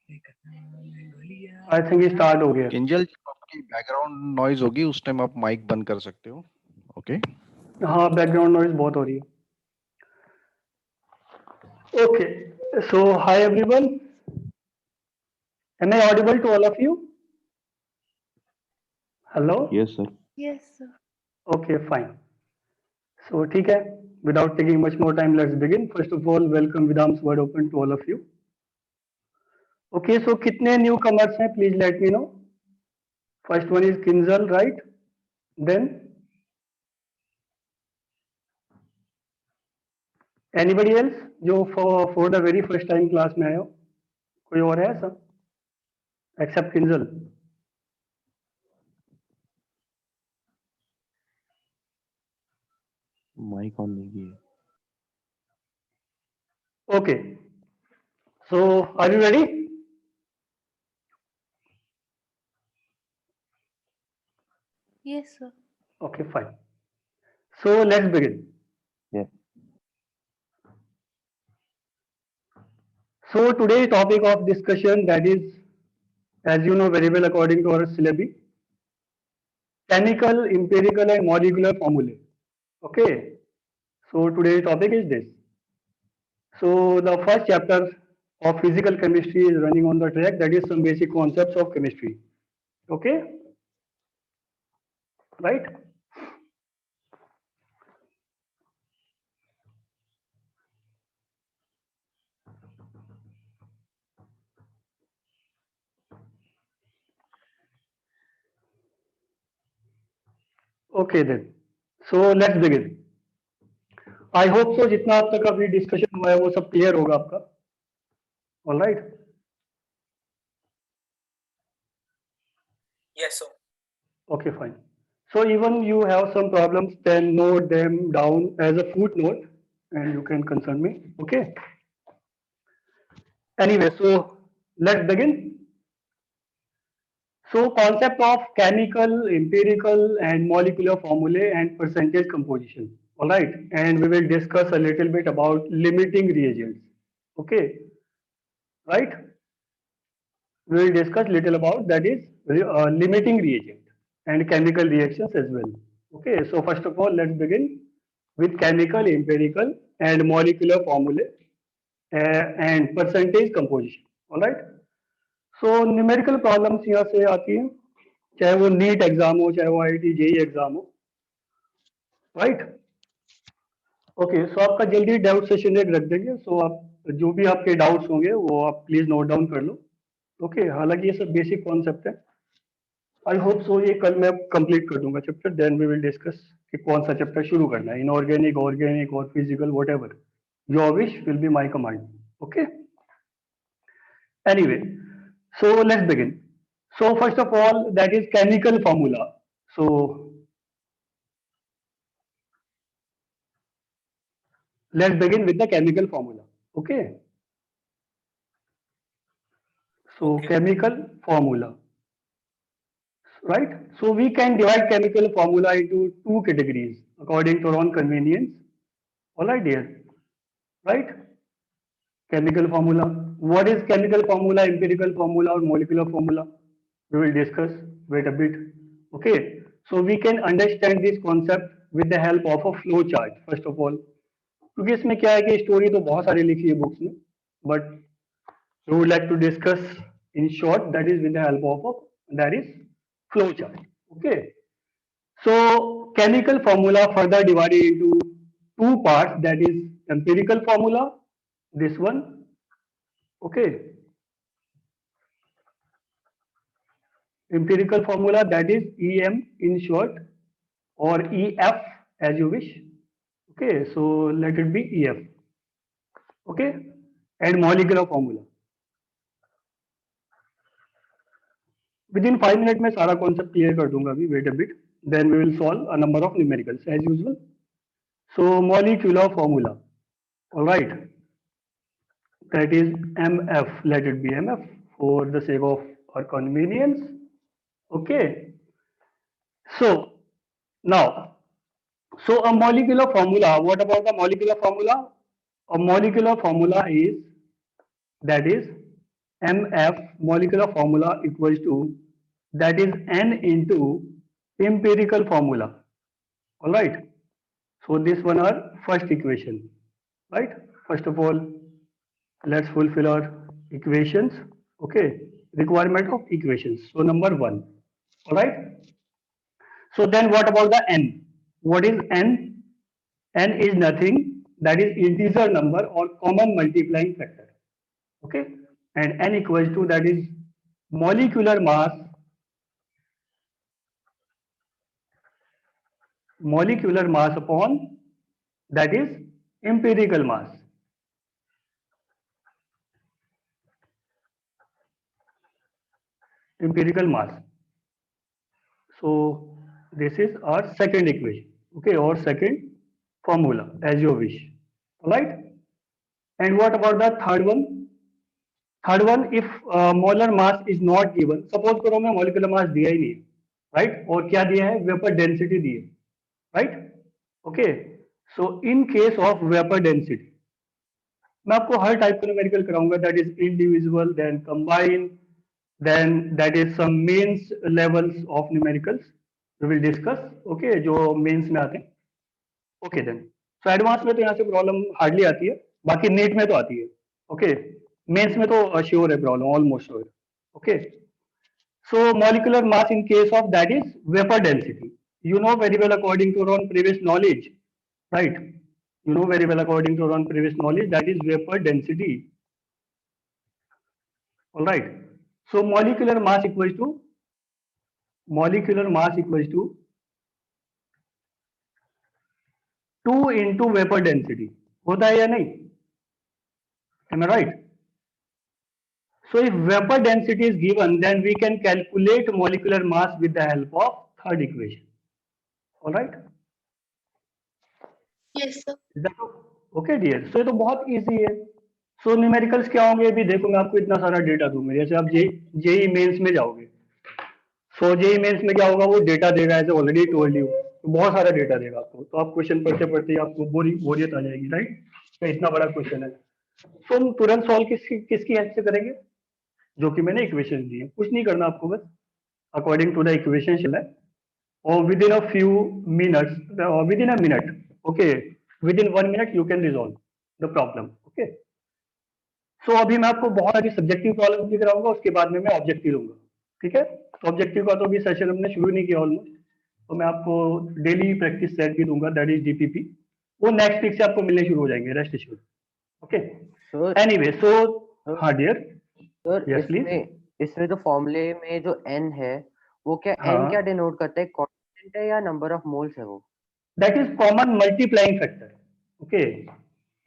I think ये start हो गया। किंजल जी, आपकी बैकग्राउंड नॉइज होगी, उस टाइम आप माइक बंद कर सकते हो। ओके। हाँ, बैकग्राउंड नॉइज बहुत हो रही है। Okay, so hi everyone, am I audible to all of you? Hello? Yes sir. Yes, sir. Okay, fine. So ठीक है, without taking much more time, let's begin. First of all, welcome Vidam's Word Open to all of you. Okay, so कितने newcomers हैं? Please let me know. First one is Kinzal, right? Then anybody else जो for the very first time class में आए हो? कोई और है ऐसा? Except Kinzal. माइक ऑन नहीं किया। Okay, so are you ready? Yes, sir. Okay, fine. So let's begin. Yeah. So today's topic of discussion, that is, as you know very well according to our syllabi, chemical, empirical and molecular formulae. Okay. So today's topic is this. So the first chapter of physical chemistry is running on the track, that is some basic concepts of chemistry. Okay. Right. Okay then. So let's begin. I hope so जितना अब तक अभी discussion हुआ है वो सब clear होगा आपका. All right. Yes, sir. Okay, fine. So even you have some problems, then note them down as a footnote and you can consult me. Okay. Anyway, so let's begin. So concept of chemical, empirical and molecular formulae and percentage composition. All right. And we will discuss a little bit about limiting reagents. Okay. Right. We will discuss little about that is limiting reagent and chemical reactions as well. Okay, so first of all, let's begin with chemical, empirical and molecular formulae and percentage composition. All right. So numerical problems यहाँ से आती हैं, चाहे वो NEET exam हो, चाहे वो IIT JEE exam हो. राइट. ओके, सो आपका जल्दी डाउट सेशन एक रख देंगे. सो आप जो भी आपके डाउट्स होंगे वो आप प्लीज नोट डाउन कर लो. ओके, हालांकि ये सब बेसिक कॉन्सेप्ट है. आई होप सो ये कल मैं कंप्लीट कर दूंगा chapter, then we will discuss कि कौन सा चैप्टर शुरू करना है, इनऑर्गेनिक, ऑर्गेनिक और physical, whatever your wish will be my command. Okay. Anyway, so let's begin. So first of all, that is chemical formula. So let's begin with the chemical formula. Okay. So Okay. chemical formula. Right. So we can divide chemical formula into two categories according to our own convenience. All right, dear. Right. Chemical formula. What is chemical formula, empirical formula or molecular formula? We will discuss. Wait a bit. Okay. So we can understand this concept with the help of a flow chart. First of all, क्योंकि इसमें क्या है कि story तो बहुत सारी लिखी है बुक्स में, but we would like to discuss in short, that is with the help of that is flow chart. Okay. So chemical formula further divided into two parts, that is empirical formula, this one. Okay. Empirical formula, that is EM in short, or EF as you wish. Okay, so let it be EF. Okay. And molecular formula. Within 5 minutes में सारा concept clear कर दूंगा अभी. Wait a bit. Then we will solve a number of numericals as usual. So molecular formula. All right. That is MF. Let it be MF for the sake of our convenience. Okay. So now, so a molecular formula. What about the molecular formula? A molecular formula is, that is MF molecular formula equals to, that is N into empirical formula. All right. So this one our first equation, right? First of all, let's fulfill our equations. Okay. Requirement of equations. So number one. All right. So then what about the N? What is N? N is nothing, that is integer number or common multiplying factor. Okay. And N equals to, that is molecular mass upon, that is empirical mass. Empirical mass. So this is our second equation, okay, or second formula, as you wish. All right. And what about the third one? Third one, if molar mass is not given, suppose करो मैं molecular mass दिया ही नहीं, right? और क्या दिया है? Vapor density दी है, right? Okay. So in case of vapor density, मैं आपको हर टाइप का न्यूमेरिकल कराऊंगा, that is individual, then combine, then that is some mains levels of numericals we will discuss, okay, जो mains में आते हैं. Okay then, so advanced में तो यहाँ से प्रॉब्लम हार्डली आती है, बाकी नीट में तो आती है. Okay, mains में तो श्योर है problem, almost sure. Okay, so molecular mass in case of, that is vapor density, you know very well according to our previous knowledge, right? You know very well according to our previous knowledge, that is vapor density. All right. So molecular mass equals to 2 into vapor density. होता है या नहीं? Am I right? So if vapor density is given, then we can calculate molecular mass with the help of third equation. All right? Yes, sir. Is that okay, dear? So ये तो बहुत easy है. So numericals क्या होंगे? अभी देखो मैं आपको इतना सारा डेटा दूंगा, जैसे आप जेई मेंस में जाओगे. सो जेई मेंस में क्या होगा? वो डेटा देगा, एज ऑलरेडी टोल्ड यू, तो बहुत सारा डेटा देगा आपको, तो आप क्वेश्चन पढ़ते पढ़ते ही आपको बोरियत आ जाएगी, राइट? तो इतना बड़ा क्वेश्चन है, तो हम तुरंत सॉल्व किसकी हेल्प से करेंगे? जो कि मैंने इक्वेशन दी है. कुछ नहीं करना आपको, बस अकॉर्डिंग टू द इक्वेशन चलना है, और within a few minutes, within a minute, okay, within 1 minute you can resolve the problem. Okay, so अभी मैं आपको बहुत सारी सब्जेक्टिव प्रॉब्लम भी कराऊंगा, उसके बाद में मैं ऑब्जेक्टिव लूंगा. ठीक है, तो ऑब्जेक्टिव का तो अभी सेशन हमने शुरू नहीं किया ऑलमोस्ट, तो मैं आपको डेली प्रैक्टिस सेट भी दूंगा, दैट इज डीपीपी. वो नेक्स्ट वीक से आपको मिलने शुरू हो जाएंगे, रेस्ट एश्योर्ड. ओके, एनीवे, सो हाँ डियर, सर यस प्लीज. इसमें तो फॉर्मूले में जो n है वो क्या हाँ. n क्या डिनोट करता है, कांस्टेंट है या नंबर ऑफ मोल्स है वो? That is common multiplying factor. Okay,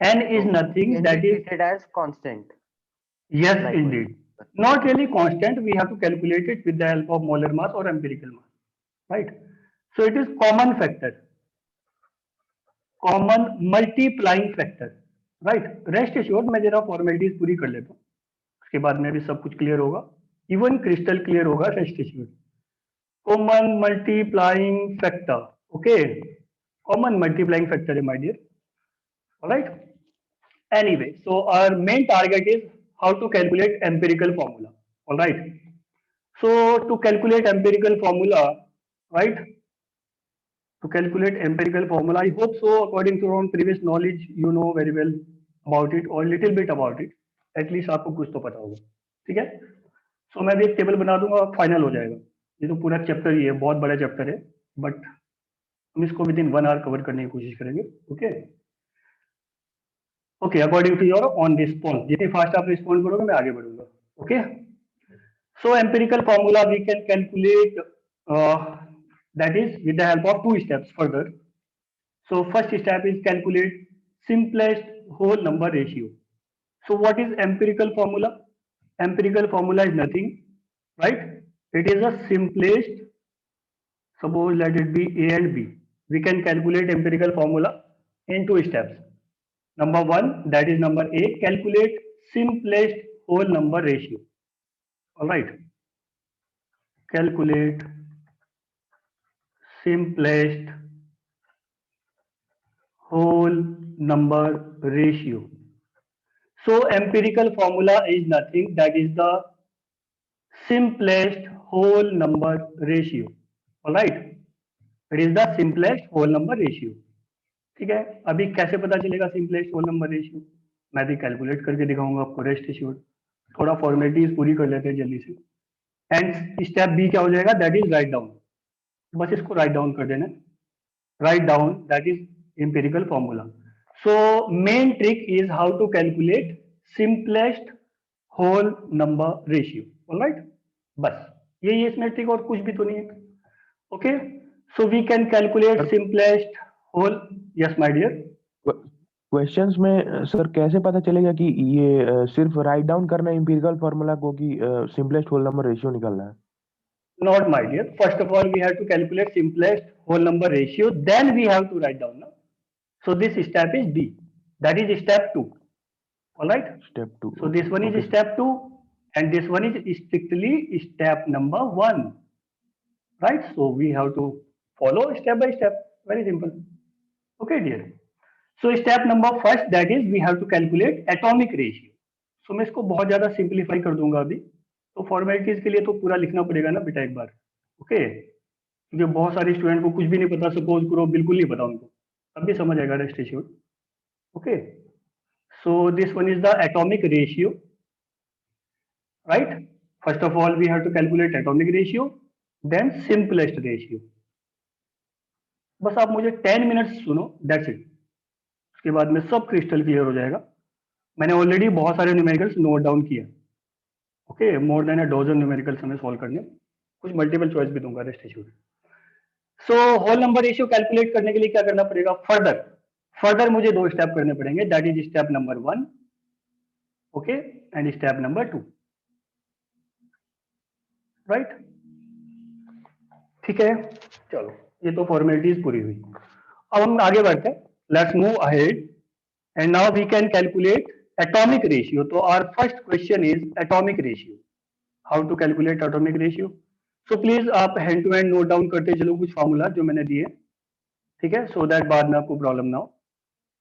n is nothing, that is treated as constant. yes, Likewise. indeed. Not really constant, we have to calculate it with the help of molar mass or empirical mass, right? So it is common factor, common multiplying factor, right? Rest assured, मैं जरा formalities पूरी कर लेता हूँ, उसके बाद में भी सब कुछ क्लियर होगा, इवन क्रिस्टल क्लियर होगा. Rest assured. Common multiplying factor, okay, common multiplying factor है my dear. All right. Anyway, so our main target is how to calculate empirical formula. All right. So to calculate empirical formula, right? To calculate empirical formula, I hope so. According to our previous knowledge, you know very well about it, or little bit about it. At least आपको कुछ तो पता होगा. ठीक है? So मैं भी एक टेबल बना दूंगा, फाइनल हो जाएगा. ये तो पूरा चैप्टर ही है, बहुत बड़ा चैप्टर है, बट हम इसको विद इन 1 hour कवर करने की कोशिश करेंगे. Okay. Okay, according to your own response, जितनी फास्ट आप रिस्पॉन्ड करोगे मैं आगे बढ़ूंगा. Okay, so empirical formula we can calculate, that is with the help of 2 steps further. So first step is calculate simplest whole number ratio. So what is empirical formula? Empirical formula is nothing, right? It is a simplest, suppose let it be A and B. We can calculate empirical formula in 2 steps. Number 1, that is number A, calculate simplest whole number ratio. All right. Calculate simplest whole number ratio. So empirical formula is nothing, that is the simplest whole number ratio. All right, it is the simplest whole number ratio. ठीक है, अभी कैसे पता चलेगा simplest whole number ratio? मैं भी calculate करके दिखाऊंगा आपको, रेस्ट एश्योर्ड। थोड़ा फॉर्मेलिटीज पूरी कर लेते हैं जल्दी से। एंड स्टेप बी क्या हो जाएगा? That is write down. बस इसको राइट डाउन कर देना, write down that is empirical formula. So main trick is how to calculate simplest whole number ratio. Alright, बस यही है इसमें ट्रिक, और कुछ भी तो नहीं है। Okay, so we can calculate simplest whole. Yes my dear. Questions में सर कैसे पता चलेगा कि ये सिर्फ राइट डाउन करना है एम्पिरिकल फार्मूला को कि सिंपलेस्ट होल नंबर रेशियो निकालना है? Not my dear. First of all, we have to calculate simplest whole number ratio. Then we have to write down. No? So this step is B. That is step 2. All right. Step 2। So this one is step 2, and this one is strictly step number 1. Right. So we have to follow step by step. Very simple. Okay, dear. So step number first, that is we have to calculate atomic ratio. So मैं इसको बहुत ज्यादा simplify कर दूंगा अभी, तो formalities के लिए तो पूरा लिखना पड़ेगा ना बेटा एक बार। ओके, क्योंकि बहुत सारे स्टूडेंट को कुछ भी नहीं पता, सपोज करो बिल्कुल नहीं पता उनको, तब भी समझ आएगा rest assured. Okay, so this one is the atomic ratio. Right, first of all we have to calculate atomic ratio, then simplest ratio. बस आप मुझे 10 मिनट्स सुनो, दैट्स इट। उसके बाद में सब क्रिस्टल क्लियर हो जाएगा। मैंने ऑलरेडी बहुत सारे न्यूमेरिकल्स नोट डाउन किया। Okay, more than a dozen numericals हमें सॉल्व करने, कुछ मल्टीपल चॉइस भी दूंगा rest assured. So whole number ratio calculate करने के लिए क्या करना पड़ेगा? फर्दर मुझे 2 स्टेप करने पड़ेंगे, that is step number 1, okay, and step number 2। Right, ठीक है, चलो ये तो फॉर्मेलिटीज पूरी हुई। अब हम आगे बढ़ते हैं, let's move ahead, and now we can calculate atomic ratio. तो our first question is atomic ratio. How to calculate atomic ratio? So please आप hand to hand note down करते चलो कुछ फार्मूला जो मैंने दिए, ठीक है, सो दैट बाद में आपको प्रॉब्लम ना हो,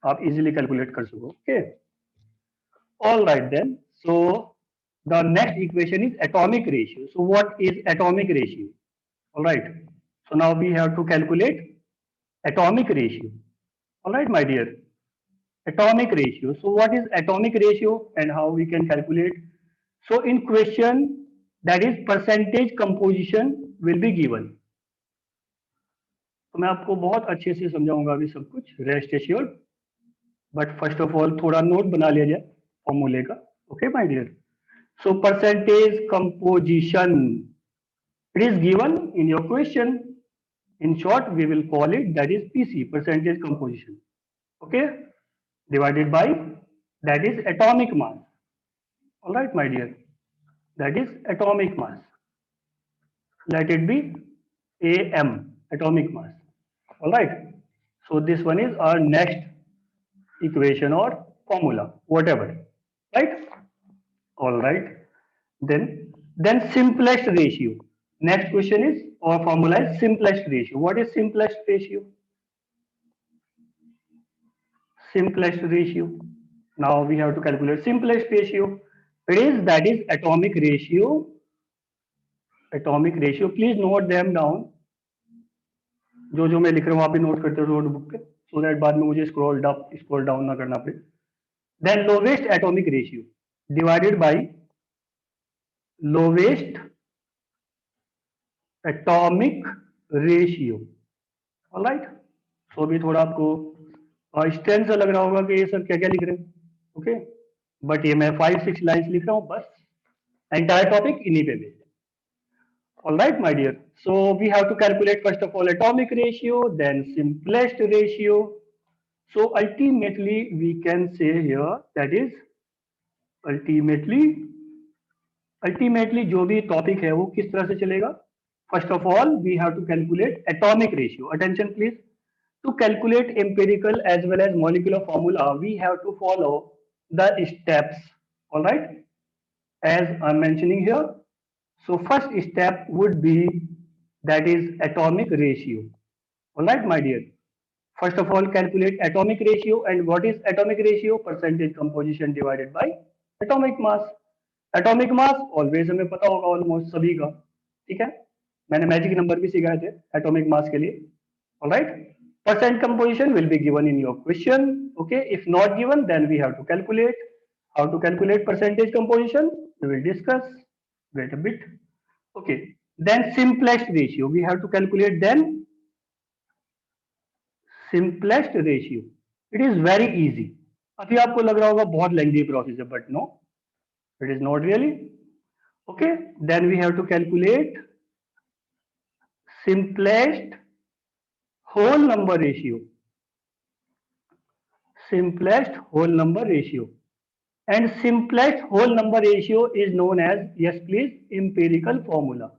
आप इजीली कैलकुलेट कर सको। Okay, all right then, so the next equation is atomic ratio. So what is atomic ratio? All right, so now we have to calculate atomic ratio. All right my dear, atomic ratio. So what is atomic ratio and how we can calculate? So in question, that is percentage composition will be given. तो मैं आपको बहुत अच्छे से समझाऊंगा अभी सब कुछ, rest assured. But first of all थोड़ा नोट बना लिया जाए फॉर्मूले का। Okay my dear, so percentage composition, it is given in your question. In short we will call it that is PC, percentage composition. Okay, divided by that is atomic mass. All right my dear, that is atomic mass, let it be am, atomic mass. All right, so this one is our next equation or formula, whatever, right? All right, then simplest ratio. Next question is, or formula is simplest ratio. What is simplest ratio? Simplest ratio, now we have to calculate simplest ratio. It is, that is atomic ratio. Atomic ratio, please note them down, जो मैं लिख रहा हूँ आप भी note करते हो notebook पे, सो दैट बाद में मुझे स्क्रॉल डाउन ना करना पड़े। Then lowest atomic ratio divided by lowest atomic ratio. Alright, so भी थोड़ा आपको स्ट्रेंथ से लग रहा होगा कि ये सर क्या क्या लिख रहे हैं। ओके, बट ये मैं 5-6 लाइन्स लिख रहा हूँ बस, एंटायर टॉपिक इन्हीं पे बेस्ड है। Alright my dear, so we have to calculate first of all atomic ratio, then simplest ratio. So ultimately we can say here that is ultimately जो भी टॉपिक है वो किस तरह से चलेगा? First of all we have to calculate atomic ratio. Attention please, to calculate empirical as well as molecular formula, we have to follow the steps. All right, as I'm mentioning here. So first step would be that is atomic ratio. All right, my dear. First of all, calculate atomic ratio. And what is atomic ratio? Percentage composition divided by atomic mass. Atomic mass always हमें पता होगा almost सभी का, ठीक है? मैंने magic number भी सिखाए थे एटॉमिक मास के लिए. Alright? Percent composition will be given in your question. Okay? If not given, then we have to calculate. How to calculate percentage composition? We will discuss. Wait a bit. Okay. Then simplest ratio. We have to calculate then simplest ratio. It is very easy. अभी आपको लग रहा होगा बहुत lengthy process है, but no, it is not really. Okay. Then we have to calculate simplest whole number ratio. Simplest whole number ratio. And simplest whole number ratio is known as, yes please, empirical formula.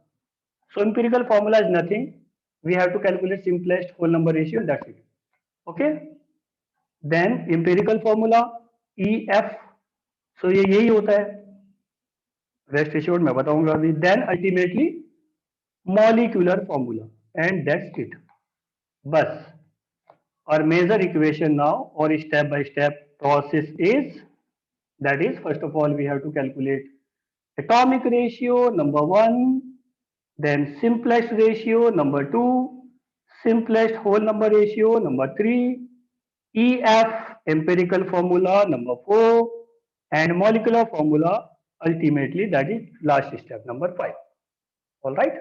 So empirical formula is nothing. We have to calculate simplest whole number ratio, that's it. Okay. Then empirical formula EF. So ये यही होता है. Rest assured मैं बताऊंगा अभी. Then ultimately molecular formula, and that's it. बस. Our major equation now or step by step process is, that is, first of all we have to calculate atomic ratio number 1, then simplest ratio number 2, simplest whole number ratio number 3, EF empirical formula number 4, and molecular formula ultimately, that is last step number 5. All right.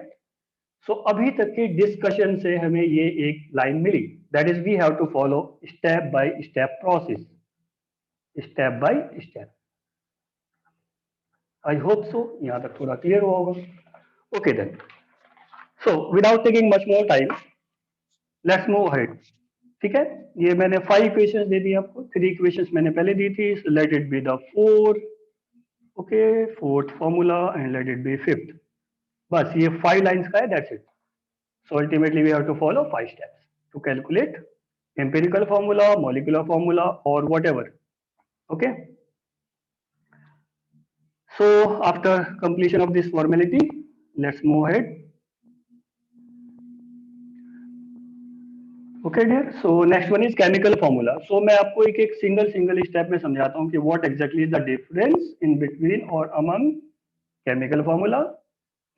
So अभी तक के discussion से हमें ये एक line मिली, that is we have to follow step by step process, step by step. I hope so यहाँ तक थोड़ा क्लियर हुआ होगा. Okay then, so without taking much more time let's move ahead. ठीक है, ये मैंने 5 इक्वेशंस दे दी आपको. 3 इक्वेशंस मैंने पहले दी थी. Let it be the 4, okay, 4th formula and let it be 5th. बस ये 5 लाइंस का है, that's it. So ultimately we have to follow 5 steps to calculate empirical formula, molecular formula, or whatever. Okay. So after completion of this formality, let's move ahead. Okay dear. So next one is chemical formula. So मैं आपको एक single step में समझाता हूँ कि what exactly is the difference in between or among chemical formula,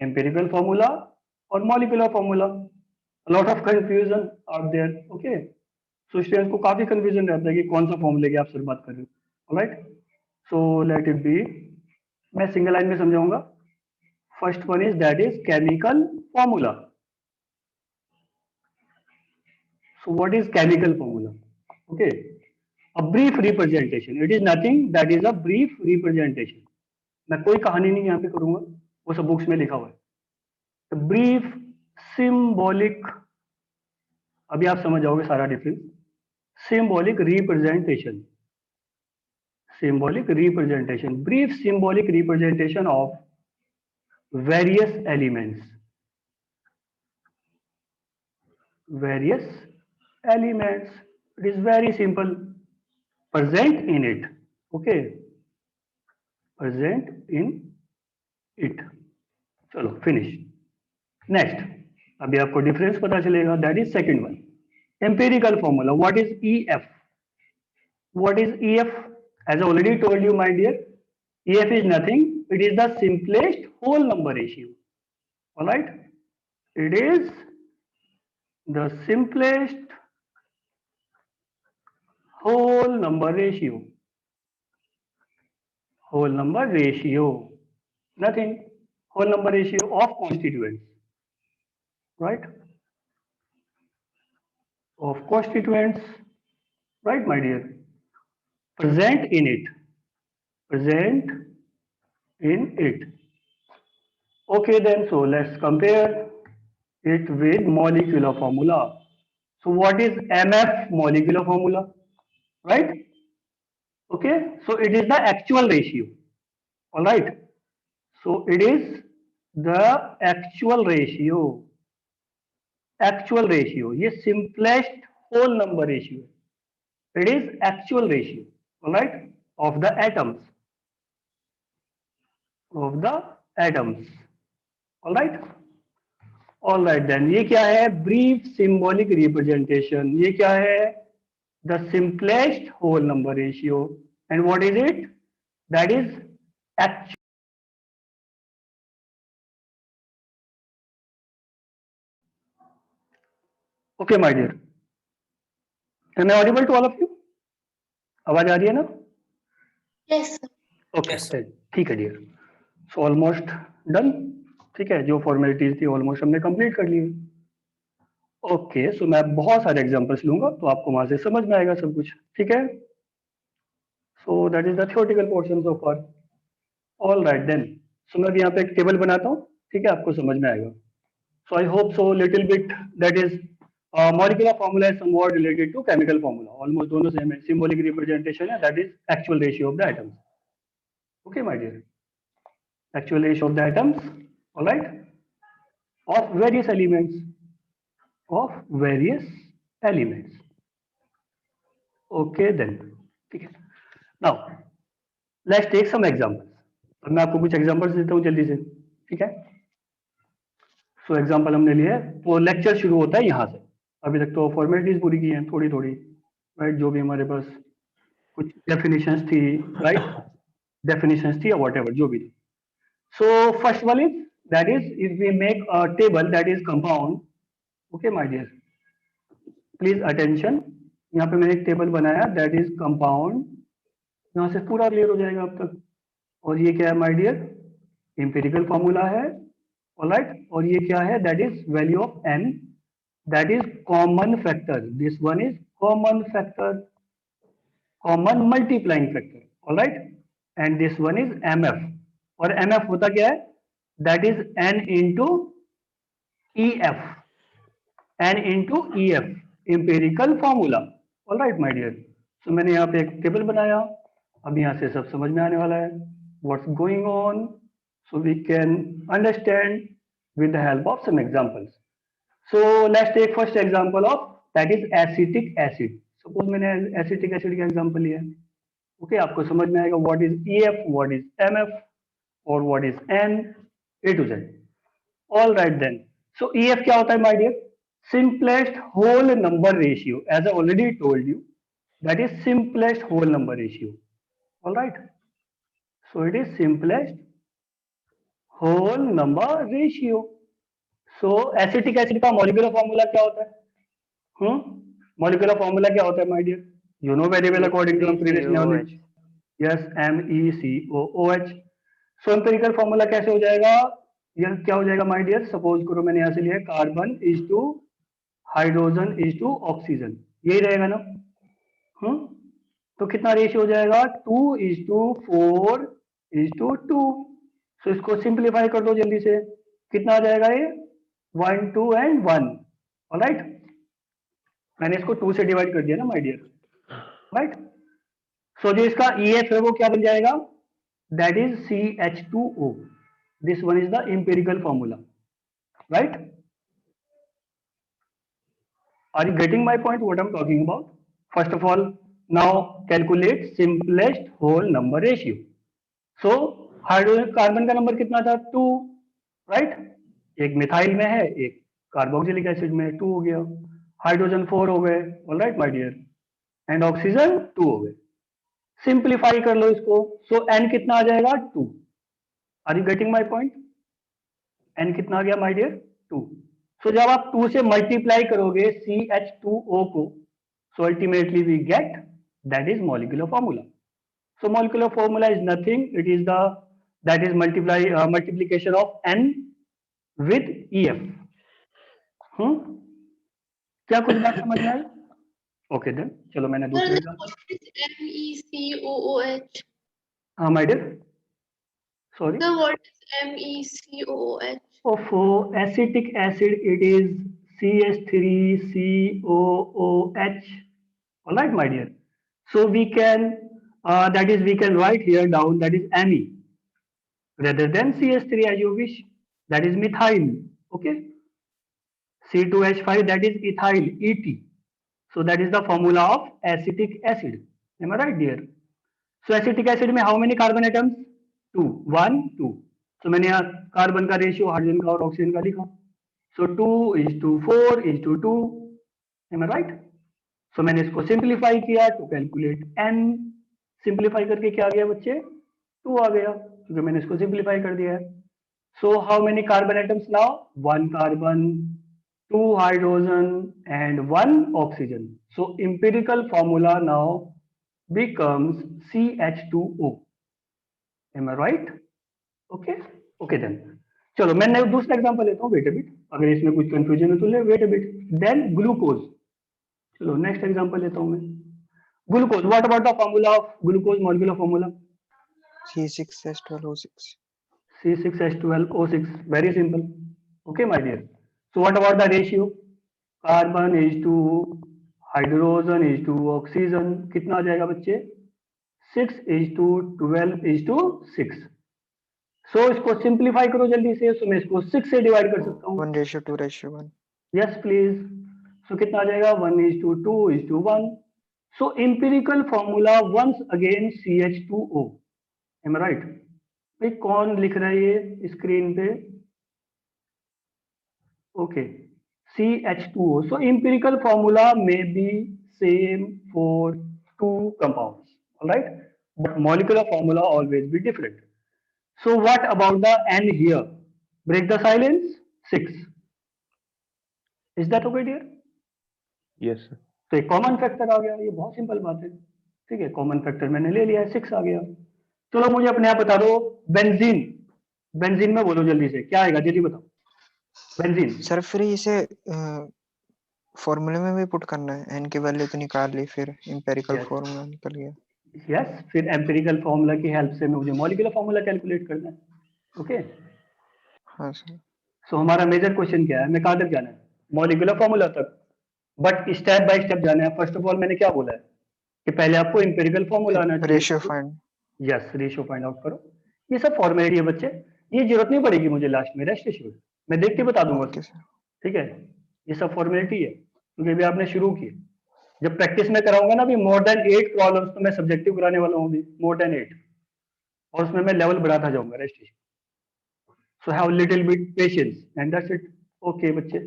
empirical formula, or molecular formula. A lot of confusion out there. Okay. So students को काफी confusion रहता है कि कौन सा फॉर्मूले की आप सर बात कर रहे हो. Alright. So let it be. मैं सिंगल लाइन में समझाऊंगा. First one is, that is chemical formula. So what is chemical formula? Okay. A brief representation. It is nothing. That is a brief representation. मैं कोई कहानी नहीं यहाँ पे करूंगा, वो सब बुक्स में लिखा हुआ है. A brief symbolic, अभी आप समझ जाओगे सारा difference. Symbolic representation. Symbolic representation. Brief symbolic representation of various elements. Various elements. It is very simple. Present in it. Okay. Present in it. चलो finish. Next. अभी आपको डिफरेंस पता चलेगा. That is second one. Empirical formula. What is EF? What is EF? As I already told you, my dear, EF is nothing. It is the simplest whole number ratio. All right. It is the simplest whole number ratio. Whole number ratio. Nothing. Whole number ratio of constituents. Right. Of constituents, right, my dear? Present in it. Present in it. Okay then, so let's compare it with molecular formula. So what is MF molecular formula? Right? Okay, so it is the actual ratio. All right. So it is the actual ratio. Actual ratio. ये simplest whole number ratio. It is actual ratio. All right, of the atoms. Of the atoms. All right. All right then, ये क्या है? Brief symbolic representation. ये क्या है? The simplest whole number ratio. And what is it? That is actual. Okay my dear, am I audible to all of you? आवाज आ रही है ना? Yes, sir. ओके ठीक है डियर। So almost done. ठीक है, जो फॉर्मेलिटीज थी ऑलमोस्ट हमने कंप्लीट कर ली। ओके, सो मैं बहुत सारे एग्जांपल्स लूंगा तो आपको वहां से समझ में आएगा सब कुछ। ठीक है, so that is the theoretical portion so far. All right then, so मैं भी यहाँ पे एक टेबल बनाता हूँ। ठीक है, आपको समझ में आएगा। So I hope so little bit that is molecular formula is somewhat related to chemical formula, almost दोनों सेम है। symbolic representation है, that is actual ratio of the atoms. Okay my dear, actual ratio of the atoms, all right, of various elements, of various elements. Okay then, ठीक है। Now let's take some examples. अब मैं आपको कुछ examples देता हूँ जल्दी से। ठीक है, सो एग्जाम्पल हमने लिए, वो लेक्चर शुरू होता है यहाँ से। अभी तक तो फॉर्मेलिटीज पूरी की हैं थोड़ी थोड़ी, राइट, जो भी हमारे पास कुछ डेफिनेशंस थी, राइट, डेफिनेशंस थी या व्हाटएवर जो भी थी। So first one is that is if we make a table that is compound. Okay my dear, please attention, यहाँ पे मैंने एक टेबल बनाया दैट इज कंपाउंड। यहाँ से पूरा क्लियर हो जाएगा अब तक। और ये क्या है माय डियर? एम्पिरिकल फॉर्मूला है, ऑलराइट। और ये क्या है? That is value of n, that is common factor. This one is common factor, common multiplying factor, alright. And this one is mf। और mf होता क्या है? That is n into ef, n into ef, empirical formula, alright my dear. So मैंने यहाँ पे एक table बनाया। अब यहाँ से सब समझ में आने वाला है what's going on, so we can understand with the help of some examples. So let's take first example of that is acetic acid. Suppose मैंने acetic acid का example लिया है। Okay, आपको समझ में आएगा what is EF, what is MF और what is N, A to Z. All right then. So EF क्या होता है my dear? Simplest whole number ratio. As I already told you, that is simplest whole number ratio. All right. So it is simplest whole number ratio. So acetic acid का molecular formula क्या होता है? Molecular formula क्या होता है my dear? You know very well according to previous knowledge. Yes, MECOOH। So empirical formula कैसे हो जाएगा? यह क्या हो जाएगा माय डियर? सपोज करो मैंने यहाँ से लिया carbon is to hydrogen is to oxygen, यही रहेगा ना? तो कितना रेशियो हो जाएगा? 2:4:2। सो इसको सिंप्लीफाई कर दो जल्दी से, कितना आ जाएगा ये? 1, 2 एंड 1, ऑलराइट। मैंने इसको 2 से डिवाइड कर दिया ना माय डियर, राइट। सो जो इसका EF है वो क्या बन जाएगा? That is CH2O। This one is the empirical formula, right. Are you getting my point what I am talking about? First of all now calculate simplest whole number ratio. So hydrogen carbon का number कितना था? 2, right. एक methyl में है, एक carboxylic acid में, 2 हो गया। हाइड्रोजन 4 हो गए, alright my dear, and oxygen 2 हो गए। सिंप्लीफाई कर लो इसको, सो n कितना आ जाएगा? 2। Are you getting my point? n कितना आ गया माय डियर? 2। सो जब आप 2 से मल्टीप्लाई करोगे CH2O को, so ultimately we get that is molecular formula. So molecular formula is nothing. It is that is multiplication of N with EF. क्या कुछ बात समझ में आई? ओके देन, चलो मैंने Sir, दूसरे then what is MECOOH? हाँ my dear, sorry. Sir, what is MECOOH? For acetic acid it is CH3COOH. All right, my dear. So we can that is we can write here down that is Me rather than CH3 as you wish. That is methyl. Okay. C2H5 that is ethyl, ET. So that is the formula of acetic acid. Am I right, dear? So acetic acid में how many carbon atoms? 2, 1, 2. So मैंने यहाँ carbon का ratio hydrogen का और oxygen का लिखा। So 2 is to 4 is to 2. Am I right? So मैंने इसको सिंप्लीफाई किया to calculate n. सिंप्लीफाई करके क्या आ गया बच्चे? 2 आ गया क्योंकि मैंने इसको सिंप्लीफाई कर दिया है. So how many carbon atoms now? 1 carbon, 2 hydrogen and 1 oxygen. So empirical formula now becomes CH2O. Am I right? Okay? Okay then. चलो मैं दूसरा एग्जांपल लेता हूँ. वेट अ बिट, अगर इसमें कुछ कंफ्यूजन है तो ले. Wait a bit. Then glucose. चलो नेक्स्ट एग्जांपल लेता हूँ मैं. Glucose. What about the formula of glucose? Molecular formula C6H12O6. C6H12O6. Very simple. Okay, my dear. So what about the ratio? Carbon is to hydrogen is to oxygen. कितना आ जाएगा बच्चे? 6 is to 12 is to 6. So इसको simplify करो जल्दी से. So मैं इसको 6 से डिवाइड कर सकता हूँ. 1:2:1. Yes, please. So कितना आ जाएगा? 1 is to 2 is to 1. So empirical formula once again CH2O. Am I right? भाई कौन लिख रहा है ये स्क्रीन पे? Okay, CH2O. So empirical formula may be same for two compounds, all right? But molecular formula always be different. So what about the N here? Break the silence. 6. Is that okay, dear? Yes, sir. तो एक common factor आ गया. ये बहुत simple बात है. ठीक है, common factor मैंने ले लिया है. 6 आ गया. चलो मुझे अपने आप बता दो. बेंजीन. बेंजीन में बोलो जल्दी से क्या आएगा. जल्दी बताओ. बेंजीन. सर फिर इसे फॉर्मूले में भी पुट करना है. n की वैल्यू तो निकाल ली, फिर एम्पिरिकल Yes. फॉर्मूला निकल गया. यस, फिर एम्पिरिकल फॉर्मूला की हेल्प से मुझे मॉलिक्यूलर फॉर्मूला कैलकुलेट करना है. ओके. हाँ सर. सो हमारा मेजर क्वेश्चन क्या है? हमें कहाँ तक जाना है? मॉलिक्यूलर फॉर्मूला तक. बट स्टेप बाय स्टेप जाना है. फर्स्ट ऑफ ऑल मैंने क्या बोला है कि पहले आपको एम्पिरिकल फॉर्मूला आना चाहिए. Ratio find. Yes, ratio find out करो. ये सब फॉर्मेलिटी है बच्चे. ये जरूरत नहीं पड़ेगी मुझे लास्ट में. रेस्ट एश्योर्ड मैं देख के बता दूंगा. Okay sir. ठीक है, ये सब फॉर्मेलिटी है क्योंकि अभी आपने शुरू की. जब प्रैक्टिस में कराऊंगा ना भी मोर देन 8 प्रॉब्लम्स तो मैं सब्जेक्टिव कराने वाला हूँ भी. More than 8. और उसमें मैं लेवल बढ़ाता जाऊंगा. Rest assured. So have little bit patience and that's it. Okay बच्चे.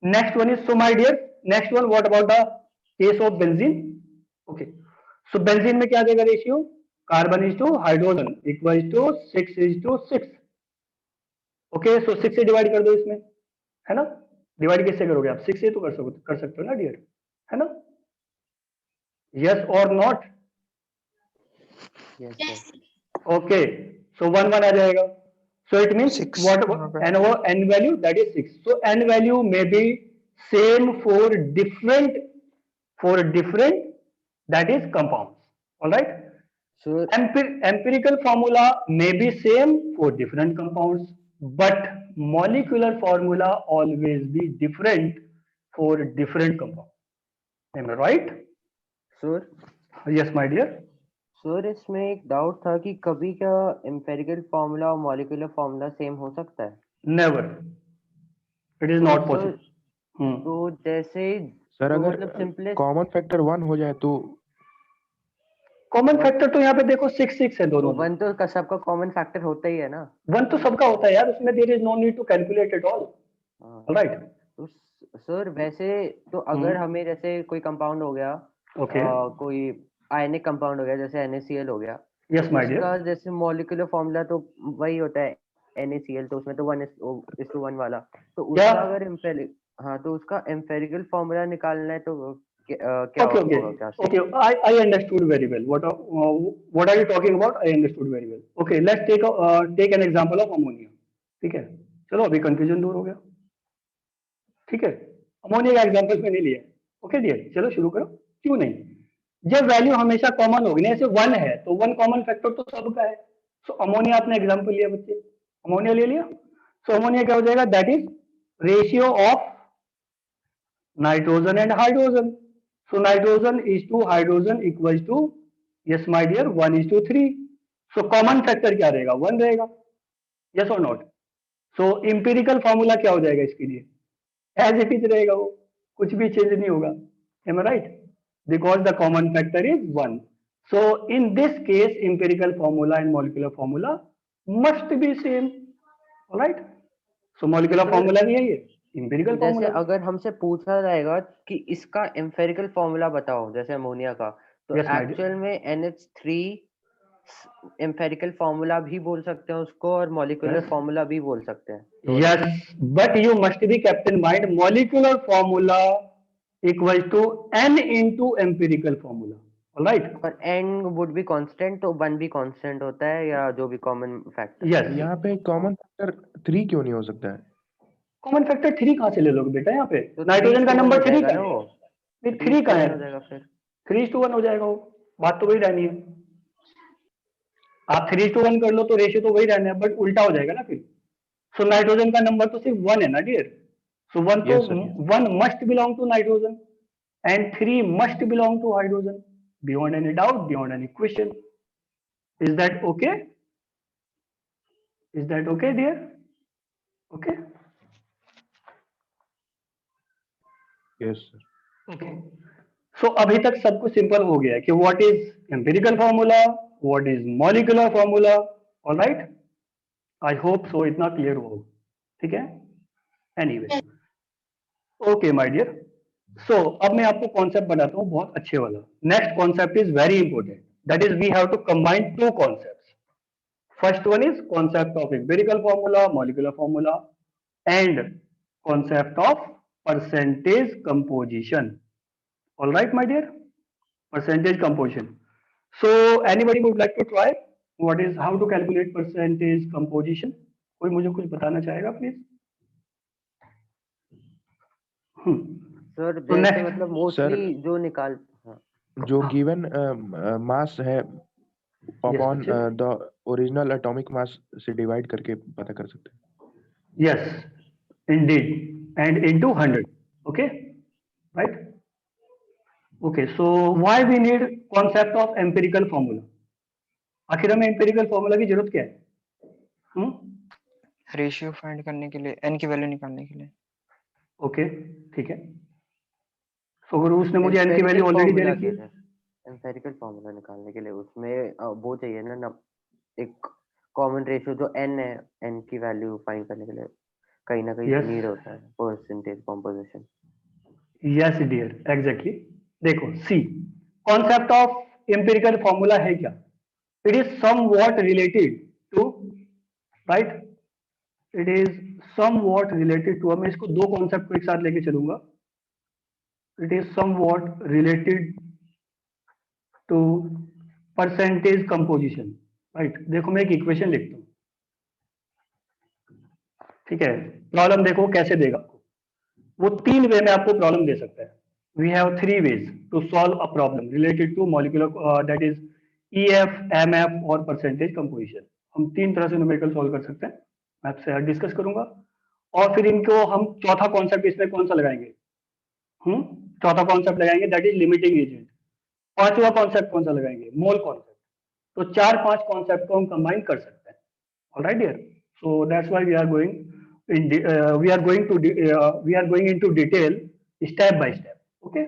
Next one is, so my dear, next one what about the case of benzene. Okay. So benzene में क्या देगा ratio? Carbon is to hydrogen equal to 6 is to 6. Okay. So 6 से divide कर दो इसमें, है ना. डिवाइड कैसे करोगे आप? 6 से तो कर सकते हो ना डियर, है ना. यस और not? Yes, Yes. sir. Okay. So 1 1 आ जाएगा. So it means 6. what n over n value, that is 6. So n value may be same for different that is compounds. All right. Sir, Empirical formula may be same for different compounds, but molecular formula always be different for different compounds. Am I right? sir, Yes, my dear. Sir इसमें एक doubt था कि कभी क्या empirical formula और molecular formula same हो सकता है? Never. It is not तो possible. Hmm. तो जैसे सर तो अगर मतलब सिंपलेस्ट कॉमन फैक्टर 1 हो जाए तो कॉमन फैक्टर तो यहाँ पे देखो 6 6 है दोनों. वन तो सबका कॉमन फैक्टर होता ही है ना. 1 तो सबका होता है यार. उसमें there is no need to calculate at all. हाँ. राइट. तो सर वैसे तो अगर हमें जैसे कोई कंपाउंड हो गया, ओके. कोई आयनिक कंपाउंड हो गया जैसे NaCl हो गया, यस माय डियर. उसका जैसे मॉलिक्यूलर फॉर्मूला तो वही होता है NaCl, तो उसमें तो 1:1 वाला. तो उसका Yeah. अगर हाँ तो उसका एम्पेरिकल फॉर्मूला निकालना है तो क्या Okay, okay, होगा क्या? okay. I understood very well. What are you talking about? I understood very well. Okay, let's take an example of ammonia. ठीक है. चलो अभी कंफ्यूजन दूर हो गया. ठीक है. अमोनिया का एग्जांपल मैंने लिया. ओके डियर, चलो शुरू करो. क्यों नहीं? जब वैल्यू हमेशा कॉमन होगी ना, ऐसे 1 है तो 1 कॉमन फैक्टर तो सबका है. सो अमोनिया आपने एग्जांपल लिया बच्चे. अमोनिया ले लिया. सो अमोनिया क्या हो जाएगा? That is ratio of nitrogen and hydrogen. So nitrogen is to hydrogen equals to, yes my dear, 1:3. So common factor क्या रहेगा? 1 रहेगा. Yes or not? So empirical formula क्या हो जाएगा इसके लिए? As it is रहेगा वो. कुछ भी चेंज नहीं होगा. Am I right? Because the common factor is 1. So in this case, empirical formula and molecular formula must be same. All right? So molecular formula भी है ये. एम्पिरिकल जैसे फॉर्मूला। अगर हमसे पूछा जाएगा कि इसका एम्पेरिकल फॉर्मूला बताओ जैसे अमोनिया का, तो Yes, my dear. एक्चुअल में NH3 एम्पेरिकल फॉर्मूला भी बोल सकते हैं उसको और मॉलिक्यूलर Yes. फॉर्मूला भी बोल सकते हैं दोनों। Yes, but you must be kept in mind molecular formula equals to n into empirical formula. All right? पर n वुड बी कांस्टेंट, तो 1 भी कांस्टेंट होता है या जो भी कॉमन फैक्टर। Yes. यहाँ पे कॉमन फैक्टर 3 क्यों नहीं हो सकता है? कॉमन फैक्टर 3 कहाँ से ले लोगे बेटा? यहाँ पे तो नाइट्रोजन का 3:1 नंबर हो 3 जाएगा का ना है, वो, नहीं 3 का है, 3:1 हो जाएगा फिर। 3:1 हो जाएगा वो, बात तो वही रहनी है। आप 3:1 कर लो तो रेशियो तो वही रहना है, बट उल्टा हो जाएगा ना फिर। सो नाइट्रोजन का नंबर तो सिर्फ 1 है ना डियर, सो 1 तो Yes, sir, yes. 1 must belong to nitrogen and 3 must belong to hydrogen, beyond any doubt, beyond any question. Is that okay? Is that okay dear? Okay Yes, sir. Okay. So अभी तक सब कुछ simple हो गया है कि what is empirical formula, what is molecular formula. Alright, I hope so इतना clear हो, ठीक है? Anyway, okay my dear. So अब मैं आपको कॉन्सेप्ट बताता हूँ बहुत अच्छे वाला। Next concept is very important, that is we have to combine two concepts. First one is concept of empirical formula, molecular formula, and concept of percentage composition. All right, my dear, percentage composition. So anybody would like to try what is how to calculate percentage composition? कोई मुझे कुछ बताना चाहेगा please? Sir तो जैसे next, मतलब mostly जो निकाल, हाँ जो गिवन मास है अपॉन बच्चे। द ओरिजिनल एटॉमिक मास से डिवाइड करके पता कर सकते हैं। Yes, indeed, and into 100. Okay, right? Okay, so why we need concept of empirical formula? आखिर हमें empirical formula की जरूरत क्या है? रेशियो फाइंड करने के लिए, n की वैल्यू निकालने के लिए। ओके, ठीक है। तो अगर उसने मुझे n की एम्पेरिकल वैल्यू ऑलरेडी दे फॉर्मूला रखी है, के लिए, एम्पेरिकल फॉर्मूला निकालने के लिए उसमें वो चाहिए ना एक कॉमन रेशियो जो n है, n की वैल्यू फाइंड करने के लिए कहीं ना कहीं Yes. नीड होता है percentage composition. Yes dear, exactly. देखो see, concept of empirical formula है क्या? It is somewhat related to, right, it is somewhat related to, मैं इसको दो कॉन्सेप्ट को एक साथ लेके चलूंगा। It is somewhat related to percentage composition, right. देखो मैं एक इक्वेशन लिखता हूं, ठीक है? प्रॉब्लम देखो कैसे देगा आपको, वो 3 वे में आपको प्रॉब्लम दे सकता है। We have 3 ways to solve a problem related to molecular, that is EF, MF और परसेंटेज कंपोजिशन। हम 3 तरह से न्यूमेरिकल सॉल्व कर सकते हैं, मैं आपसे डिस्कस करूंगा। और फिर इनको हम चौथा कॉन्सेप्ट इसमें कौन सा लगाएंगे? चौथा कॉन्सेप्ट लगाएंगे दैट इज लिमिटिंग एजेंट। पांचवा कॉन्सेप्ट कौन सा लगाएंगे? Mole concept. तो 4-5 कॉन्सेप्ट को हम कंबाइन कर सकते हैं। Alright dear, so that's why we are going in we are going into detail step by step. Okay,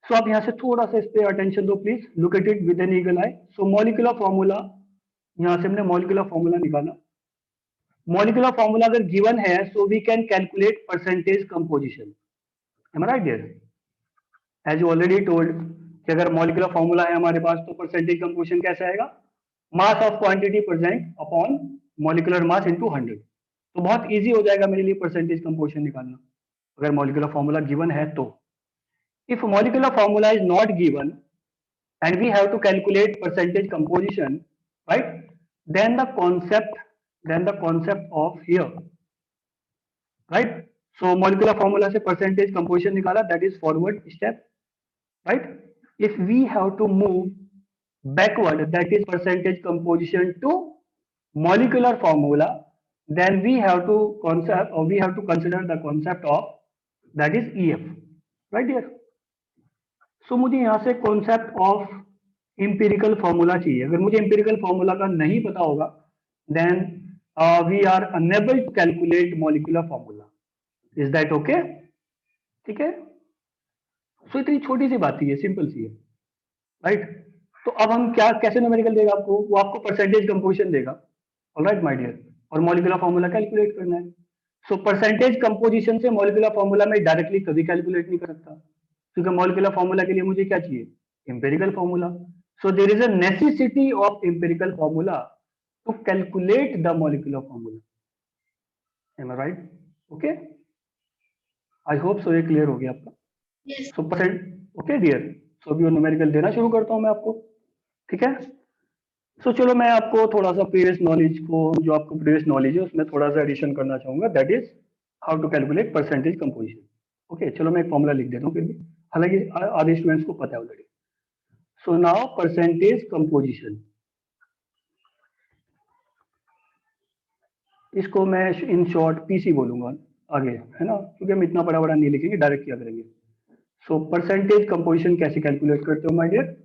so अब यहाँ से थोड़ा सा इस पे अटेंशन दो please, look at it with an eagle eye. So molecular formula, यहाँ से हमने मॉलिक्यूलर फॉर्मूला निकाला। मॉलिक्यूलर फॉर्मूला अगर गिवन है so we can calculate percentage composition. Am I right dear? As you already told कि अगर molecular formula है हमारे पास तो परसेंटेज कंपोजिशन कैसे आएगा? मास of quantity present upon molecular mass into 100। तो बहुत इजी हो जाएगा मेरे लिए परसेंटेज कंपोजिशन निकालना अगर मॉलिक्यूलर फॉर्मूला गिवन है तो। If molecular formula is not given and we have to calculate percentage composition, right, then the concept of here, right. So molecular formula से परसेंटेज कंपोजिशन निकाला, that is forward step, right. If we have to move backward, that is percentage composition to molecular formula, then we have to consider the concept of that is EF, right here. So मुझे यहाँ से concept of empirical formula चाहिए। अगर मुझे empirical formula का नहीं पता होगा then we are unable to calculate molecular formula. Is that okay? ठीक है? So इतनी छोटी सी बात ही है, सिंपल सी है, राइट। तो अब हम क्या कैसे न्यूमेरिकल देगा आपको? वो आपको परसेंटेज कंपोजिशन देगा, ऑलराइट माय डियर, और मॉलिक्यूलर फॉर्मूला कैलकुलेट करना है। सो परसेंटेज कंपोजिशन से मॉलिक्यूलर फॉर्मूला में डायरेक्टली कभी कैलकुलेट नहीं कर सकता, क्योंकि मॉलिक्यूलर फॉर्मूला के लिए मुझे क्या चाहिए, empirical formula. So there is a necessity of empirical formula to calculate the molecular formula. Am I right? Okay, I hope so ये क्लियर हो गया आपका. Yes. So percent okay dear. So अभी न्यूमेरिकल देना शुरू करता हूं मैं आपको, ठीक है. सो चलो मैं आपको थोड़ा सा प्रीवियस नॉलेज को, जो आपको प्रीवियस नॉलेज है उसमें थोड़ा सा एडिशन करना चाहूंगा, that is how to calculate percentage composition. Okay, चलो मैं एक फॉर्मूला लिख देता हूँ फिर भी, हालांकि आधे स्टूडेंट्स को पता है already. So now percentage composition, इसको मैं इन शॉर्ट पीसी बोलूंगा आगे, है ना, क्योंकि हम इतना बड़ा बड़ा नहीं लिखेंगे, डायरेक्ट किया करेंगे. सो परसेंटेज कंपोजिशन कैसे कैलकुलेट करते हो my dear?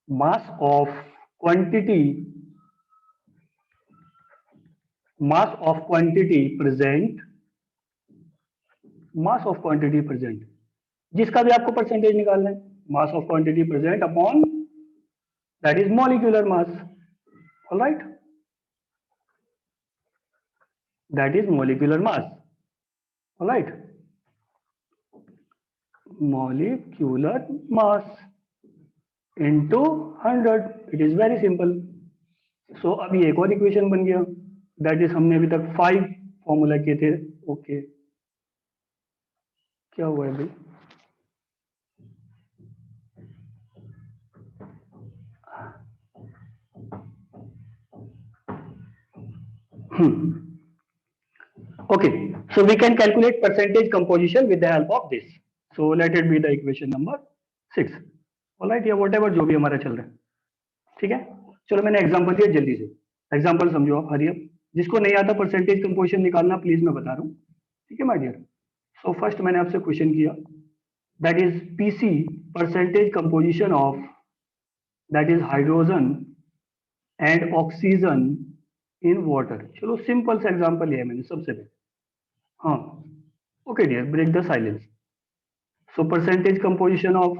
mass of quantity present, जिसका भी आपको परसेंटेज निकालना है, mass of quantity present upon that is molecular mass. Alright, that is molecular mass. Alright, molecular mass into 100. It is very simple. So अभी एक और इक्वेशन बन गया, दैट इज हमने अभी तक 5 फॉर्मूला किए थे. ओके, क्या हुआ है भाई? Okay, so we can calculate percentage composition with the help of this. So let it be the equation number 6. Alright, या whatever जो भी हमारा चल रहा है, ठीक है. चलो मैंने एग्जांपल दिया, जल्दी से एग्जांपल समझो आप, हरी अप. जिसको नहीं आता परसेंटेज कंपोजिशन निकालना, प्लीज मैं बता रहा हूँ, ठीक है माय डियर. सो फर्स्ट मैंने आपसे क्वेश्चन किया, that is PC percentage composition of that is hydrogen and oxygen in water. चलो सिंपल सा एग्जांपल लिया मैंने सबसे पहले. हाँ, okay dear, break the silence. So percentage composition of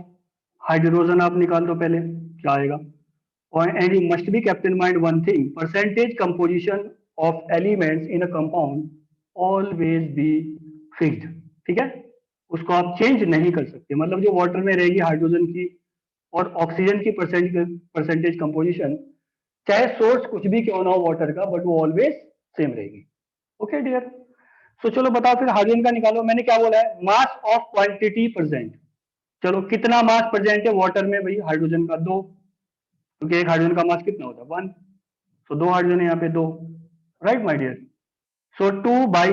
hydrogen आप निकाल दो पहले, क्या आएगा. And you must be kept in mind one thing, percentage composition of elements in a compound always be fixed. ठीक है, उसको आप चेंज नहीं कर सकते. मतलब जो वाटर में रहेगी हाइड्रोजन की और ऑक्सीजन की परसेंटेज कंपोजिशन, चाहे सोर्स कुछ भी क्यों ना हो वाटर का, बट वो ऑलवेज सेम रहेगी. Okay dear. सो चलो बताओ फिर हाइड्रोजन का निकालो. मैंने क्या बोला है, मास ऑफ क्वांटिटी प्रेजेंट. चलो कितना मास प्रेजेंट है वाटर में भाई, हाइड्रोजन का 2, क्योंकि एक हाइड्रोजन का मास कितना होता है 1. सो 2 हाइड्रोजन है यहाँ पे 2, right my dear. So 2 by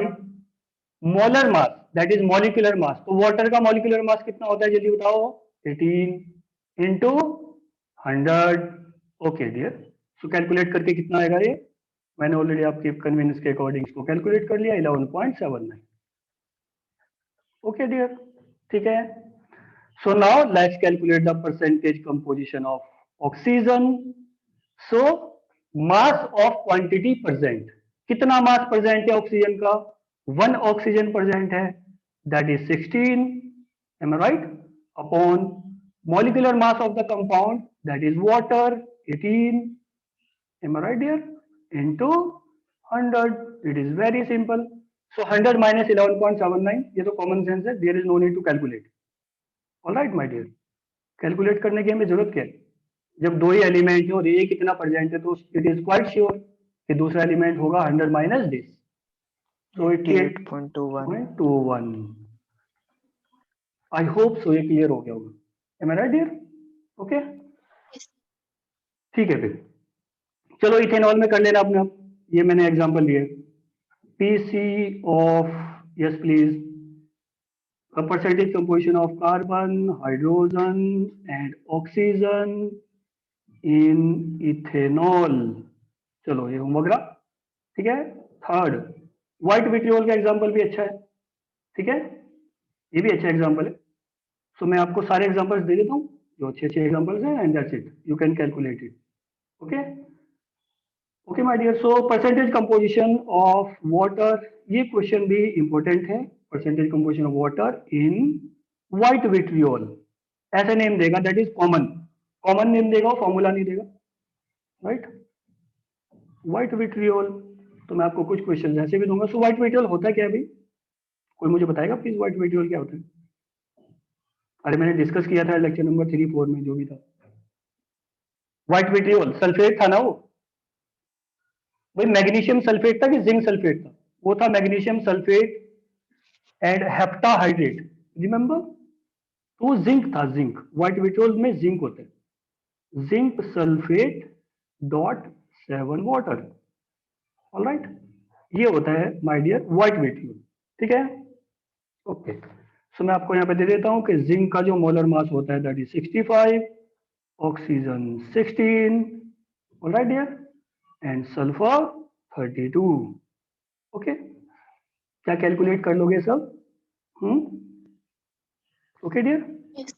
molar mass, that is molecular mass. तो वाटर का मॉलिक्यूलर मास कितना होता है जल्दी बताओ, 18 into 100. Okay dear. So calculate करके कितना आएगा ये, मैंने ऑलरेडी आपके कन्वीनियंस के अकॉर्डिंग इसको कैलकुलेट कर लिया, 11.79. ओके डियर, ठीक है. So now let's calculate the percentage composition of oxygen. So mass of quantity present, कितना मास प्रेजेंट है ऑक्सीजन का, 1 ऑक्सीजन प्रेजेंट है, that is 16, am I right, upon molecular mass of the compound, that is water, 18, am I right dear, into 100. It is very simple. So 100 minus 11.79, ये तो common sense है, there is no need to calculate. All right my dear, calculate करने की हमें जरूरत क्या है, जब 2 ही एलिमेंट है और ये कितना प्रेजेंट है, तो इट इज क्वाइट श्योर कि दूसरा एलिमेंट होगा 100 minus this, so 88.21. I hope so ये क्लियर हो गया होगा. Am I right dear? Okay, ठीक है. फिर चलो इथेनॉल में कर लेना अपने आप. ये मैंने एग्जांपल दिए, PC of, yes please, percentage composition of carbon, hydrogen and oxygen in ethanol. चलो ये होमवर्क रहा, ठीक है. थर्ड, व्हाइट विट्रियोल का एग्जांपल भी अच्छा है, ठीक है, ये भी अच्छा एग्जांपल है. सो मैं आपको सारे एग्जांपल्स दे देता हूँ जो अच्छे अच्छे एग्जांपल्स हैं, and that's it, you can calculate it. Okay okay my dear. So percentage composition of water, ये क्वेश्चन भी इंपॉर्टेंट है. Percentage composition of water in white vitriol, ऐसे नेम देगा, that is common, common name देगा, formula नहीं देगा, right. White vitriol, तो मैं आपको कुछ क्वेश्चन ऐसे भी दूंगा। सो व्हाइट विट्रियोल होता क्या है भाई, कोई मुझे बताएगा प्लीज, व्हाइट विट्रियोल क्या होता है? अरे मैंने डिस्कस किया था लेक्चर नंबर 3-4 में जो भी था। व्हाइट विट्रियोल सल्फेट था ना वो, भाई मैग्नीशियम सल्फेट था कि जिंक सल्फेट था? वो था magnesium sulphate and heptahydrate, remember? तो वो जिंक था, जिंक। व्हाइट विट्रियोल में जिंक होता है, zinc sulphate dot 7 water. Alright, ये होता है माय डियर व्हाइट विट्रियोल, ठीक है? ओके, सो मैं आपको यहाँ पे दे देता हूँ कि जिंक का जो मोलर मास होता है that is 65, oxygen 16, alright dear, and sulphur 32। Okay, क्या कैलकुलेट कर लोगे सब? Okay dear, Yes.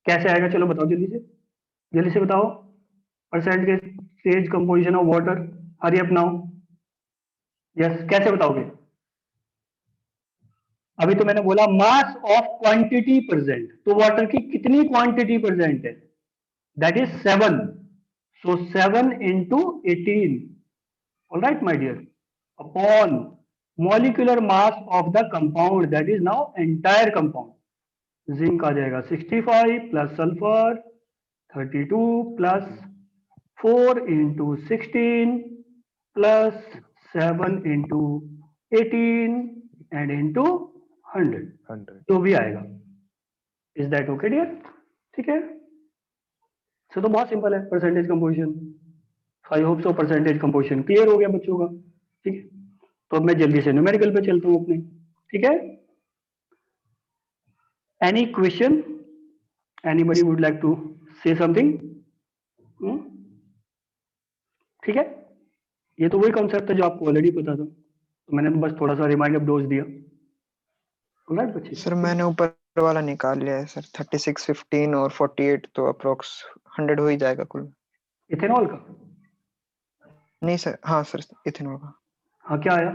कैसे आएगा चलो बताओ जल्दी से बताओ। Percentage composition of water, hurry up now. Yes, कैसे बताओगे? अभी तो मैंने बोला मास ऑफ क्वांटिटी प्रेजेंट, तो वाटर की कितनी क्वांटिटी प्रेजेंट है? That is 7, so 7 into 18, alright my dear, upon molecular mass of the compound that is now entire compound. Zinc आ जाएगा 65 plus sulphur 32 plus 4 into 16 plus 7 into 18 and into 100, 100। जो भी आएगा। Is that okay dear? ठीक है, so तो बहुत simple है percentage composition. I hope so percentage composition clear हो गया बच्चों का, ठीक है? तो अब मैं जल्दी से न्यूमेरिकल पे चलता हूँ अपने, ठीक है? Any question, anybody would like to say something? ठीक है, ये तो वही कॉन्सेप्ट था जो आपको ऑलरेडी पता था, तो मैंने बस थोड़ा सा रिमाइंड अप डोज दिया। ऑलराइट बच्चे, सर मैंने ऊपर वाला निकाल लिया है सर, 36, 15 और 48 तो अप्रोक्स 100 हो ही जाएगा कुल। इथेनॉल का? नहीं सर, हाँ सर इथेनॉल का हाँ, क्या आया?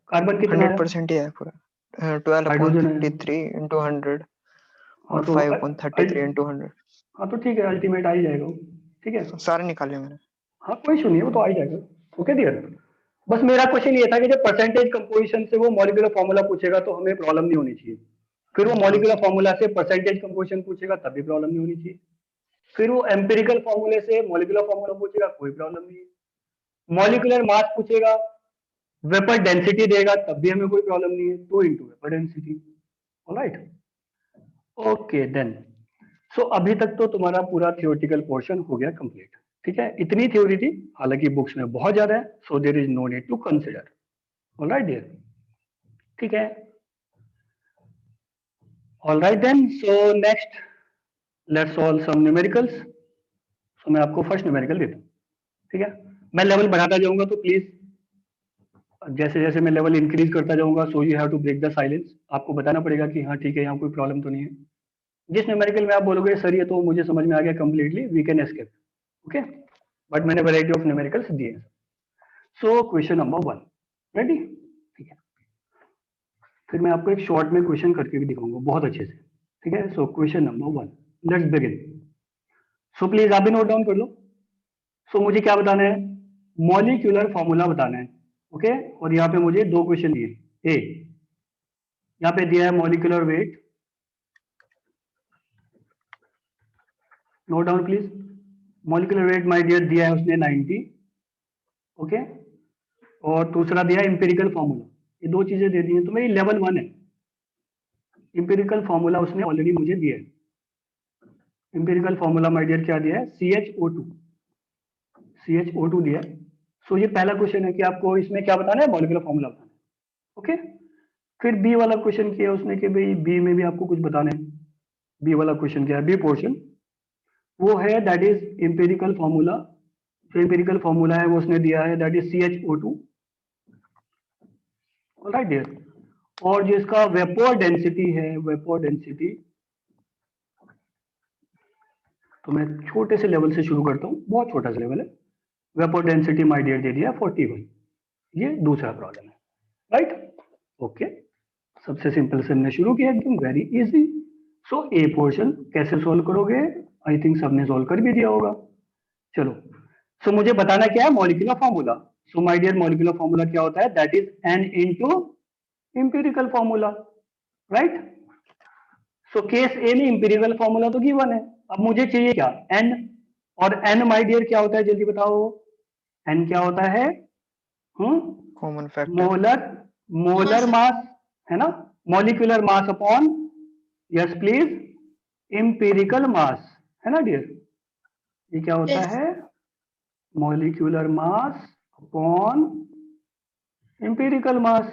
कार्बन कितना आया? 100% ही है पूरा। 12 upon हाइड्रोजन है। 33 into 100 हाँ और तो 5 upon 33 into 100। हाँ तो ठीक है, अल्टीमेट आ ही जाएगा वो, ठीक है? सारे निकाले मैंने। हाँ कोई इशू नहीं है, वो तो आ ही जाएगा। ओके डियर, बस मेरा क्वेश्चन ये था कि जब परसेंटेज कंपोजिशन से वो मॉलिक्यूलर फॉर्मूला पूछेगा तो हमें प्रॉब्लम नहीं होनी चाहिए। फिर वो मॉलिक्यूलर फॉर्मूला से परसेंटेज कंपोजिशन पूछेगा तब भी प्रॉब्लम नहीं होनी चाहिए। फिर वो एम्पिरिकल फॉर्मूले से मॉलिक्यूलर फॉर्मूला पूछेगा, कोई प्रॉब्लम नहीं है। मॉलिक्यूलर मास पूछेगा, वेपर डेंसिटी देगा तब भी हमें कोई प्रॉब्लम नहीं है, 2 into vapour density. Alright, okay then, so अभी तक तो तुम्हारा पूरा थियोरेटिकल पोर्शन हो गया कंप्लीट, ठीक है? इतनी थ्योरी थी, हालांकि बुक्स में बहुत ज्यादा है, so there is no need to consider. Alright dear, ठीक है? Alright then, so next let's solve some numericals. So मैं आपको फर्स्ट न्यूमेरिकल देता हूँ, ठीक है? मैं लेवल बढ़ाता जाऊंगा, तो प्लीज जैसे जैसे मैं लेवल इंक्रीज करता जाऊंगा, so you have to break the silence. आपको बताना पड़ेगा कि हाँ ठीक है, यहाँ कोई प्रॉब्लम तो नहीं है। जिस न्यूमेरिकल में आप बोलोगे सर ये तो मुझे समझ में आ गया completely, we can escape, okay? But मैंने वैरायटी ऑफ न्यूमेरिकल्स दिए हैं। So question number 1, ready? ठीक है, फिर मैं आपको एक शॉर्ट में क्वेश्चन करके भी दिखाऊंगा बहुत अच्छे से, ठीक है? सो question number 1, let's begin. So please आप भी नोट डाउन कर लो। सो मुझे क्या बताना है? मॉलिक्यूलर फॉर्मूला बताना है, ओके? और यहाँ पे मुझे 2 क्वेश्चन दिए। ए, यहाँ पे दिया है molecular weight, note down please. Molecular weight my dear दिया है उसने 90, ओके? और दूसरा दिया है इंपेरिकल फॉर्मूला। ये 2 चीजें दे दी हैं, तो मेरी लेवल 1 है। इंपेरिकल फॉर्मूला उसने ऑलरेडी मुझे दिया है। इंपेरिकल फॉर्मूला माय डियर क्या दिया है? CHO2, CHO2 दिया है। सो ये पहला क्वेश्चन है कि आपको इसमें क्या बताना है? मॉलिक्यूलर फॉर्मूला बताना है, ओके? फिर बी वाला क्वेश्चन किया उसने कि भाई बी में भी आपको कुछ बताना है। बी वाला क्वेश्चन क्या है? बी पोर्शन वो है दैट इज इंपेरिकल फॉर्मूला। जो इंपेरिकल फॉर्मूला है वो उसने दिया है that is CHO2, alright dear. और जो इसका वेपर डेंसिटी है, वेपर डेंसिटी, तो मैं छोटे से लेवल से शुरू करता हूँ, बहुत छोटा सा लेवल है। वेपर डेंसिटी माय डियर दे दिया 41। ये दूसरा प्रॉब्लम है, राइट? ओके, सबसे सिंपल से हमने शुरू किया, एकदम वेरी इजी। सो ए पोर्शन कैसे सोल्व करोगे? आई थिंक सबने सोल्व कर भी दिया होगा। चलो, सो मुझे बताना क्या है? Molecular formula. So my dear molecular formula क्या होता है, that is n into empirical formula, right. So case A में एम्पिरिकल फॉर्मूला तो गिवन है, अब मुझे चाहिए क्या, n, और n माय डियर क्या होता है जल्दी बताओ, n क्या होता है, कॉमन फैक्टर। मोलर मास है ना, molecular mass upon, yes please, empirical mass है ना डियर, ये क्या होता Yes. है, molecular mass upon empirical mass.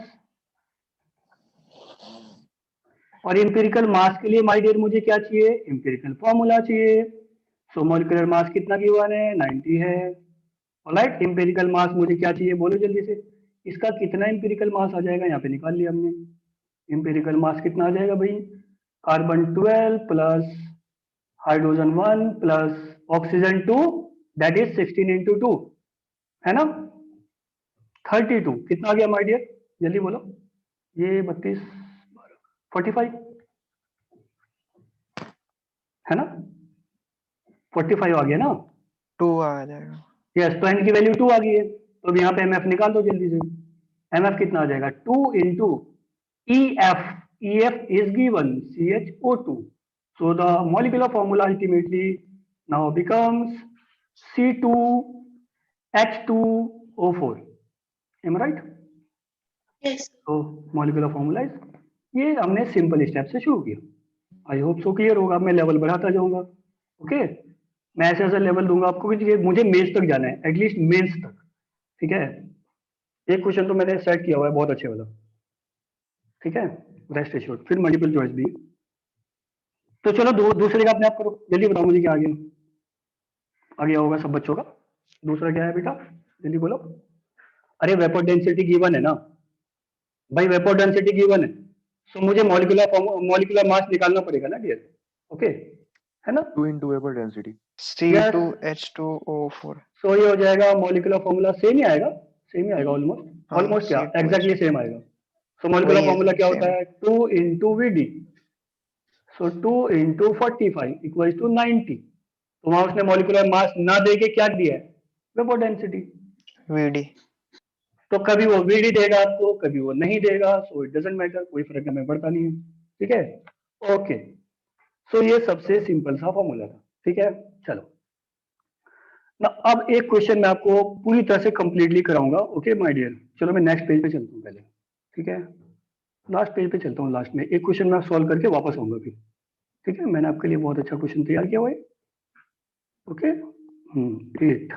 और एम्पिरिकल मास के लिए माय डियर मुझे क्या चाहिए, एम्पिरिकल फॉर्मूला चाहिए। सो मॉलिक्यूलर मास कितना गिवन है, 90 है, ऑलराइट। एम्पिरिकल मास मुझे क्या चाहिए बोलो जल्दी से, इसका कितना एम्पिरिकल मास आ जाएगा, यहाँ पे निकाल लिया हमने। एम्पिरिकल मास कितना आ जाएगा भाई, carbon 12 plus hydrogen 1 plus oxygen 2, that is 16 into 2 है ना, 32। कितना आ गया माय डियर, जल्दी बोलो, ये 32 45 है ना, 45 आ गया ना, 2 आ जाएगा। यस। तो n की वैल्यू 2 आ गई है, तो अब यहाँ पे mf निकाल दो जल्दी से। mf कितना आ जाएगा, 2 into EF, EF is given CHO2, so the molecular formula ultimately now becomes C2H2O4, am I right? Yes. तो molecular formula is, ये हमने सिंपल स्टेप से शुरू किया, आई होप सो क्लियर होगा। मैं लेवल बढ़ाता जाऊंगा, ओके। मैं ऐसे ऐसे लेवल दूंगा आपको कि मुझे मेंस तक जाना है, एटलीस्ट मेंस तक, ठीक है। एक क्वेश्चन तो मैंने सेट किया हुआ है बहुत अच्छे वाला, ठीक है, रेस्ट एश्योर्ड, फिर मल्टीपल चॉइस भी। तो चलो दूसरे का अपने आप करो, जल्दी बताओ मुझे क्या आ गया, आ गया होगा सब बच्चों का। दूसरा क्या है बेटा, जल्दी बोलो। अरे वेपर डेंसिटी गिवन है ना भाई, वेपर डेंसिटी गिवन है, तो मुझे मॉलिक्यूलर मास निकालना पड़ेगा ना डियर, ओके, है ना। 2 into vapor density. C2H2O4। सो ये हो जाएगा मॉलिक्यूलर फॉर्मूला, सेम ही आएगा, सेम ही आएगा ऑलमोस्ट, हाँ, ऑलमोस्ट क्या C2H2O4 एग्जैक्टली सेम आएगा। सो मॉलिक्यूलर वही है, फॉर्मूला क्या होता same। है, 2 into VD, so 2 into 45 equal to 90। तो वहां उसने मॉलिक्यूलर मास ना दे के क्या दिया है, वेपर डेंसिटी। VD। तो कभी वो VD देगा आपको, कभी वो नहीं देगा, सो इट डजंट मैटर, कोई फर्क हमें पड़ता नहीं है, ठीक है, ओके। सो ये सबसे सिंपल सा फॉर्मूला था, ठीक है। चलो ना, अब एक क्वेश्चन मैं आपको पूरी तरह से कंप्लीटली कराऊंगा, ओके माय डियर। चलो मैं नेक्स्ट पेज पे चलता हूँ पहले, ठीक है, लास्ट पेज पे चलता हूँ, लास्ट में एक क्वेश्चन मैं सॉल्व करके वापस आऊंगा फिर, ठीक है। मैंने आपके लिए बहुत अच्छा क्वेश्चन तैयार किया हुआ है, ओके। 8,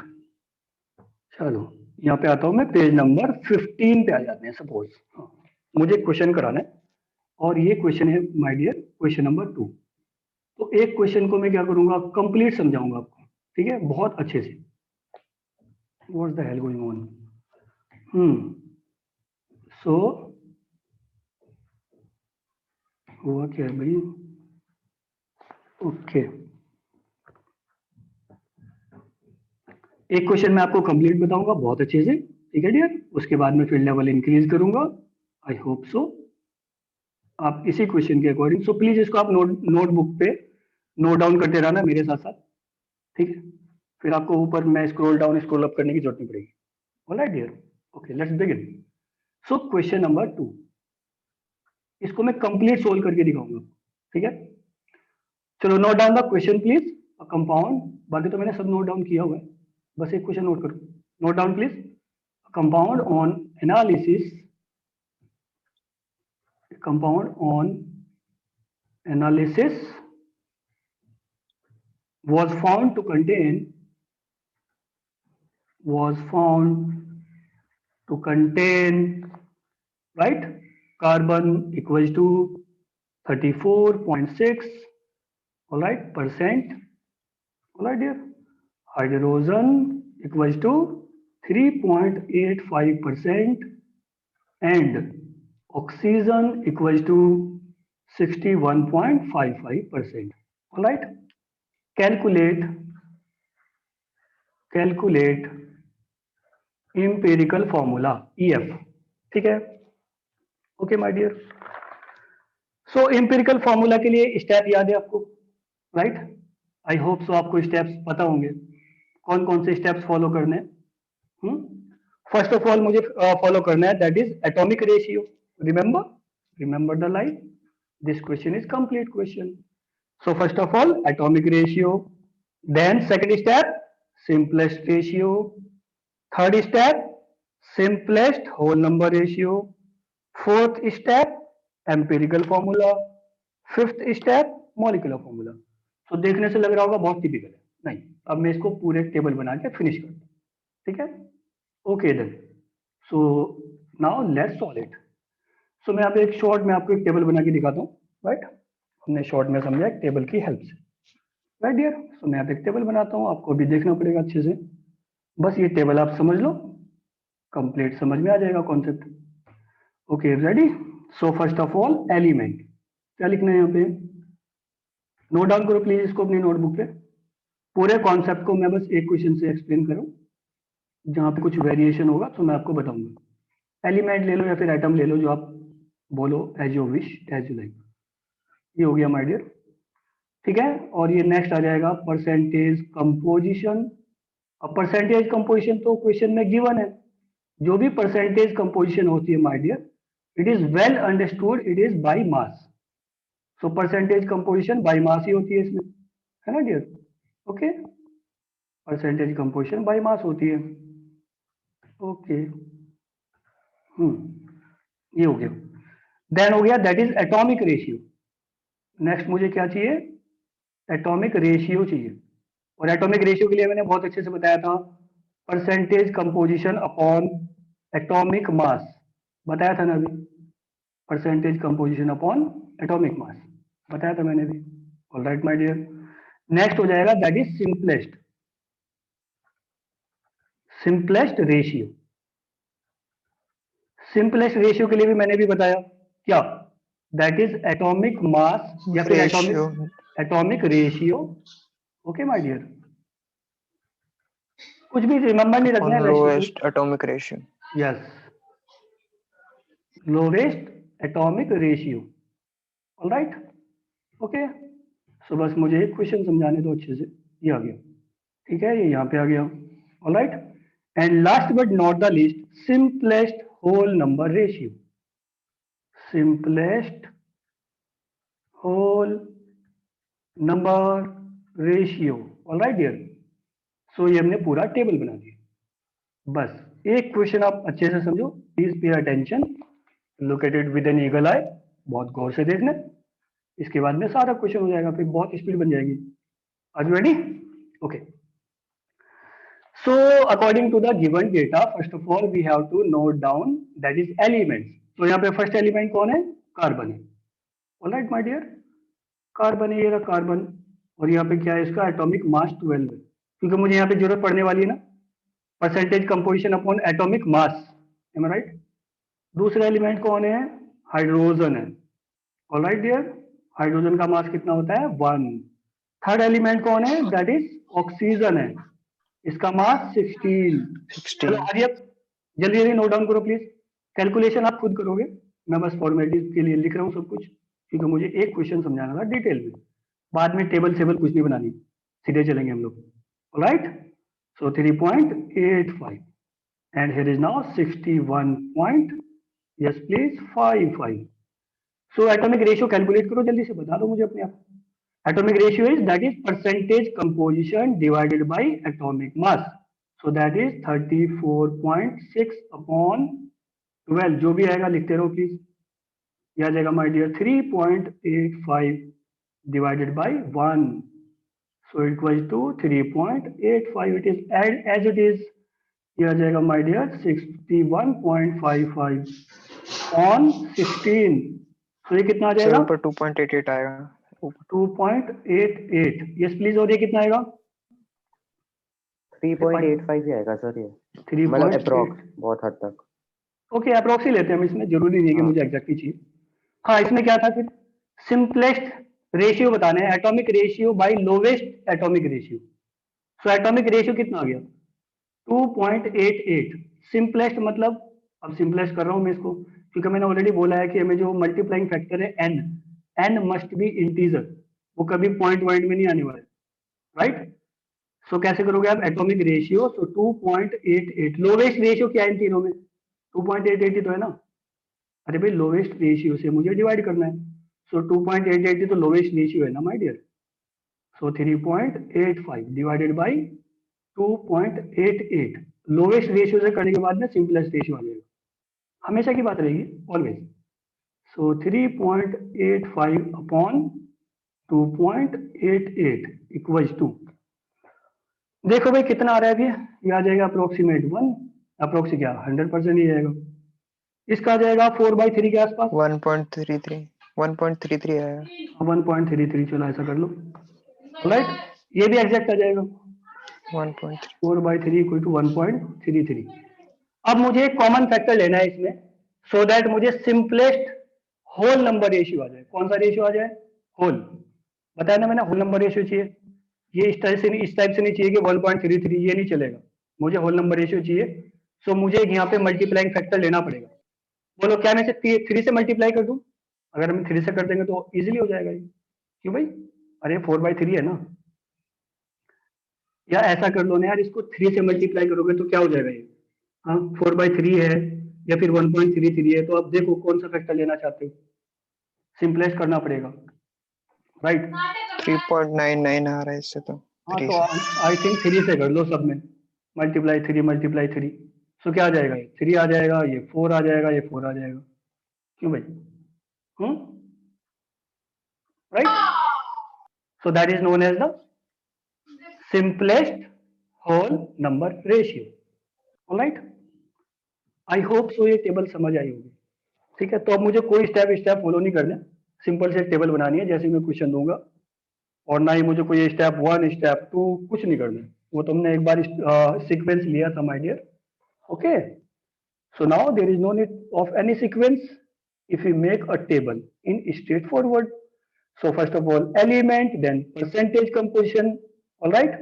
चलो यहाँ पे आता हूँ मैं, पेज नंबर 15 पे आ जाते हैं सपोज। मुझे क्वेश्चन कराना है, और ये क्वेश्चन है माय डियर क्वेश्चन नंबर 2। तो एक क्वेश्चन को मैं क्या करूंगा, कंप्लीट समझाऊंगा आपको, ठीक है, बहुत अच्छे से। What's the hell going on, so हुआ क्या है भाई, ओके। एक क्वेश्चन मैं आपको कंप्लीट बताऊंगा बहुत अच्छे से, ठीक है डियर, उसके बाद में फिर लेवल इंक्रीज करूंगा, आई होप सो आप इसी क्वेश्चन के अकॉर्डिंग। सो प्लीज इसको आप नोटबुक पे नोट डाउन करते रहना मेरे साथ साथ, ठीक है। फिर आपको ऊपर मैं स्क्रॉल डाउन स्क्रॉल अप करने की जरूरत नहीं पड़ेगी, alright dear, okay let's begin. So question number 2, इसको मैं कंप्लीट सोल्व करके दिखाऊंगा, ठीक है। चलो note down the question please, compound, बाकी तो मैंने सब नोट डाउन किया हुआ है, बस एक क्वेश्चन नोट करो, note down please. Compound on analysis, compound on analysis was found to contain right, carbon equals to 34.6, all right, percent, all right dear, hydrogen equals to 3.85% and oxygen equals to 61.55%, all right. Calculate empirical formula EF, ठीक है, okay my dear. So empirical formula के लिए step याद है आपको, right, आई hope सो आपको steps पता होंगे, कौन कौन से स्टेप्स फॉलो करने हैं। फर्स्ट ऑफ ऑल मुझे फॉलो करना है, that is atomic ratio. Remember the line. This question is complete question. So first of all atomic ratio, then second step simplest ratio, third step simplest whole number ratio, fourth step empirical formula, fifth step molecular formula. तो देखने से लग रहा होगा बहुत typical है, नहीं. अब मैं इसको पूरे टेबल बना के फिनिश करता हूँ, ठीक है. Okay then, so now let's solve it. So मैं यहाँ पे एक शॉर्ट में आपको एक टेबल बना के दिखाता हूँ, राइट. हमने शॉर्ट में समझा एक टेबल की हेल्प से, राइट डियर. सो मैं यहाँ पे एक टेबल बनाता हूँ, आपको भी देखना पड़ेगा अच्छे से. बस ये टेबल आप समझ लो, कंप्लीट समझ में आ जाएगा concept. Okay ready. So first of all element, क्या लिखना है यहाँ पे, नोट डाउन करो प्लीज इसको अपनी नोटबुक पे. पूरे कॉन्सेप्ट को मैं बस एक क्वेश्चन से एक्सप्लेन करूँ, जहाँ पे कुछ वेरिएशन होगा तो मैं आपको बताऊंगा. एलिमेंट ले लो या फिर आइटम ले लो, जो आप बोलो, as you wish as you like. ये हो गया माय डियर, ठीक है. और ये नेक्स्ट आ जाएगा परसेंटेज कंपोजिशन. अब परसेंटेज कंपोजिशन तो क्वेश्चन में गिवन है. जो भी परसेंटेज कंपोजिशन होती है my dear, it is well understood, it is by mass. So percentage composition by mass ही होती है इसमें, है ना dear. Okay, percentage composition by mass होती है. ओके, ये हो गया. देन हो गया that is atomic ratio. Next मुझे क्या चाहिए, एटॉमिक रेशियो चाहिए. और एटॉमिक रेशियो के लिए मैंने बहुत अच्छे से बताया था, परसेंटेज कंपोजिशन अपॉन एटॉमिक मास, बताया था ना अभी. परसेंटेज कंपोजिशन अपॉन एटॉमिक मास बताया था मैंने भी. Alright my dear. नेक्स्ट हो जाएगा that is simplest ratio. Simplest ratio के लिए भी मैंने भी बताया, क्या, दैट इज एटॉमिक मास या फिर ratio atomic ratio. Okay my dear, कुछ भी रिमेंबर नहीं रखना on है. Ratio, lowest atomic ratio. Yes, lowest atomic ratio. Alright. Okay, so बस मुझे एक क्वेश्चन समझाने दो अच्छे से. ये आ गया, ठीक है, ये यहाँ पे आ गया. Alright. And last but not the least, simplest whole number ratio. Simplest whole number ratio. Alright dear. So ये हमने पूरा टेबल बना दिया. बस एक क्वेश्चन आप अच्छे से समझो, please pay attention, look at it with an eagle eye, बहुत गौर से देखना. इसके बाद में सारा क्वेश्चन हो जाएगा, फिर बहुत स्पीड बन जाएगी. Are you ready? Okay. So according to the given data, first of all we have to note down that is elements. तो यहाँ पे फर्स्ट एलिमेंट कौन है, कार्बन है. ऑलराइट माय डियर, कार्बन है, ये रहा कार्बन. और यहाँ पे क्या है, इसका एटॉमिक मास 12 है, क्योंकि मुझे यहाँ पे जरूरत पड़ने वाली है ना, percentage composition upon atomic mass. Am I right? दूसरा एलिमेंट कौन है, हाइड्रोजन है. ऑलराइट डियर, हाइड्रोजन का मास कितना होता है, 1. थर्ड एलिमेंट कौन है, दैट इज ऑक्सीजन है, इसका मास 16. 16. आज आप जल्दी जल्दी नोट डाउन करो प्लीज. कैलकुलेशन आप खुद करोगे, मैं बस फॉर्मेलिटीज के लिए लिख रहा हूँ सब कुछ, क्योंकि मुझे एक क्वेश्चन समझाना था डिटेल में. बाद में टेबल सेबल कुछ नहीं बनानी, सीधे चलेंगे हम लोग. Alright. So 3.85 and here is now 61 point, yes please 55. So atomic ratio calculate करो, जल्दी से बता दो मुझे अपने आप. Atomic ratio is, that is percentage composition divided by atomic mass. So that is 34.6 upon 12. जो भी आएगा लिखते रहो प्लीज. यह आ जाएगा my dear 3.85 divided by 1. So it was to 3.85. It is as it is. यह आ जाएगा माय डियर 61.55 on 16. So ये कितना आ सर जाएगा, ऊपर 2.88 आएगा. 2.88. Yes please. और ये कितना आएगा, 3.85 ही आएगा सर ये, 3. मतलब अप्रोक्स, बहुत हद तक. ओके, अप्रोक्स ही लेते हैं हम, इसमें जरूरी नहीं है कि हाँ. मुझे एग्जैक्टली चाहिए. हाँ, इसमें क्या था फिर, सिंपलेस्ट रेशियो बताना है, atomic ratio by lowest atomic ratio. So atomic ratio कितना आ गया, 2.88. सिंपलेस्ट मतलब, अब सिंपलेस्ट कर रहा हूं मैं इसको, क्योंकि मैंने ऑलरेडी बोला है कि हमें जो मल्टीप्लाइंग फैक्टर है एन मस्ट बी इंटीजर, वो कभी पॉइंट में नहीं आने वाला है. राइट. सो कैसे करोगे आप एटॉमिक रेशियो? सो 2.88 लोवेस्ट रेशियो क्या है इन तीनों में? 2.88 ही तो है ना। अरे भाई लोवेस्ट रेशियो से मुझे डिवाइड करना है। सो 2.88 तो लोवेस्ट रेशियो है ना my dear. So 3.85 divided by 2.88 lowest ratio से करने के बाद में सिंपलेस्ट रेशियो आ जाएगा, हमेशा की बात रहेगी, always. So 3.85 upon 2.88 equals to, देखो भाई कितना आ रहा है अभी, ये आ जाएगा अप्रोक्सीमेट 1, अप्रोक्सी क्या 100% ही जाएगा। इसका आ जाएगा 4/3 के आसपास, 1.33 आया। 1.33, चलो ऐसा कर लो, राइट। ये भी एग्जैक्ट आ जाएगा 1.3 4/3 इक्वल टू 1.33। अब मुझे एक कॉमन फैक्टर लेना है इसमें, सो दैट मुझे सिंपलेस्ट होल नंबर रेशियो आ जाए। कौन सा रेशियो आ जाए? होल। बताया ना मैंने, होल नंबर रेशियो चाहिए। ये इस टाइप से नहीं चाहिए कि 1.33, ये नहीं चलेगा, मुझे होल नंबर रेशियो चाहिए। सो मुझे यहाँ पे मल्टीप्लाइंग फैक्टर लेना पड़ेगा। बोलो क्या मैं इसे 3 से मल्टीप्लाई कर दूं? अगर हम 3 से कर देंगे तो इजीली हो जाएगा ये। क्यों भाई? अरे 4/3 है ना। या ऐसा कर लो ना यार, इसको 3 से मल्टीप्लाई करोगे तो क्या हो जाएगा ये? हाँ 4/3 है या फिर 1.33 है, तो अब देखो कौन सा फैक्टर लेना चाहते हो, सिंपलेस्ट करना पड़ेगा, राइट। 3.99 आ रहा है इससे तो। हाँ 3 तो से आई थिंक 3 से कर लो सब में, मल्टीप्लाई 3, सो क्या आ जाएगा? ये 3 आ जाएगा, ये 4 आ जाएगा, ये 4 आ जाएगा। क्यों भाई? Right. So that is known as the simplest whole number ratio, alright. I hope so ये टेबल समझ आई होगी, ठीक है। तो अब मुझे कोई स्टेप फॉलो नहीं करना, सिंपल से एक टेबल बनानी है जैसे मैं क्वेश्चन दूंगा, और ना ही मुझे कोई स्टेप 1 स्टेप 2 कुछ नहीं करना, वो तुमने एक बार सीक्वेंस लिया था my dear, okay. So now there is no need of any sequence if you make a table in straightforward. So first of all element, then percentage composition, all right,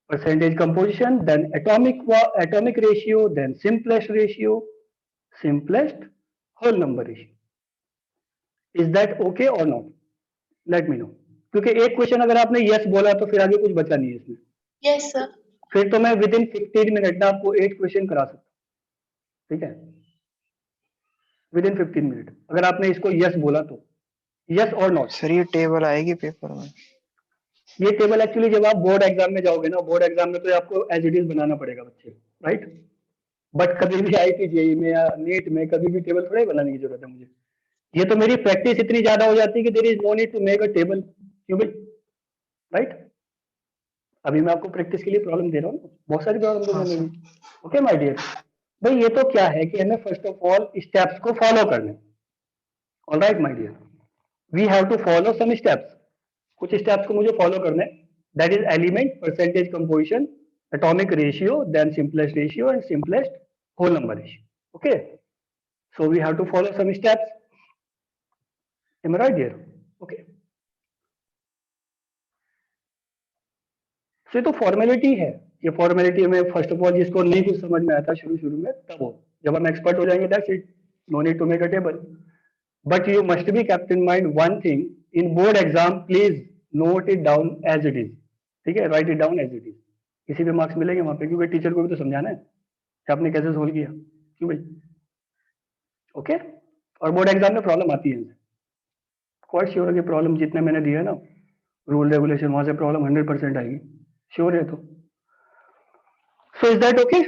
percentage composition, then atomic ratio, then simplest ratio, simplest whole number ratio. Is that okay or not? Let me know. क्योंकि एक question अगर आपने yes बोला तो फिर आगे कुछ बचा नहीं है इसमें, Yes, sir. फिर तो मैं विद इन 15 मिनट में आपको 8 क्वेश्चन करा सकता हूँ, ठीक है, विद इन 15 मिनट अगर आपने इसको यस बोला तो, यस और नॉट। सर ये टेबल आएगी पेपर में? ये टेबल एक्चुअली जब आप बोर्ड एग्जाम में जाओगे ना, बोर्ड एग्जाम में तो आपको एज इट इज बनाना पड़ेगा बच्चे, राइट। बट कभी भी आईआईटी जेईई में या नीट में कभी भी टेबल थोड़ा ही बनाने की जरूरत है मुझे, ये तो मेरी प्रैक्टिस इतनी ज्यादा हो जाती है कि there is no need to make a table. क्यों भाई? राइट। अभी मैं आपको प्रैक्टिस के लिए प्रॉब्लम दे रहा हूँ, बहुत सारी प्रॉब्लम दूंगा हाँ मैं सर। भी, ओके माय डियर। भाई ये तो क्या है कि हमें फर्स्ट ऑफ ऑल स्टेप्स को फॉलो करना है, alright my dear, we have to follow some steps, कुछ स्टेप्स को मुझे फॉलो करना है, that is element, percentage composition, atomic ratio, then simplest ratio and simplest whole number ratio, okay. So we have to follow some steps, am I right dear? Okay. So ये तो formality है, ये formality में first of all जिसको नहीं कुछ समझ में आता शुरू में, तब हो, जब हम एक्सपर्ट हो जाएंगे that's it, no need to make a table. But you must be kept in mind one thing, in board exam please note it down as it is, ठीक है, write it down as it is, किसी भी marks मिलेंगे वहां पे, क्योंकि teacher को भी तो समझाना है कि आपने कैसे सोल्व किया। क्यों भाई? ओके। और बोर्ड एग्जाम में प्रॉब्लम आती है, क्वाइट श्योर है कि प्रॉब्लम जितने मैंने दिए है ना रूल रेगुलेशन, वहां से प्रॉब्लम 100% आएगी, श्योर है। तो so is that okay?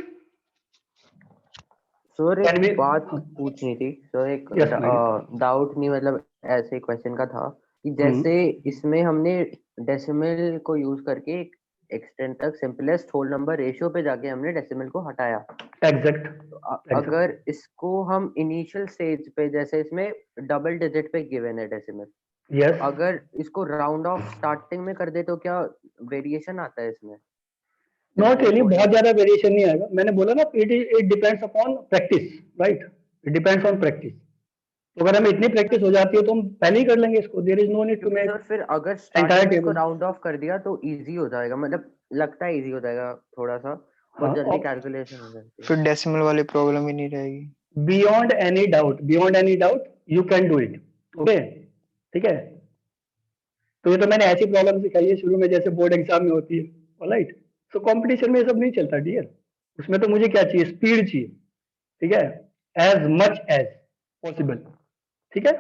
Sir Can we- एक बात पूछनी थी सर, एक Yes, my डाउट नहीं, मतलब ऐसे क्वेश्चन का था कि जैसे इसमें हमने डेसिमल को यूज करके एक एक्सटेंट तक सिंपलेस्ट होल नंबर रेशियो पे जाके हमने डेसिमल को हटाया, एग्जैक्ट। तो अगर इसको हम इनिशियल स्टेज पे, जैसे इसमें डबल डिजिट पे गिवन है डेसिमल, यस, अगर इसको राउंड ऑफ स्टार्टिंग में कर दे तो क्या वेरिएशन आता है इसमें? नॉट रियली, बहुत ज्यादा वेरिएशन नहीं आएगा, मैंने बोला ना it depends upon practice, right, it depends on practice. तो अगर हमें इतनी प्रैक्टिस हो जाती है तो हम पहले ही कर लेंगे इसको, there is no need to make. Sir फिर अगर entire स्टार्टिंग में इसको table। राउंड ऑफ कर दिया तो इजी हो जाएगा, मतलब लगता है इजी हो जाएगा थोड़ा सा, हाँ, बहुत जल्दी और- कैलकुलेशन हो जाती है। फिर डेसिमल वाली प्रॉब्लम ही नहीं रहेगी। Beyond any doubt you can do it, okay, ठीक है। तो ये तो मैंने ऐसी प्रॉब्लम सिखाई है शुरू में जैसे बोर्ड एग्जाम में होती है, ऑलराइट। सो कंपटीशन में ये सब नहीं चलता डियर, उसमें तो मुझे क्या चाहिए, स्पीड चाहिए, ठीक है, एज मच एज पॉसिबल, ठीक है।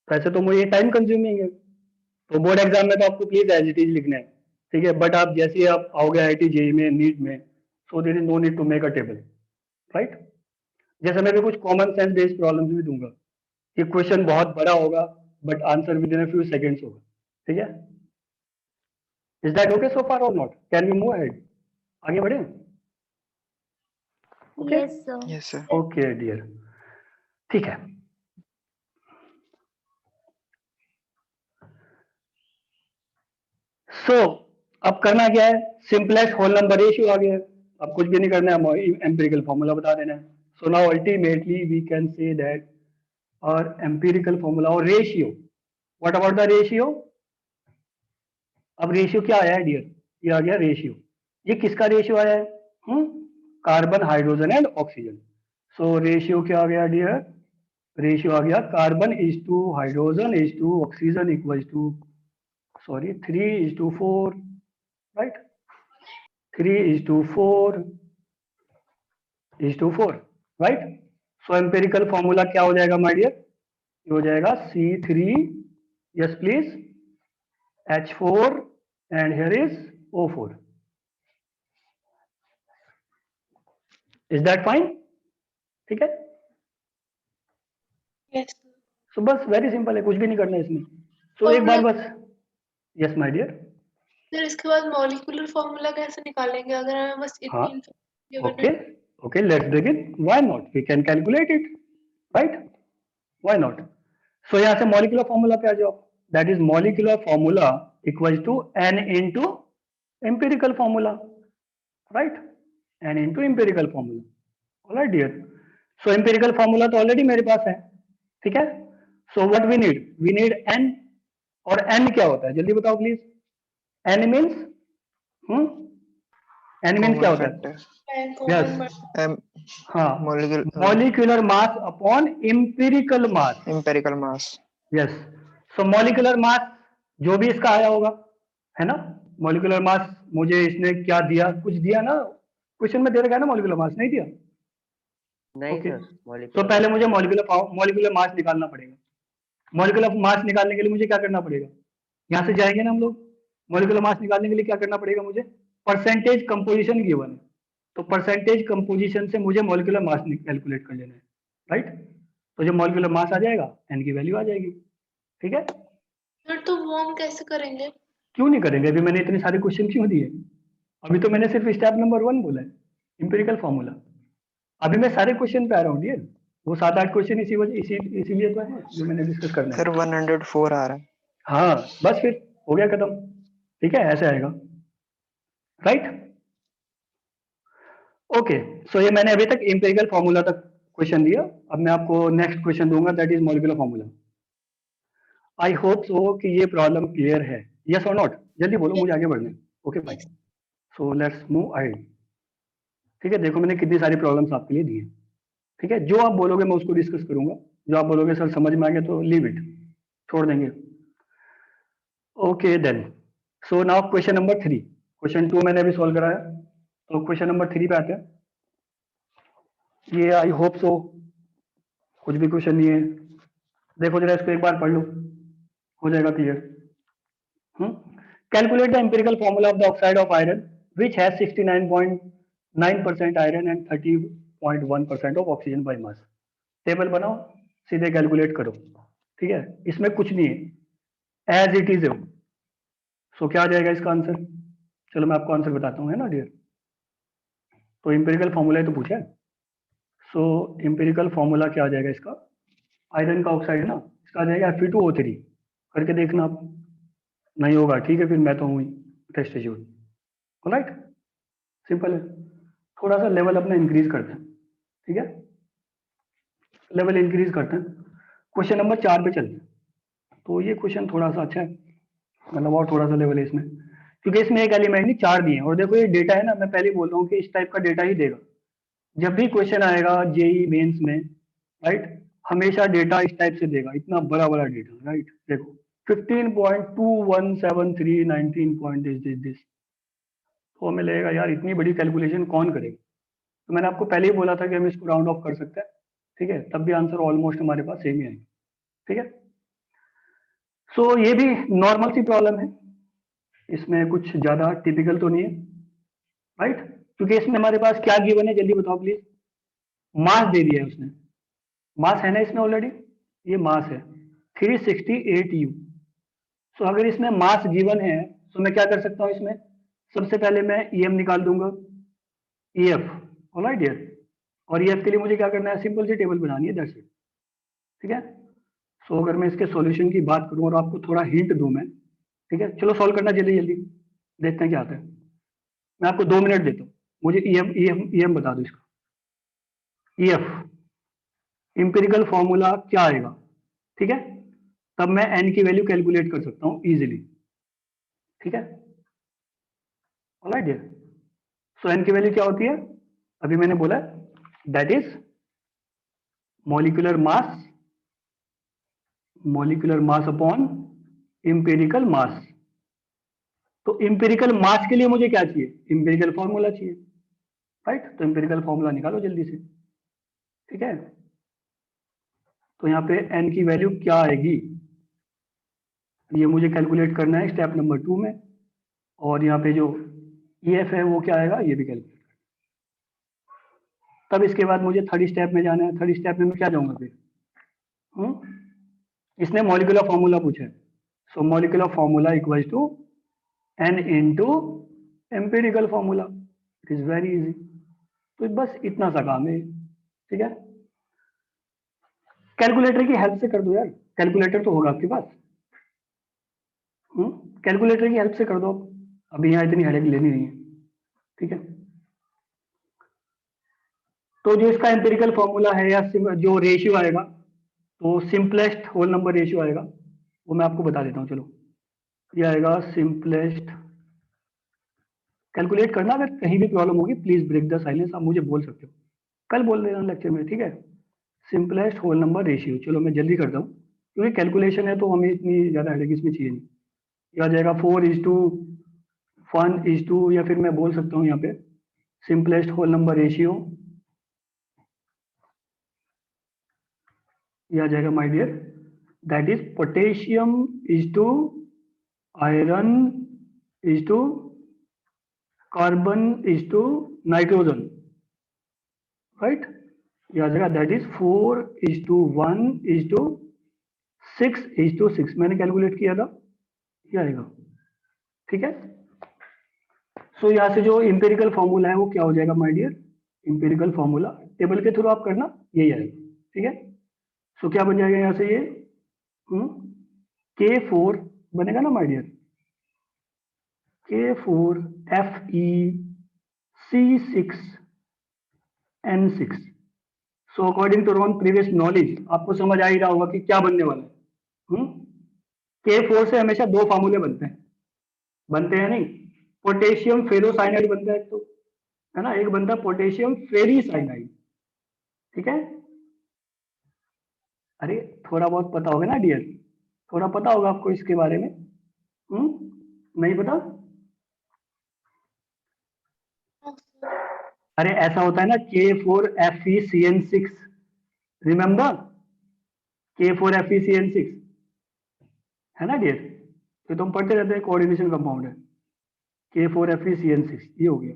वैसे तो मुझे टाइम कंज्यूमिंग है, तो बोर्ड एग्जाम में तो आपको प्लीज एज इट इज लिखना है, ठीक है, बट आप जैसे ही आप आओगे IIT JEE में, नीट में, so there is no need to make a table, right. जैसे मैं भी कुछ कॉमन सेंस बेस्ड प्रॉब्लम्स भी दूंगा कि क्वेश्चन बहुत बड़ा होगा but answer within a few seconds होगा, ठीक है। Is that okay so far और not, can we move ahead, आगे बढ़े? Okay Yes, sir. Yes sir. Okay dear, ठीक है। सो अब करना क्या है, सिंपलेस्ट होल नंबर रेशियो आ गया है, अब कुछ भी नहीं करना है, एम्पिरिकल फॉर्मूला बता देना है। So now ultimately we can say that और एम्पिरिकल फॉर्मूला और ratio, what about the ratio? अब रेशियो क्या आया है डियर, ये आ गया रेशियो, ये किसका रेशियो आया है? Carbon, hydrogen and oxygen. So ratio क्या आ गया डियर? रेशियो आ गया carbon is to hydrogen is to oxygen equal to, sorry 3:4, right? 3:4 right? So empirical formula क्या हो जाएगा my dear? ये हो जाएगा C3, yes please, H4 and here is O4. Is that fine? ठीक है? Yes. So बस very simple है, कुछ भी नहीं करना है इसमें। So और एक बार मैं- बस, yes my dear, फिर इसके बाद मॉलिक्यूलर फॉर्मूला कैसे निकालेंगे अगर हमें बस हाँ, इतनी information okay, okay, let's begin. Why not? We can calculate it, right? Why not? So यहाँ से molecular formula पे आ जाओ, that is molecular formula equals to n into empirical formula, right? n into empirical formula, alright dear. So empirical formula तो already मेरे पास है, ठीक है? So what we need n, और n क्या होता है जल्दी बताओ please? n means n means क्या होता है? Yes. फैक्टर हाँ, molecular molecular mass upon empirical mass. Empirical mass. Yes, so molecular mass जो भी इसका आया होगा, है ना, मॉलिक्यूलर मास मुझे इसने क्या दिया, कुछ दिया ना, क्वेश्चन में दे रखा है ना मॉलिक्यूलर मास, नहीं दिया? नहीं Okay. सर, तो मॉलिक्यूलर पहले मुझे मॉलिक्यूलर मास निकालना पड़ेगा। मॉलिक्यूलर मास निकालने के लिए मुझे क्या करना पड़ेगा, यहाँ से जाएंगे ना हम लोग, मॉलिक्यूलर मास निकालने के लिए क्या करना पड़ेगा मुझे, परसेंटेज कंपोजिशन गिवन है, तो परसेंटेज कंपोजिशन से मुझे मॉलिक्यूलर मास कैलकुलेट कर लेना है, राइट। तो जब मॉलिक्यूलर मास आ जाएगा n की वैल्यू आ जाएगी, ठीक है। फिर तो वो हम कैसे करेंगे? क्यों नहीं करेंगे, अभी मैंने इतने सारे क्वेश्चन क्यों दिए, अभी तो मैंने सिर्फ स्टेप नंबर 1 बोला है, इंपेरिकल फॉर्मूला। अभी मैं सारे क्वेश्चन पे आ रहा हूँ डियर, वो 7-8 क्वेश्चन इसीलिए तो है जो मैंने डिस्कस करना है। सर 104 आ रहा है। हाँ बस फिर हो गया खत्म, ठीक है, ऐसे आएगा, राइट। ओके, सो ये मैंने अभी तक इंपेरिकल फॉर्मूला तक क्वेश्चन दिया, अब मैं आपको नेक्स्ट क्वेश्चन दूंगा, that is molecular formula. I hope सो कि ये प्रॉब्लम क्लियर है, यस और नॉट, जल्दी बोलो, मुझे आगे बढ़ना है। Okay fine, so let's move ahead, ठीक है। देखो मैंने कितनी सारी प्रॉब्लम्स आपके लिए दी है, ठीक है, जो आप बोलोगे मैं उसको डिस्कस करूंगा, जो आप बोलोगे सर समझ में आ गया तो लीव इट, छोड़ देंगे। Okay then, so now question number 3, question 2 मैंने अभी सॉल्व कराया, तो क्वेश्चन नंबर 3 पे आते हैं। ये आई होप सो कुछ भी क्वेश्चन नहीं है, देखो जरा इसको एक बार पढ़ लो, हो जाएगा clear. Calculate the empirical formula of the oxide of iron which has 69.9% iron and 30.1% of oxygen by mass. Table बनाओ, सीधे कैलकुलेट करो, ठीक है, इसमें कुछ नहीं है, एज इट इज है। सो क्या आ जाएगा इसका आंसर, चलो मैं आपको आंसर बताता हूँ, है ना डियर। तो एम्पिरिकल फॉर्मूला तो पूछा है, सो एम्पिरिकल फॉर्मूला क्या आ जाएगा इसका, आयरन का ऑक्साइड ना, इसका आ जाएगा Fe2O3, करके देखना आप, नहीं होगा ठीक है, फिर मैं तो हूँ टेस्ट ट्यूब, राइट, सिंपल है। थोड़ा सा लेवल अपना इंक्रीज करते हैं, ठीक है, लेवल इंक्रीज करते हैं, क्वेश्चन नंबर 4 पे चलते हैं। तो ये क्वेश्चन थोड़ा सा अच्छा है, मतलब और थोड़ा सा लेवल है इसमें, क्योंकि इसमें एक एलिमेंट नहीं 4 दिए हैं, और देखो ये डेटा है ना, मैं पहले ही बोल रहा हूँ कि इस टाइप का डेटा ही देगा जब भी क्वेश्चन आएगा जेई मेंस में, राइट, हमेशा डेटा इस टाइप से देगा, इतना बड़ा बड़ा डेटा, राइट। देखो 15.2173 19 पॉइंट दिस। तो हमें लगेगा यार इतनी बड़ी कैलकुलेशन कौन करेगा, तो मैंने आपको पहले ही बोला था कि हम इसको राउंड ऑफ कर सकते हैं, ठीक है, तब भी आंसर ऑलमोस्ट हमारे पास सेम ही आएगा, ठीक है। सो ये भी नॉर्मल सी प्रॉब्लम है, इसमें कुछ ज्यादा टिपिकल तो नहीं है, राइट। क्योंकि इसमें हमारे पास क्या गिवन है, जल्दी बताओ प्लीज। मास दे दिया है उसने, मास है ना इसमें ऑलरेडी, ये मास है 368 U। सो अगर इसमें मास गिवन है तो मैं क्या कर सकता हूँ इसमें, सबसे पहले मैं EM निकाल दूंगा, EF, ऑलराइट डियर। और EF के लिए मुझे क्या करना है, सिंपल सी टेबल बनानी है, दैट्स इट, ठीक है। सो अगर मैं इसके सॉल्यूशन की बात करूं और आपको थोड़ा हिंट दूं मैं, ठीक है, चलो सॉल्व करना जल्दी जल्दी, देखते हैं क्या आता है। मैं आपको 2 मिनट देता हूँ, मुझे EM बता दो इसका। EF इंपेरिकल फॉर्मूला क्या आएगा, ठीक है, तब मैं n की वैल्यू कैलकुलेट कर सकता हूँ इजीली, ठीक है, ऑलराइट डियर। सो n की वैल्यू क्या होती है, अभी मैंने बोला, that is molecular mass upon empirical mass. तो इंपेरिकल मास के लिए मुझे क्या चाहिए, इंपेरिकल फॉर्मूला चाहिए, राइट। तो इंपेरिकल फॉर्मूला निकालो जल्दी से, ठीक है। तो यहाँ पे n की वैल्यू क्या आएगी, ये मुझे कैलकुलेट करना है स्टेप नंबर 2 में। और यहाँ पे जो EF है वो क्या आएगा, ये भी कैलकुलेट। तब इसके बाद मुझे थर्ड स्टेप में जाना है। थर्ड स्टेप में मैं क्या जाऊंगा फिर, इसने मॉलिक्यूलर फॉर्मूला पूछा है, so molecular formula equals to n into empirical formula, it is very easy. तो बस इतना सा काम है, ठीक है। कैलकुलेटर की हेल्प से कर दो यार, कैलकुलेटर तो होगा आपके पास, कैलकुलेटर की हेल्प से कर दो, अभी यहाँ इतनी हेडेक लेनी नहीं है, ठीक है। तो जो इसका एम्पेरिकल फॉर्मूला है या जो रेशियो आएगा, तो सिंपलेस्ट होल नंबर रेशियो आएगा, वो मैं आपको बता देता हूँ, चलो ये आएगा सिंपलेस्ट। कैलकुलेट करना, अगर कहीं भी प्रॉब्लम होगी प्लीज ब्रेक द साइलेंस, आप मुझे बोल सकते हो, कल बोल देना लेक्चर में, ठीक है। सिंपलेस्ट होल नंबर रेशियो, चलो मैं जल्दी करता हूँ क्योंकि कैलकुलेशन है तो हमें इतनी ज्यादा हेडेक इसमें चाहिए नहीं। ये आ जाएगा 4:1:2, या फिर मैं बोल सकता हूँ यहाँ पे सिंपलेस्ट होल नंबर रेशियो, ये आ जाएगा my dear, that is potassium is to iron is to carbon is to nitrogen, right. ये आ जाएगा दैट इज 4:1:6:6, मैंने कैलकुलेट किया था, ये आएगा, ठीक है। सो यहाँ से जो इंपेरिकल फॉर्मूला है वो क्या हो जाएगा my dear, empirical formula table के थ्रू आप करना, यही आएगा, ठीक है। सो क्या बन जाएगा यहाँ से, ये K4 बनेगा ना my dear, K4Fe6N6। So according to on previous knowledge आपको समझ आ ही रहा होगा कि क्या बनने वाला है। K4 से हमेशा 2 फार्मूले बनते हैं नहीं, पोटेशियम फेरोसाइनाइड बनता है, तो है ना, एक बनता है पोटेशियम फेरीसाइनाइड, ठीक है। अरे थोड़ा बहुत पता होगा ना डियर, थोड़ा पता होगा आपको इसके बारे में, नहीं पता। अरे ऐसा होता है ना, K4FeCN6, रिमेंबर K4FeCN6 है ना डियर, तो तुम पढ़ते रहते हैं, कोऑर्डिनेशन कंपाउंड है K4FeCN6, ये हो गया,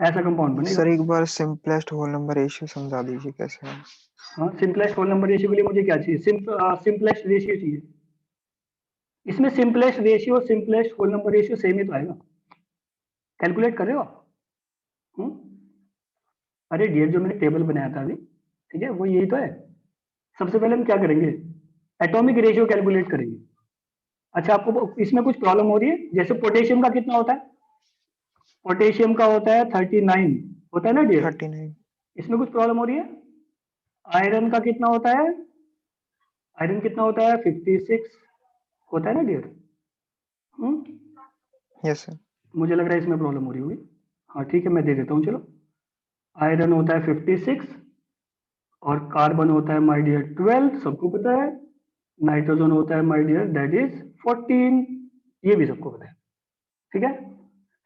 ऐसा कंपाउंड बनेगा। सर एक बार सिंपलेस्ट होल नंबर रेशियो समझा दीजिए कैसे है। हाँ, सिंपलेस्ट होल नंबर रेशियो के लिए मुझे क्या चाहिए, सिंपलेस्ट रेशियो चाहिए। इसमें simplest ratio simplest whole number ratio same ही तो आएगा, कैलकुलेट कर रहे हो आप। अरे डियर जो मैंने टेबल बनाया था अभी, ठीक है, वो यही तो है। सबसे पहले हम क्या करेंगे, एटॉमिक रेशियो कैलकुलेट करेंगे। अच्छा आपको इसमें कुछ प्रॉब्लम हो रही है, जैसे पोटेशियम का कितना होता है, पोटेशियम का होता है 39 होता है ना डियर, 39। इसमें कुछ प्रॉब्लम हो रही है। आयरन का कितना होता है, आयरन कितना होता है 56 होता है ना डियर। Yes sir. मुझे लग रहा है इसमें प्रॉब्लम हो रही होगी, हाँ ठीक है मैं दे देता हूँ, चलो। आयरन होता है 56 और कार्बन होता है माय डियर 12, सबको पता है। नाइट्रोजन होता है माय डियर दैट इज 14, ये भी सबको पता है, ठीक है।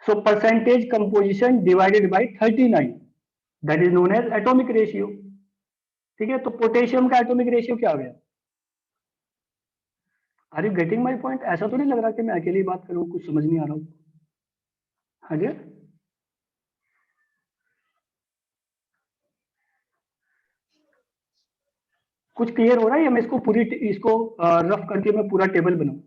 So percentage composition divided by 39 that is known as atomic ratio, ठीक है। तो पोटेशियम का एटॉमिक रेशियो क्या आ गया? Are you getting my point? ऐसा तो नहीं लग रहा कि मैं अकेली बात करूं, कुछ समझ नहीं आ रहा हूं? हाँ जी, कुछ क्लियर हो रहा है या मैं इसको पूरी इसको रफ करके मैं पूरा टेबल बनाऊं?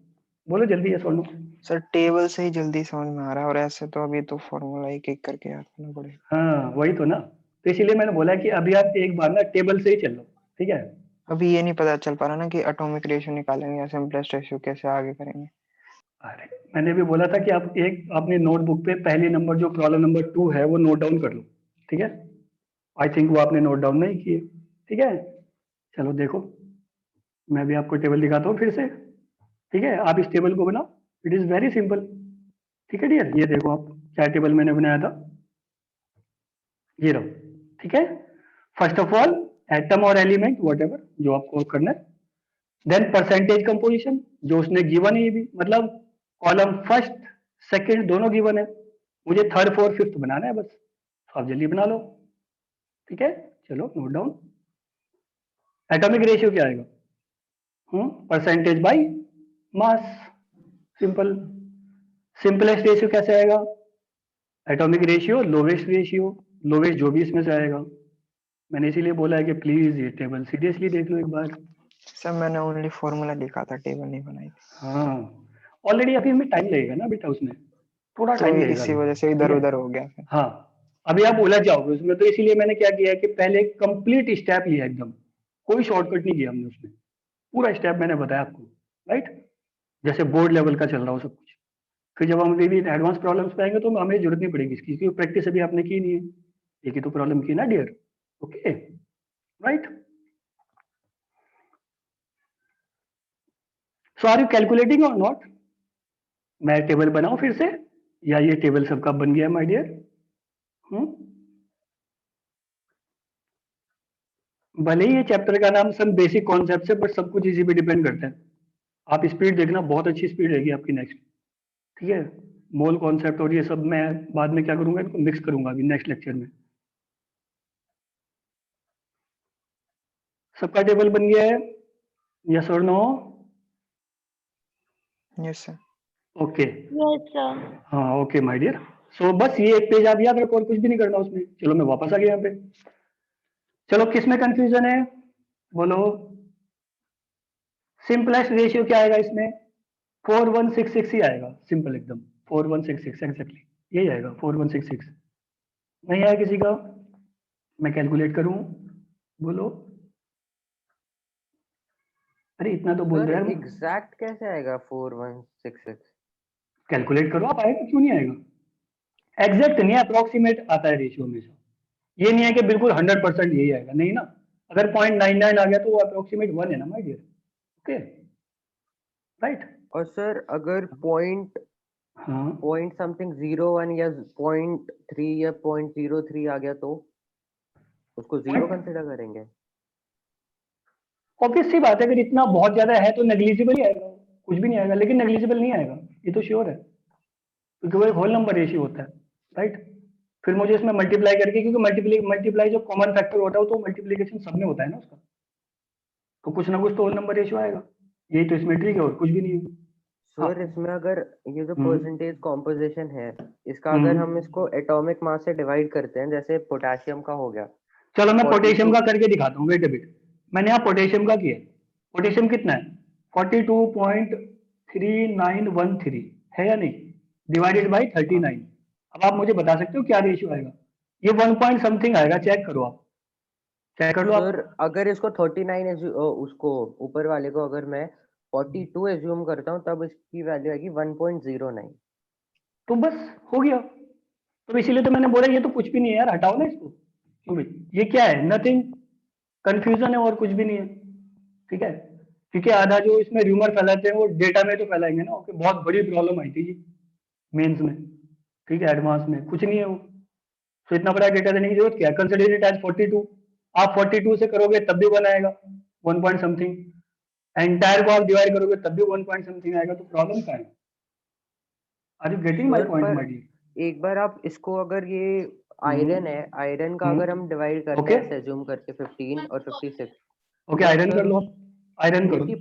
बोलो जल्दी, यस और नो। सर टेबल से ही जल्दी समझ में आ रहा है, और ऐसे तो अभी तो फॉर्मूला एक एक करके याद करना पड़ेगा। हाँ वही तो ना, तो इसीलिए मैंने बोला कि अभी आप एक बार ना टेबल से ही चल लो, ठीक है। अभी ये नहीं पता चल पा रहा ना कि एटॉमिक रेशियो निकालेंगे या सिंपलेस्ट रेशियो कैसे आगे करेंगे। अरे मैंने भी बोला था कि आप एक अपने नोटबुक पे पहले नंबर जो प्रॉब्लम नंबर 2 है वो नोट डाउन कर लो, ठीक है। आई थिंक वो आपने नोट डाउन नहीं किए, ठीक है। चलो देखो, मैं भी आपको टेबल दिखाता हूँ फिर से, ठीक है। आप इस टेबल को बनाओ, इट इज वेरी सिंपल, ठीक है डियर। ये देखो आप क्या टेबल मैंने बनाया था, ये रहो, ठीक है। फर्स्ट ऑफ ऑल एटम और एलिमेंट वॉट जो आपको करना है, देन परसेंटेज कंपोजिशन जो उसने गिवन है, ये भी मतलब कॉलम फर्स्ट सेकंड दोनों गिवन है, मुझे थर्ड फोर्थ फिफ्थ बनाना है बस, तो आप जल्दी बना लो, ठीक है। चलो नोट डाउन। एटॉमिक रेशियो क्या आएगा? Percentage by mass, simple. Simplest ratio कैसे आएगा? Atomic ratio lowest ratio, lowest जो भी इसमें से आएगा। मैंने इसीलिए बोला है कि प्लीज ये टेबल सीरियसली देख लो एक बार। सर मैंने ओनली फॉर्मूला लिखा था, टेबल नहीं बनाई थी, हाँ ऑलरेडी अभी हमें टाइम लगेगा ना बेटा, उसमें थोड़ा तो टाइम लगेगा इसी अभी, वजह से ठीक इधर है? उधर हो गया फिर। हाँ अभी आप उलझ जाओगे उसमें, तो इसीलिए मैंने क्या किया है कि पहले कंप्लीट स्टेप लिया एकदम, कोई शॉर्टकट नहीं किया हमने उसमें, पूरा स्टेप मैंने बताया आपको, राइट। जैसे बोर्ड लेवल का चल रहा हो सब कुछ। फिर जब हम भी एडवांस प्रॉब्लम्स पे आएंगे तो हमें जरूरत नहीं पड़ेगी इसकी, क्योंकि प्रैक्टिस अभी आपने की नहीं है, एक ही तो प्रॉब्लम की ना dear, okay right. So are you calculating और नॉट? मैं टेबल बनाऊं फिर से, या ये टेबल सबका बन गया माय डियर? भले ही ये चैप्टर का नाम सब बेसिक कॉन्सेप्ट है, बट सब कुछ इसी पे डिपेंड करता है। आप स्पीड देखना, बहुत अच्छी स्पीड रहेगी आपकी नेक्स्ट, ठीक है। मोल कॉन्सेप्ट और ये सब मैं बाद में क्या करूंगा, इनको मिक्स करूंगा अभी नेक्स्ट लेक्चर में। सबका टेबल बन गया है, यस और no? Yes sir. Okay, yes sir. हाँ ओके माय डियर। सो बस ये एक पेज आप याद रखो और कुछ भी नहीं करना उसमें। चलो मैं वापस आ गया यहाँ पे। चलो किस में कंफ्यूजन है बोलो? सिंपलेस्ट रेशियो क्या आएगा इसमें? 4166 ही आएगा, सिंपल एकदम 4166 एग्जैक्टली यही आएगा 4166। नहीं आया किसी का? मैं कैलकुलेट करूं, बोलो। अरे इतना तो बोल सर दो यार। एग्जैक्ट कैसे आएगा 4166? कैलकुलेट करो आप, आएगा क्यों नहीं आएगा? एग्जैक्ट नहीं है, अप्रोक्सीमेट आता है रेशियो हमेशा। ये नहीं है कि बिल्कुल 100% यही आएगा, नहीं ना। अगर 0.99 आ गया तो वो अप्रोक्सीमेट 1 है ना माय डियर, ओके राइट। और सर अगर पॉइंट हाँ पॉइंट समथिंग 01 या 0.3 या 0.03 आ गया तो उसको जीरो कंसिडर करेंगे? ऑब्वियस सी बात है, अगर इतना बहुत ज्यादा है तो नेग्लिजिबल ही आएगा, कुछ भी नहीं आएगा, लेकिन नेग्लिजिबल नहीं आएगा, ये तो श्योर है, क्योंकि वो एक होल नंबर रेशियो होता है, राइट। फिर मुझे इसमें मल्टीप्लाई करके, क्योंकि मल्टीप्लाई जो कॉमन फैक्टर होता है वो तो मल्टीप्लीकेशन सब में होता है ना उसका, तो कुछ ना कुछ तो होल नंबर रेशियो आएगा, यही तो इसमें ट्रिक है और कुछ भी नहीं है। हाँ सर इसमें अगर ये जो हम्म परसेंटेज कॉम्पोजिशन है, इसका अगर हम हम्म। इसको एटॉमिक मास से डिवाइड करते हैं, जैसे पोटेशियम का हो गया चलो मैं पोटेशियम 42। का करके दिखाता हूँ, वेट अ बिट। मैंने यहाँ पोटेशियम का किया, पोटेशियम कितना है? 42.3913 है या नहीं, डिवाइडेड बाई 39। अब आप मुझे बता सकते हो क्या रेशियो आएगा? ये 1 पॉइंट समथिंग आएगा, चेक करो आप, चेक कर लो आप। सर अगर इसको 39 उसको ऊपर वाले को अगर मैं 42 एज्यूम करता हूँ, तब इसकी वैल्यू आएगी 1.09। तो बस हो गया, तो इसीलिए तो मैंने बोला ये तो कुछ भी नहीं है यार, हटाओ ना इसको, क्यों भाई ये क्या है, नथिंग, कंफ्यूजन है और कुछ भी नहीं है, ठीक है। क्योंकि आधा जो इसमें र्यूमर फैलाते हैं वो डेटा में तो फैलाएंगे ना, ओके बहुत बड़ी प्रॉब्लम आई थी मेंस में, ठीक है, एडवांस में कुछ नहीं है वो, तो इतना बड़ा डेटा देने की जरूरत क्या है? कंसिडर इट एज 42, आप 42 से करोगे तब भी 1 आएगा, 1 पॉइंट समथिंग, एंटायर को आप डिवाइड करोगे तब भी 1 पॉइंट समथिंग आएगा, तो प्रॉब्लम क्या है? Are you getting my sir point पर माय डियर? एक बार आप इसको, अगर ये आयरन है, आयरन का अगर हम डिवाइड करते ओके हैं ऐसे अज्यूम करके 15 और 56, ओके, तो आयरन कर सर लो, आयरन करो। उसकी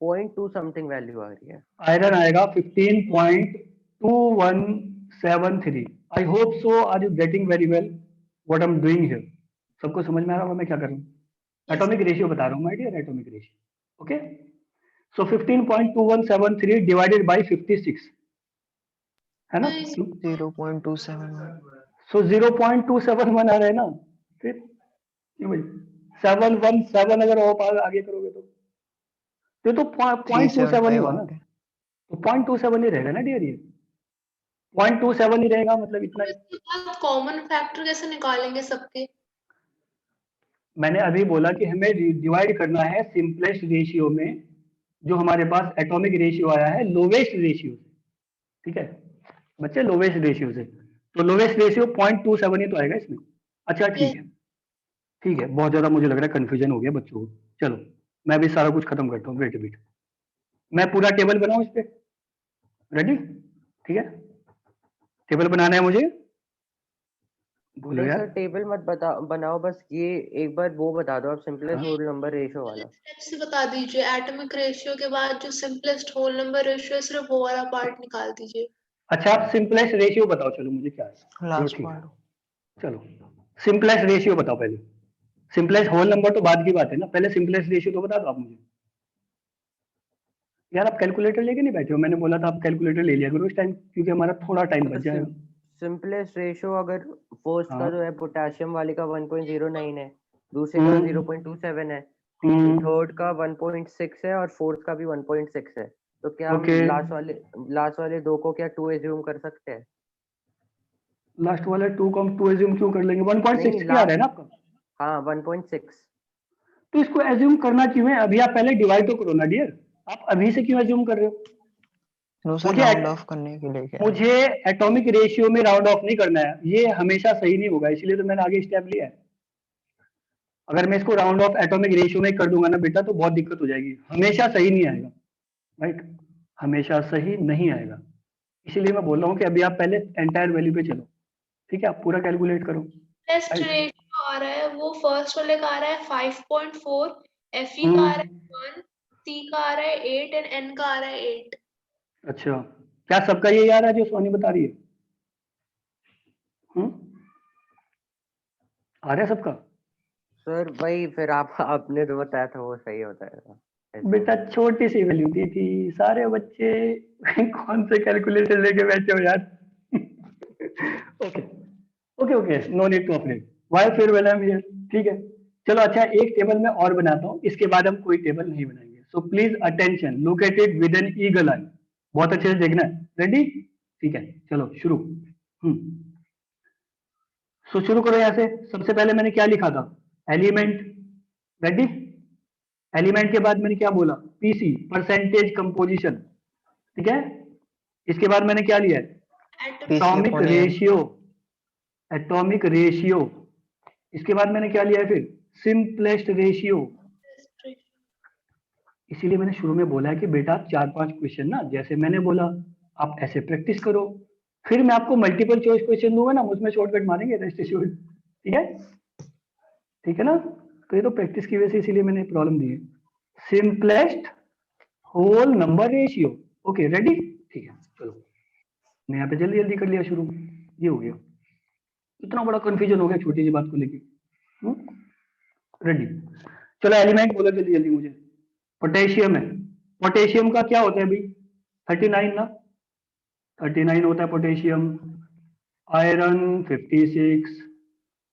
पॉइंट टू समथिंग वैल्यू आ रही है। आयरन आएगा 15.2173। I hope so are you getting very well what I am doing here? सबको समझ में आ रहा होगा मैं क्या कर रहा हूँ? एटॉमिक रेशियो बता रहा हूँ my dear, atomic ratio. Okay, so 15.2173 divided by 56 है ना? 0.271। सो 0.271 आ रहा है ना? फिर क्यों भाई 717 अगर आप आगे करोगे तो ये तो 0.27 ही 375 हुआ आ ना, गया। तो 0.27 ही रहेगा ना डियर, ये 0.27 ही रहेगा, मतलब इतना ही। इसके बाद कॉमन फैक्टर कैसे निकालेंगे सबके? मैंने अभी बोला कि हमें डिवाइड करना है सिंपलेस्ट रेशियो में, जो हमारे पास एटॉमिक रेशियो आया है लोवेस्ट रेशियो से, ठीक है बच्चे, लोवेस्ट रेशियो से, तो लोवेस्ट रेशियो 0.27 ही तो आएगा इसमें। अच्छा ठीक है, ठीक है, बहुत ज्यादा मुझे लग रहा है कंफ्यूजन हो गया बच्चों को। चलो मैं भी सारा कुछ खत्म करता हूँ, वेट वेट, मैं पूरा टेबल बनाऊं इस पे, रेडी? ठीक है, टेबल बनाना है मुझे, बोलो नहीं यार। सर टेबल मत बनाओ, बस ये एक बार वो बता दो आप, सिंपलेस्ट हाँ। होल नंबर रेशियो वाला। स्टेप्स बता दीजिए, एटॉमिक रेशियो के बाद जो सिंपलेस्ट होल नंबर रेशियो है सिर्फ वो वाला पार्ट निकाल दीजिए। अच्छा आप सिंपलेस्ट रेशियो बताओ, चलो मुझे क्या है, चलो लास्ट ठीक है, पार्ट। चलो सिंपलेस्ट रेशियो बताओ पहले। सिंपलेस्ट होल नंबर तो बाद की बात है ना, पहले सिंपलेस्ट रेशियो तो बता दो आप मुझे। यार आप कैलकुलेटर लेके नहीं बैठे हो? मैंने बोला था आप कैलकुलेटर ले लिया करो इस टाइम, क्योंकि हमारा थोड़ा टाइम बच जाएगा। सिंपलेस्ट रेशियो अगर फर्स्ट हाँ। का जो है पोटेशियम वाले का 1.09 है, दूसरे का हम्म 0.27 है, हम्म, थर्ड का 1.6 है और फोर्थ का भी 1.6 है, तो क्या हम ओके, लास्ट वाले दो को क्या 2 एज्यूम कर सकते हैं? लास्ट वाला 2 को हम 2 एज्यूम क्यों कर लेंगे? नहीं 1.6 क्या आ रहा है ना आपका, हाँ 1.6। तो इसको एज्यूम करना क्यों है? अभी आप पहले डिवाइड तो करो ना डियर, आप अभी से क्यों एज्यूम कर रहे हो? नो सर, मुझे राउंड ऑफ करने के लिए क्या है? मुझे एटॉमिक रेशियो में राउंड ऑफ नहीं करना है, ये हमेशा सही नहीं होगा, इसलिए तो मैंने आगे स्टेप लिया है। अगर मैं इसको राउंड ऑफ एटॉमिक रेशियो में कर दूंगा ना बेटा, तो बहुत दिक्कत हो जाएगी, हमेशा सही नहीं आएगा, राइट? हमेशा सही नहीं आएगा, इसीलिए मैं बोल रहा हूँ कि अभी आप पहले एंटायर वैल्यू पे चलो, ठीक है? आप पूरा कैलकुलेट करो, टेस्ट राइट? रेशियो आ रहा है वो फर्स्ट वाले का आ रहा है 5.4, Fe का आ रहा है 1, C का आ रहा है 8 एंड N का आ रहा है 8। अच्छा, क्या सबका यही आ रहा है जो सोनी बता रही है? आ रहा है सबका? सर भाई फिर आपने जो बताया था वो सही होता है। बेटा छोटी सी वैल्यू दी थी, सारे बच्चे कौन से कैलकुलेटर लेके बैठे हो यार? Okay okay okay, no need to update, why फिर व्हेन आई एम हियर, ठीक है? चलो अच्छा, एक टेबल मैं और बनाता हूँ, इसके बाद हम कोई टेबल नहीं बनाएंगे, so please attention, located with an eagle eye, बहुत अच्छे से देखना है, रेडी? ठीक है, चलो शुरू। सो शुरू करो यहाँ से, सबसे पहले मैंने क्या लिखा था? Element, ready? एलिमेंट के बाद मैंने क्या बोला? पीसी, परसेंटेज कंपोजिशन, ठीक है? इसके बाद मैंने क्या लिया है? Atomic upon AN। Ratio, atomic ratio, इसके बाद मैंने क्या लिया है फिर? Simplest ratio. इसीलिए मैंने शुरू में बोला है कि बेटा 4-5 क्वेश्चन ना, जैसे मैंने बोला आप ऐसे प्रैक्टिस करो, फिर मैं आपको मल्टीपल चॉइस क्वेश्चन दूंगा ना, उसमें शॉर्टकट मारेंगे, रेस्ट एश्योर्ड, ठीक है? ठीक है ना? तो ये तो प्रैक्टिस की वजह से इसीलिए मैंने प्रॉब्लम दी है। Simplest whole number ratio, okay ready? ठीक है, चलो मैं यहाँ पे जल्दी जल्दी कर लिया शुरू, ये हो गया, इतना बड़ा कंफ्यूजन हो गया छोटी सी बात को लेके, रेडी? चलो एलिमेंट बोलो जल्दी जल्दी मुझे। पोटेशियम है, पोटेशियम का क्या होता है भाई? 39 ना, 39 होता है पोटेशियम। आयरन 56,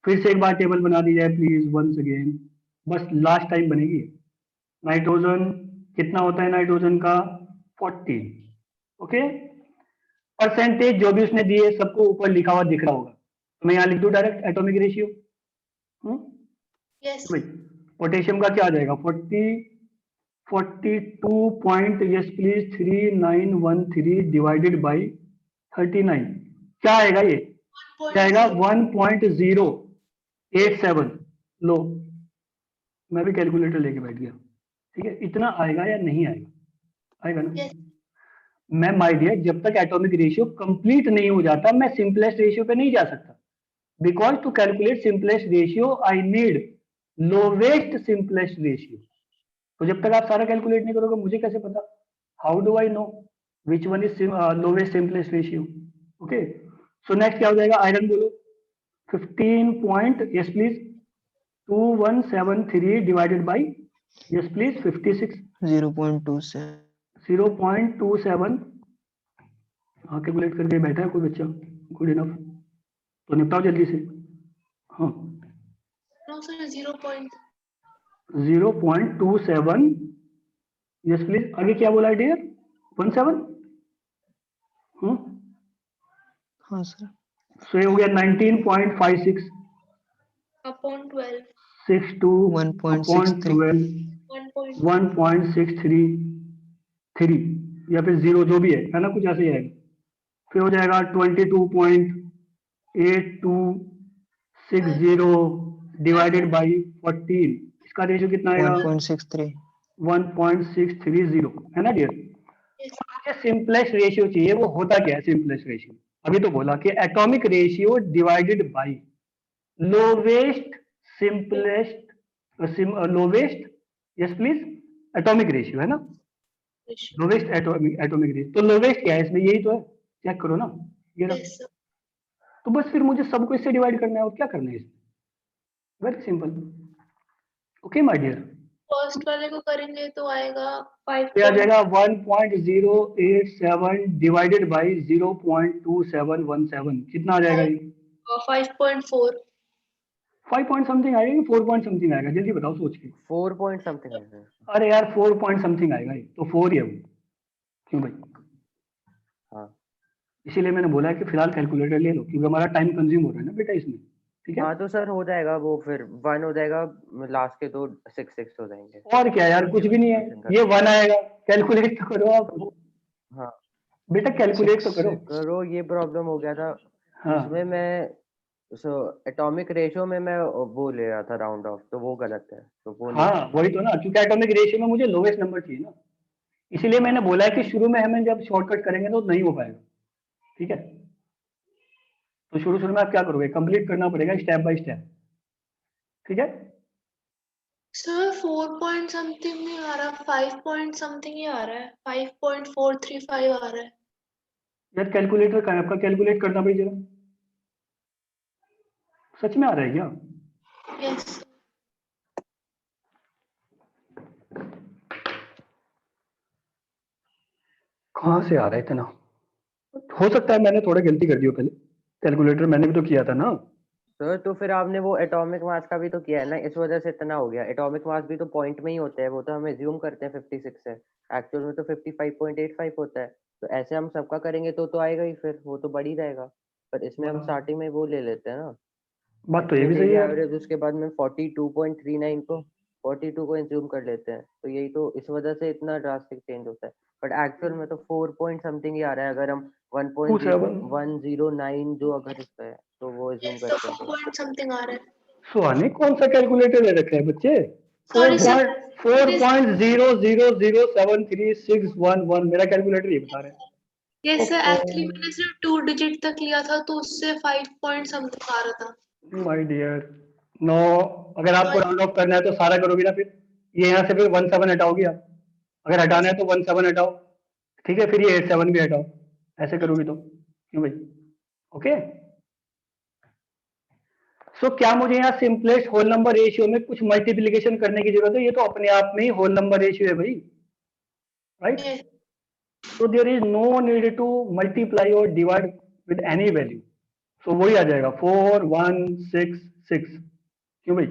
फिर से एक बार टेबल बना दी जाए प्लीज वंस अगेन, बस लास्ट टाइम बनेगी। नाइट्रोजन कितना होता है नाइट्रोजन का? 40, ओके? परसेंटेज जो भी उसने दिए सबको ऊपर लिखा हुआ दिख रहा होगा, तो मैं यहाँ लिख दूं डायरेक्ट एटॉमिक रेशियो। यस भाई पोटेशियम का क्या आ जाएगा? 42 point, yes please, 3913 divided by 39, क्या आएगा ये? क्या आएगा? 1.087। लो मैं भी कैलकुलेटर लेके बैठ गया, ठीक है, इतना आएगा या नहीं आएगा? आएगा ना? Yes. मैं माय डियर जब तक एटॉमिक रेशियो कंप्लीट नहीं हो जाता मैं सिंपलेस्ट रेशियो पे नहीं जा सकता, because to calculate simplest ratio I need lowest simplest ratio. तो जब तक आप सारा कैलकुलेट नहीं करोगे मुझे कैसे पता? How do I know which one is lowest simplest ratio? Okay, so next क्या हो जाएगा? आयरन बोलो 15 point, yes please, 2173 divided by, yes please, 56, 0.27 0.27। हाँ कैलकुलेट करके बैठा है कोई बच्चा? गुड इनफ, तो निपटाओ जल्दी से। हाँ No sir, 0.2. 0.27, yes please. आगे क्या बोला है डियर? 17। हाँ सर सो ये हो गया 19.56, Upon 12. 62 upon 1.63 12, 1.633 या फिर 0 जो भी है ना, कुछ ऐसे ही आएगा। फिर हो जाएगा 22.8260 डिवाइडेड बाई 14, इसका रेशियो कितना आएगा? 1.63 1.630 है ना डियर? Yes. मुझे सिंपलेस्ट रेशियो चाहिए, वो होता क्या है सिंपलेस्ट रेशियो? अभी तो बोला कि atomic ratio divided by lowest simplest, lowest, yes please, atomic ratio है ना? लोवेस्ट एटॉमिक रेशियो, तो लोवेस्ट क्या है इसमें? यही तो है, चेक करो ना, ये रहा। Yes sir. तो बस फिर मुझे सबको इससे डिवाइड करना है और क्या करना है इसमें? Very simple. Okay my dear, First वाले को करेंगे तो आएगा 5. ये आ जाएगा 1.087 डिवाइडेड बाई 0.2717, कितना आ जाएगा ये? 5.4. 5 पॉइंट समथिंग आएगा कि 4 पॉइंट समथिंग आएगा? जल्दी बताओ सोच के। 4 पॉइंट समथिंग है सर। अरे यार 4 पॉइंट समथिंग आएगा ये, तो 4 ही है वो। क्यों भाई? हाँ इसीलिए मैंने बोला है कि फिलहाल कैलकुलेटर ले लो, क्योंकि हमारा टाइम कंज्यूम हो रहा है ना बेटा इसमें। ठीक है, हाँ तो सर हो जाएगा वो, फिर 1 हो जाएगा, लास्ट के तो 6 हो जाएंगे। और क्या यार, कुछ भी नहीं है, ये 1 आएगा। कैलकुलेट तो करो आप हाँ बेटा, कैलकुलेट तो करो। करो, ये प्रॉब्लम हो गया था हाँ उसमें, मैं एटॉमिक रेशियो में मैं वो ले रहा था राउंड ऑफ, तो वो गलत है, तो वो नहीं। हाँ वही तो ना, क्योंकि एटॉमिक रेशियो में मुझे लोवेस्ट नंबर चाहिए ना, इसीलिए मैंने बोला है कि शुरू में हमें जब शॉर्टकट करेंगे तो नहीं हो पाएगा। ठीक है, तो शुरू शुरू में आप क्या करोगे? कंप्लीट करना पड़ेगा स्टेप बाय स्टेप। ठीक है, Sir 4 point something नहीं आ रहा, 5 point something ही आ रहा है, 5.435 आ रहा है. यार कैलकुलेटर कहाँ है आपका? कैलकुलेट करना भाई जरा, सच में आ रहा है क्या? Yes. कहाँ से आ रहा है इतना? हो सकता है मैंने थोड़ा गलती कर दी हो पहले, कैलकुलेटर मैंने भी तो किया था ना। सर तो फिर आपने वो एटॉमिक मास का भी तो किया है ना, इस वजह से इतना हो गया। एटॉमिक मास भी तो पॉइंट में ही होते हैं, वो तो हम एज्यूम करते हैं 56 है, एक्चुअल में तो 55.85 होता है। तो ऐसे हम सबका करेंगे तो आएगा ही, फिर वो तो बढ़ ही जाएगा। पर इसमें हम स्टार्टिंग में वो ले लेते हैं ना, बात तो ये भी सही है। एवरेज, उसके बाद में 42.39 को 42 को एज्यूम कर लेते हैं, तो यही तो इस वजह से इतना ड्रास्टिक चेंज होता है। बट एक्चुअल में तो 4 पॉइंट समथिंग ही आ रहा है, अगर हम 1.109 जो अगर इस पे है तो वो एज्यूम Yes, तो करते 4 हैं। point something आ रहा है. सुहाने कौन सा कैलकुलेटर ले रखा है बच्चे? Sorry sir. 4.0007361 मेरा कैलकुलेटर ये बता रहा है। Yes sir, ओहो, actually मैंने सिर्फ 2 digit तक लिया था तो उससे 5 point something आ रहा था. माय डियर, नो, अगर आपको राउंड ऑफ करना है तो सारा करोगे ना, फिर ये यहाँ से फिर 17 हटाओगे आप, अगर हटाना है तो 17 हटाओ, ठीक है, फिर ये 87 भी हटाओ, ऐसे करोगे तो। क्यों भाई? ओके, सो क्या मुझे यहाँ सिंपलेस्ट होल नंबर रेशियो में कुछ मल्टीप्लिकेशन करने की जरूरत है? ये तो अपने आप में ही होल नंबर रेशियो है भाई, right? Yes. So there is no need to multiply or divide with any value. So वही आ जाएगा 4166। क्यों भाई?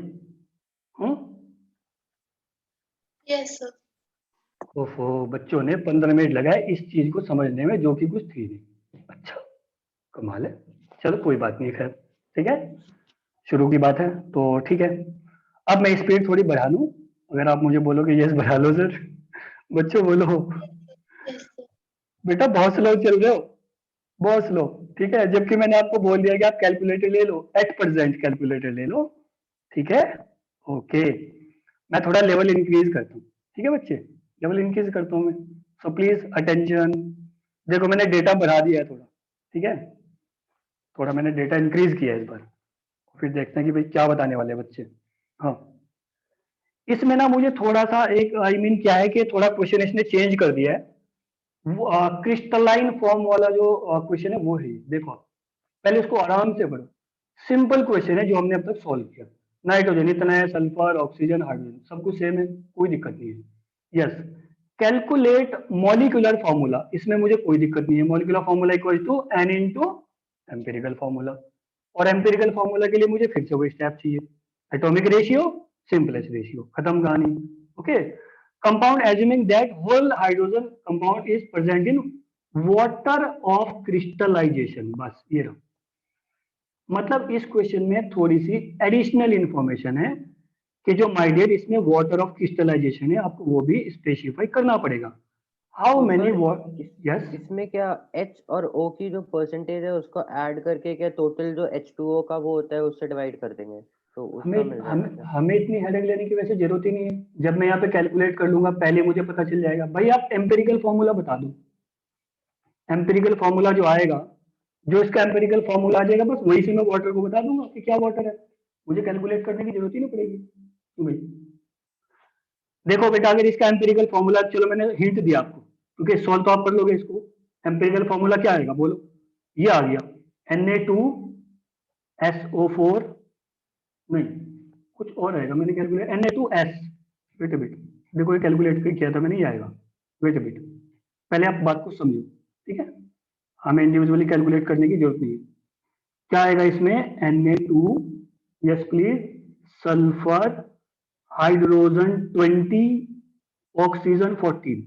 Yes sir. ओफो, बच्चों ने 15 मिनट लगाए इस चीज को समझने में, जो कि कुछ थी नहीं। अच्छा, कमाल है। चलो कोई बात नहीं, खैर ठीक है, शुरू की बात है तो ठीक है। अब मैं स्पीड थोड़ी बढ़ा लूं, अगर आप मुझे बोलोगे यस बढ़ा लो सर। बच्चों बोलो। Yes sir. बेटा बहुत स्लो चल रहे हो, बहुत स्लो। ठीक है, जबकि मैंने आपको बोल दिया कि आप कैलकुलेटर ले लो, एट प्रेजेंट कैलकुलेटर ले लो। ठीक है, ओके, मैं थोड़ा लेवल इंक्रीज करता हूँ। ठीक है बच्चे, लेवल इंक्रीज करता हूँ मैं। सो प्लीज अटेंशन। देखो मैंने डेटा बढ़ा दिया है थोड़ा, ठीक है, थोड़ा मैंने डेटा इंक्रीज किया है इस बार, फिर देखते हैं कि भाई क्या बताने वाले हैं बच्चे। हाँ, इसमें ना मुझे थोड़ा सा एक आई मीन क्या है कि थोड़ा क्वेश्चन इसने चेंज कर दिया है। क्रिस्टलाइन फॉर्म वाला जो क्वेश्चन है वो है, देखो पहले उसको आराम से पढ़ो। सिंपल क्वेश्चन है जो हमने अब तक सॉल्व किया। नाइट्रोजन इतना है, सल्फर, ऑक्सीजन, हाइड्रोजन सब कुछ सेम है, कोई दिक्कत नहीं है। यस, कैलकुलेट मॉलिक्यूलर फॉर्मूला, इसमें मुझे कोई दिक्कत नहीं है। Molecular formula equal to n into empirical formula, और एम्पिरिकल फॉर्मूला के लिए मुझे फिर से वही स्टेप चाहिए, एटॉमिक रेशियो, सिंपलेस्ट रेशियो, खत्म कहानी। Okay, compound assuming that whole hydrogen compound is present in water of crystallization, बस ये रहा। मतलब इस क्वेश्चन में थोड़ी सी एडिशनल इंफॉर्मेशन है कि जो माय डियर इसमें वाटर ऑफ क्रिस्टलाइजेशन है, आपको वो भी स्पेसिफाई करना पड़ेगा। हाउ तो मेनी सर यस, इसमें क्या H और O की जो परसेंटेज है उसको ऐड करके क्या टोटल जो H2O का वो होता है उससे डिवाइड कर देंगे तो उसका हमें मिल जाएगा हमें क्या? हमें इतनी हेडेक लेने की वैसे जरूरत ही नहीं है। जब मैं यहाँ पे कैलकुलेट कर लूंगा पहले मुझे पता चल जाएगा। भाई आप एम्पेरिकल फॉर्मूला बता दो, एम्पेरिकल फॉर्मूला जो आएगा, जो इसका एम्पेरिकल फॉर्मूला आ जाएगा बस वही से मैं वाटर को बता दूंगा कि क्या वाटर है, मुझे कैलकुलेट करने की जरूरत ही नहीं पड़ेगी। तो भाई देखो बेटा, अगर इसका एम्पेरिकल फॉर्मूला, चलो मैंने हिंट दिया आपको क्योंकि सॉल्व तो आप कर लोगे इसको। एम्पेरिकल फॉर्मूला क्या आएगा बोलो, ये आ गया Na2SO4, नहीं कुछ और आएगा, मैंने calculate Na2S, wait a bit, देखो ये कैलकुलेट किया था मैंने, ये आएगा, वेट अ बिट, पहले आप बात को समझो, ठीक है, हमें इंडिविजुअली कैलकुलेट करने की जरूरत नहीं है। क्या आएगा इसमें, Na2, yes please, sulphur, hydrogen 20, oxygen 14।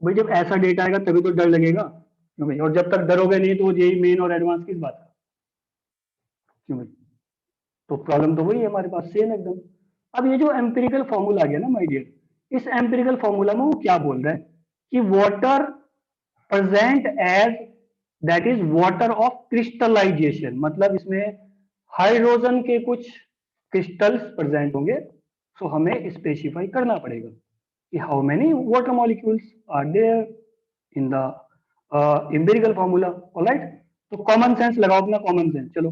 भाई जब ऐसा डेटा आएगा तभी तो डर लगेगा, क्यों भाई, और जब तक डरोगे नहीं तो जेई मेन और एडवांस किस बात का, क्यों भाई, तो प्रॉब्लम तो वही है हमारे पास, सेम एकदम। अब ये जो एम्पिरिकल फॉर्मूला आ गया ना माय डियर, इस एम्पिरिकल फॉर्मूला में वो क्या बोल रहा है कि water present as, that is water of crystallization, मतलब इसमें हाइड्रोजन के कुछ क्रिस्टल्स प्रेजेंट होंगे। सो हमें स्पेसिफाई करना पड़ेगा कि how many water molecules are there in the empirical formula. Alright, तो कॉमन सेंस लगाओ अपना, कॉमन सेंस, चलो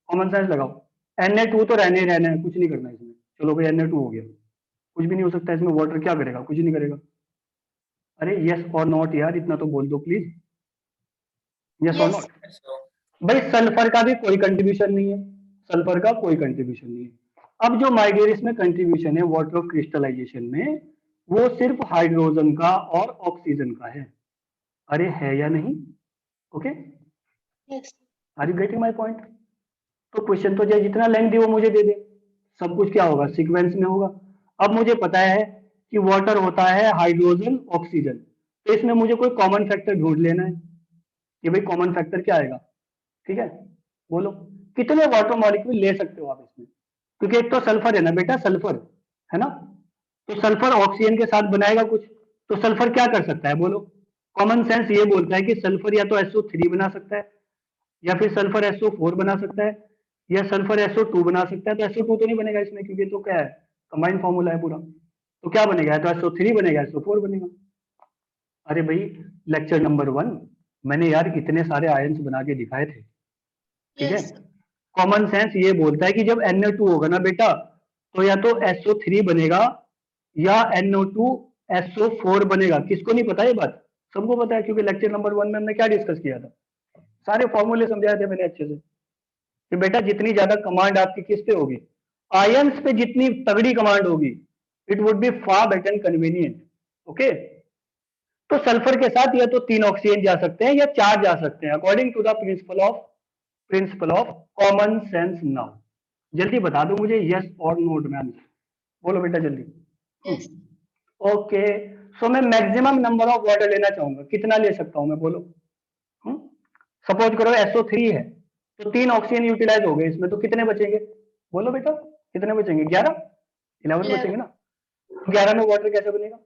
कॉमन सेंस लगाओ। Na2 तो रहने ही रहना है, कुछ नहीं करना है इसमें, चलो भाई Na2 हो गया, कुछ भी नहीं हो सकता इसमें, वाटर क्या करेगा, कुछ नहीं करेगा। अरे यस और नॉट यार, इतना तो बोल दो प्लीज, यस और Yes. नॉट। भाई सल्फर का भी कोई कंट्रीब्यूशन नहीं है, सल्फर का कोई कंट्रीब्यूशन नहीं है। अब जो माय डियर इसमें कंट्रीब्यूशन है वाटर ऑफ क्रिस्टलाइजेशन में, वो सिर्फ हाइड्रोजन का और ऑक्सीजन का है। अरे है या नहीं, okay, Yes. Are you getting my point. तो क्वेश्चन तो चाहे जितना लेंथ दी वो मुझे दे दे, सब कुछ क्या होगा, सीक्वेंस में होगा। अब मुझे पता है कि वाटर होता है हाइड्रोजन ऑक्सीजन, तो इसमें मुझे कोई कॉमन फैक्टर ढूंढ लेना है कि भाई कॉमन फैक्टर क्या आएगा, ठीक है, बोलो कितने वाटर मॉलिक्यूल ले सकते हो आप इसमें, क्योंकि एक तो सल्फर है ना बेटा, सल्फर है ना, तो सल्फर ऑक्सीजन के साथ बनाएगा कुछ, तो सल्फर क्या कर सकता है बोलो। कॉमन सेंस ये बोलता है कि सल्फर या तो SO3 बना सकता है, या फिर सल्फर SO4 बना सकता है, या सल्फर SO2 बना सकता है। तो SO2 तो नहीं बनेगा इसमें क्योंकि तो क्या है, कंबाइंड फॉर्मूला है पूरा, तो क्या बनेगा, तो SO3 बनेगा, SO4 बनेगा। अरे भाई लेक्चर नंबर 1 मैंने यार इतने सारे आयंस बना के दिखाए थे, ठीक है। Yes. कॉमन सेंस ये बोलता है कि जब Na2 होगा ना बेटा, तो या तो SO3 बनेगा या NO2 SO4 बनेगा। किसको नहीं पता ये बात, सबको पता है, क्योंकि लेक्चर नंबर 1 में हमने क्या डिस्कस किया था, सारे फॉर्मूले समझाए थे मैंने अच्छे से कि बेटा जितनी ज्यादा कमांड आपकी किस पे होगी, आयंस पे जितनी तगड़ी कमांड होगी, it would be far better and convenient. Okay, तो सल्फर के साथ या तो 3 ऑक्सीजन जा सकते हैं या 4 जा सकते हैं, according to the principle of common sense. Now जल्दी बता दो मुझे यस और नो में आंसर, बोलो बेटा जल्दी। Yes. ओके, सो मैं मैक्सिमम नंबर ऑफ वाटर लेना चाहूंगा, कितना ले सकता हूं मैं बोलो। सपोज करो SO3 है, तो 3 ऑक्सीजन यूटिलाइज हो गए इसमें, तो कितने बचेंगे बोलो बेटा, कितने बचेंगे, 11 11 बचेंगे ना, 11 में वाटर कैसे बनेगा,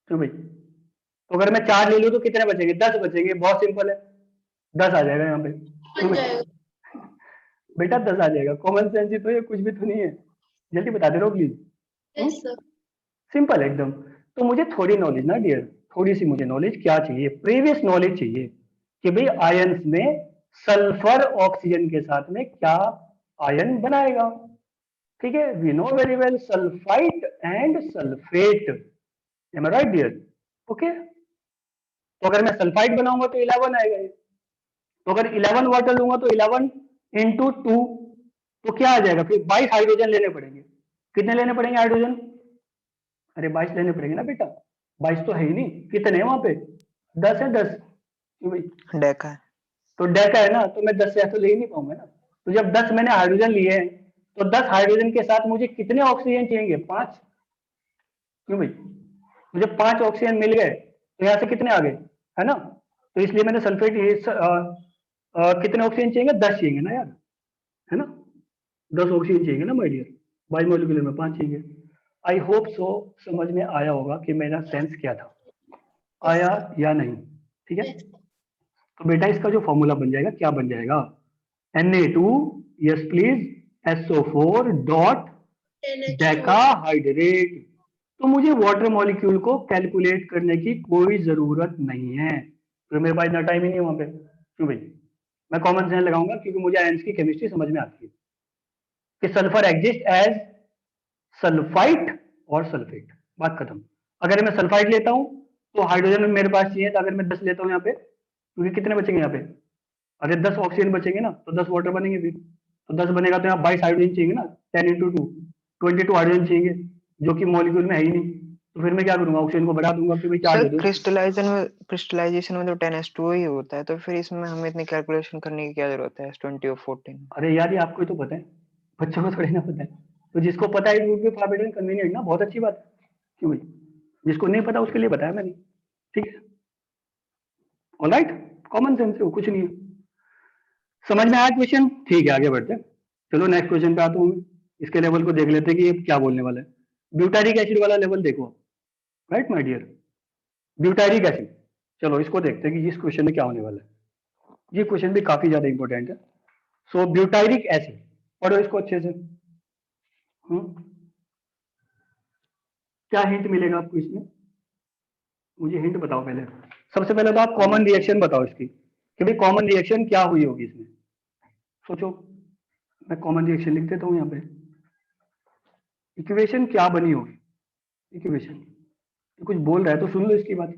क्यों भाई, तो अगर मैं 4 ले लूं तो कितने बचेंगे, 10 बचेंगे, बहुत सिंपल है, 10 आ जाएगा यहाँ पे, क्यों बन भाई, जाएगा। बेटा 10 आ जाएगा, कॉमन सेंस ही तो ये, कुछ भी तो नहीं है, जल्दी बता दे रहो प्लीज। Yes, sir. सिंपल एकदम। तो मुझे थोड़ी नॉलेज ना डियर, थोड़ी सी मुझे नॉलेज क्या चाहिए, प्रीवियस नॉलेज चाहिए कि भाई आयंस में सल्फर ऑक्सीजन के साथ में क्या आयन बनाएगा। ठीक है, we know very well sulphite and sulphate, am I right dear? Okay, तो अगर मैं सल्फाइट बनाऊंगा तो 11 आएगा ये। तो अगर 11 वाटर लूंगा तो 11 इंटू 2, तो क्या आ जाएगा फिर? 22 हाइड्रोजन लेने पड़ेंगे। कितने लेने पड़ेंगे हाइड्रोजन? अरे 22 लेने पड़ेंगे ना बेटा, 22 तो है ही नहीं। कितने हैं वहां पे? 10 है, 10 क्यों भाई? डेका है। तो डेका है ना, तो मैं 10 से ज्यादा तो ले ही नहीं पाऊंगा ना। तो जब 10 मैंने हाइड्रोजन लिए हैं, तो 10 हाइड्रोजन के साथ मुझे कितने ऑक्सीजन चाहिए? 5। क्यों भाई? मुझे 5 ऑक्सीजन मिल गए, तो यहाँ से कितने आ गए, है ना? तो इसलिए मैंने सल्फेट ये कितने ऑक्सीजन चाहिए? 10 चाहिए ना यार, है ना? 10 ऑक्सीजन चाहिए ना माय डियर, बायोमोलिकुलर में 5 चाहिए। आई होप सो समझ में आया होगा कि मेरा सेंस क्या था, आया या नहीं? ठीक है, Yes. तो बेटा इसका जो फॉर्मूला बन जाएगा, क्या बन जाएगा? Na2, yes please, SO4 dot 10H2O. Decahydrate. तो मुझे वाटर मॉलिक्यूल को कैलकुलेट करने की कोई जरूरत नहीं है, तो मेरे पास इतना टाइम ही नहीं है वहां पे। क्यों भाई? मैं कॉमन सेंस लगाऊंगा क्योंकि मुझे आयंस की केमिस्ट्री समझ में आती है कि सल्फर एग्जिस्ट एज सल्फाइट और सल्फेट, बात खत्म। अगर मैं सल्फाइट लेता हूं तो हाइड्रोजन मेरे पास चाहिए, तो अगर मैं 10 लेता हूं यहाँ पे, क्योंकि कितने बचेंगे यहाँ पे? अरे 10 ऑक्सीजन बचेंगे ना, तो 10 वाटर बनेंगे फिर। तो 10 बनेगा तो यहाँ 22 हाइड्रोजन चाहिए ना, 10 इंटू 2 22 हाइड्रोजन चाहिए, जो कि मॉलिक्यूल में है ही नहीं। तो फिर मैं क्या करूंगा? ऑक्सीजन को बढ़ा दूंगा कि भाई चार्ज सर दे दो। क्रिस्टलाइजेशन में तो 10H2O ही होता है, तो फिर इसमें हमें इतनी कैलकुलेशन करने की क्या जरूरत है? S20 और 14। अरे यार ये आपको ही तो पता है, बच्चों को थोड़ी ना पता है। तो जिसको पता है वो भी फॉर बेटर कन्वीनियंट ना, बहुत अच्छी बात है। क्यों भाई? जिसको नहीं पता उसके लिए बताया मैंने, ठीक है? ऑलराइट, कॉमन सेंस है वो, कुछ नहीं है। समझ में आया क्वेश्चन? ठीक है, आगे बढ़ते हैं। चलो नेक्स्ट क्वेश्चन पे आता हूँ मैं। इसके लेवल को देख लेते हैं कि ये क्या बोलने वाला है। ब्यूटारिक एसिड वाला लेवल देखो, right my dear? Butyric acid, चलो इसको देखते हैं कि इस क्वेश्चन में क्या होने वाला है। ये क्वेश्चन भी काफी ज्यादा इंपॉर्टेंट है। सो ब्यूटारिक एसिड, पढ़ो इसको अच्छे से। क्या हिंट मिलेगा आपको इसमें? मुझे हिंट बताओ पहले। सबसे पहले तो आप कॉमन रिएक्शन बताओ इसकी, कि भाई कॉमन रिएक्शन क्या हुई होगी इसमें। सोचो, मैं कॉमन रिएक्शन लिख देता हूँ यहाँ पे। इक्वेशन क्या बनी होगी? इक्वेशन कुछ बोल रहा है तो सुन लो इसकी बात।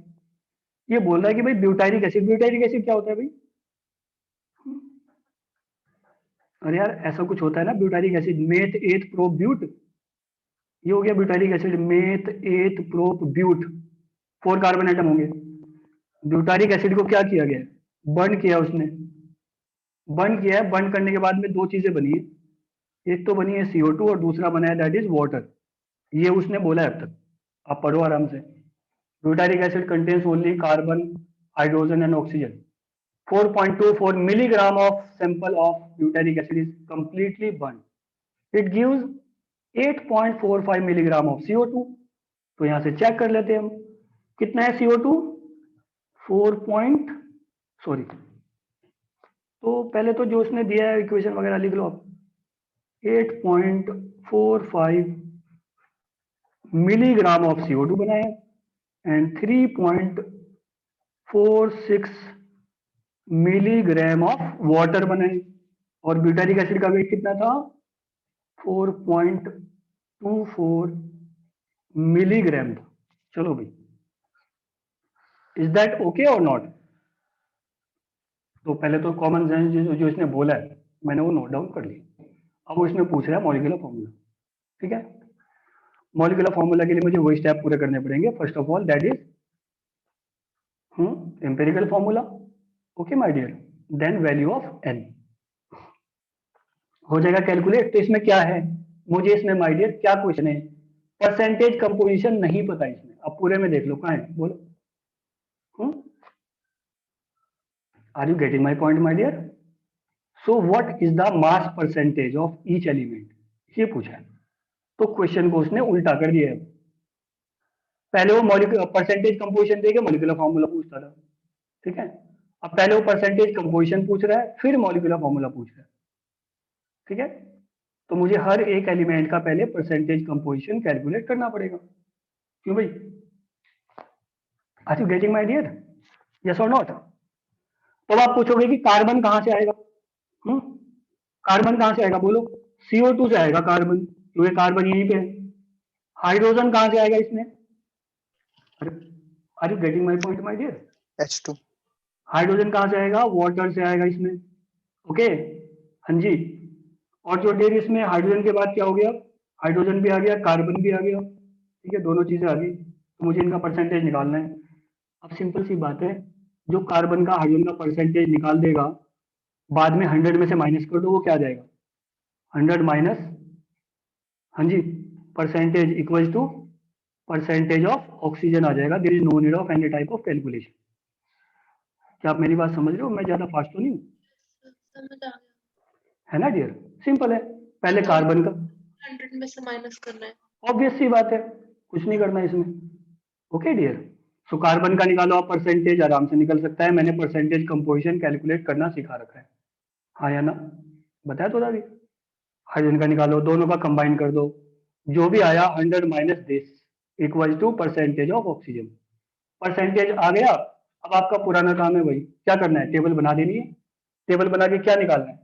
ये बोल रहा है कि भाई ब्यूटारिक एसिड, ब्यूटारिक एसिड क्या होता है भाई? अरे यार ऐसा कुछ होता है ना, butyric acid meth eth pro but, ये हो गया butyric acid meth eth prop but, 4 carbon atom होंगे। ब्यूटारिक एसिड को क्या किया गया? बर्न किया उसने, बर्न किया है। बर्न करने के बाद में 2 चीजें बनी है, एक तो बनी है CO2 और दूसरा बना है दैट इज वाटर। ये उसने बोला है अब तक, आप पढ़ो आराम से। Butyric acid contains only carbon, hydrogen and oxygen. 4.24 milligram of sample of butyric acid is completely burned. It gives 8.45 milligram of CO2. तो यहां से चेक कर लेते हैं हम, कितना है CO2? 4. सॉरी, तो पहले तो जो उसने दिया है इक्वेशन वगैरह लिख लो आप। 8.45 मिलीग्राम ऑफ CO2 बनाए एंड 3.46 मिलीग्राम ऑफ वाटर बनाए, और ब्यूटारिक एसिड का वेट कितना था? 4.24 मिलीग्राम था। चलो भाई, इज दैट ओके और नॉट? तो पहले तो कॉमन सेंस जो इसने बोला है मैंने वो नोट डाउन कर लिया। अब वो इसमें पूछ रहा है मॉलिक्यूलर फॉर्मूला, ठीक है? मॉलिक्यूलर फॉर्मूला के लिए मुझे वही स्टेप पूरे करने पड़ेंगे। First of all that is empirical formula, okay my dear, then value of n हो जाएगा कैलकुलेट। तो इसमें क्या है, मुझे इसमें माय डियर क्या क्वेश्चन है? परसेंटेज कंपोजिशन नहीं पता इसमें। अब पूरे में देख लो कहाँ है, बोलो। Are you getting my point my dear? So what is the mass percentage of each element, ये पूछा है। तो क्वेश्चन को उसने उल्टा कर दिया है। पहले वो मॉलिक्यूलर परसेंटेज कंपोजिशन देके मॉलिक्यूलर फॉर्मूला पूछता था, ठीक है? अब पहले वो परसेंटेज कंपोजिशन पूछ रहा है, फिर मॉलिक्यूलर फॉर्मूला पूछ रहा है, ठीक है? तो मुझे हर एक एलिमेंट का पहले परसेंटेज कंपोजिशन कैलकुलेट करना पड़ेगा। क्यों भाई? Are you getting my dear? Yes और नॉट? तो आप पूछोगे कि कार्बन कहां से आएगा? कार्बन कहां से आएगा बोलो? CO2 से आएगा कार्बन, क्योंकि कार्बन यहीं पे है। हाइड्रोजन कहां से आएगा इसमें? Are you getting my point my dear? H2 hydrogen कहां से आएगा? वाटर से आएगा इसमें। ओके, हाँ जी। और जो डेर इसमें हाइड्रोजन के बाद क्या हो गया? हाइड्रोजन भी आ गया, कार्बन भी आ गया, ठीक है, दोनों चीजें आ गई। तो मुझे इनका परसेंटेज निकालना है। अब सिंपल सी बात है, जो कार्बन का हाइड्रोजन का परसेंटेज निकाल देगा, बाद में 100 में से माइनस कर दो, वो क्या आ जाएगा? 100 माइनस, हाँ जी, percentage equal to percentage of oxygen आ जाएगा। There is no need of any type of calculation. क्या आप मेरी बात समझ रहे हो? मैं ज्यादा फास्ट तो नहीं हूँ, समझ आ गया। है ना डियर? सिंपल है। पहले तो कार्बन का 100 में से माइनस करना है। ऑब्वियस सी बात है, कुछ नहीं करना इसमें। ओके डियर, सो कार्बन का निकालो आप परसेंटेज, आराम से निकल सकता है। मैंने परसेंटेज कंपोजिशन कैलकुलेट करना सिखा रखा है, हाँ या ना? बताया तो दादी। हाइड्रोजन का निकालो, दोनों का कंबाइन कर दो, जो भी आया 100 minus this equal to percentage of oxygen. Percentage आ गया। अब आपका पुराना काम है वही, क्या करना है? टेबल बना देनी है। टेबल बना के क्या निकालना है?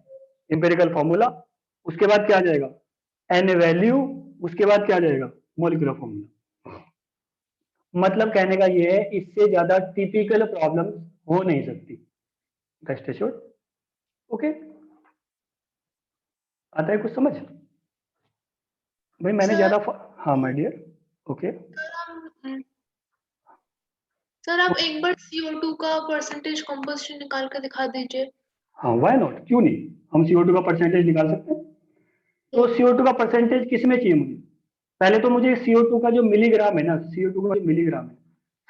Empirical formula. उसके बाद क्या आ जाएगा? N value. उसके बाद क्या आ जाएगा? Molecular formula. मतलब कहने का ये है, इससे ज्यादा टिपिकल प्रॉब्लम हो नहीं सकती। Rest assured. ओके, आता है कुछ समझ? भाई मैंने सर ज्यादा हाँ माय डियर। ओके, सर आप एक बार CO2 का परसेंटेज कंपोजिशन निकाल कर दिखा दीजिए। हाँ व्हाई नॉट, क्यों नहीं, हम CO2 का परसेंटेज निकाल सकते हैं। तो CO2 का परसेंटेज किस में चाहिए मुझे? पहले तो मुझे CO2 का जो मिलीग्राम है ना, CO2 का जो मिलीग्राम है,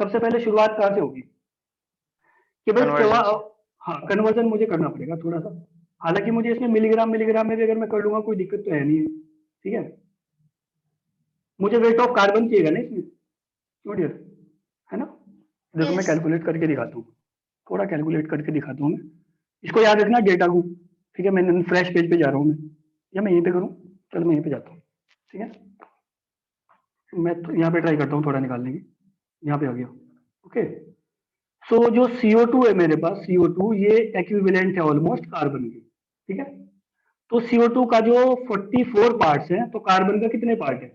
सबसे पहले शुरुआत कहाँ से होगी? कि भाई Conversion से। हाँ, कन्वर्जन मुझे करना पड़ेगा थोड़ा सा। हालांकि मुझे इसमें मिलीग्राम मिलीग्राम में भी अगर मैं कर लूंगा कोई दिक्कत तो है नहीं है, ठीक है। मुझे वेट ऑफ कार्बन चाहिएगा ना इसमें, क्यों डियर? है ना? देखो मैं Yes. कैलकुलेट करके दिखाता हूँ, थोड़ा कैलकुलेट करके दिखाता हूँ मैं। इसको याद रखना डेटा को, ठीक है। मैं फ्रेश पेज पे जा रहा हूँ मैं, या मैं यहीं पे करूँ? चलो मैं यहीं पे जाता हूँ, ठीक है। मैं तो यहाँ पे ट्राई करता हूँ थोड़ा निकालने की। यहाँ पे आ गया। ओके, सो जो CO2 है मेरे पास, CO2 ये एक्विवेलेंट है ऑलमोस्ट कार्बन के, ठीक है। तो CO2 का जो 44 पार्ट्स हैं, तो कार्बन का कितने पार्ट है?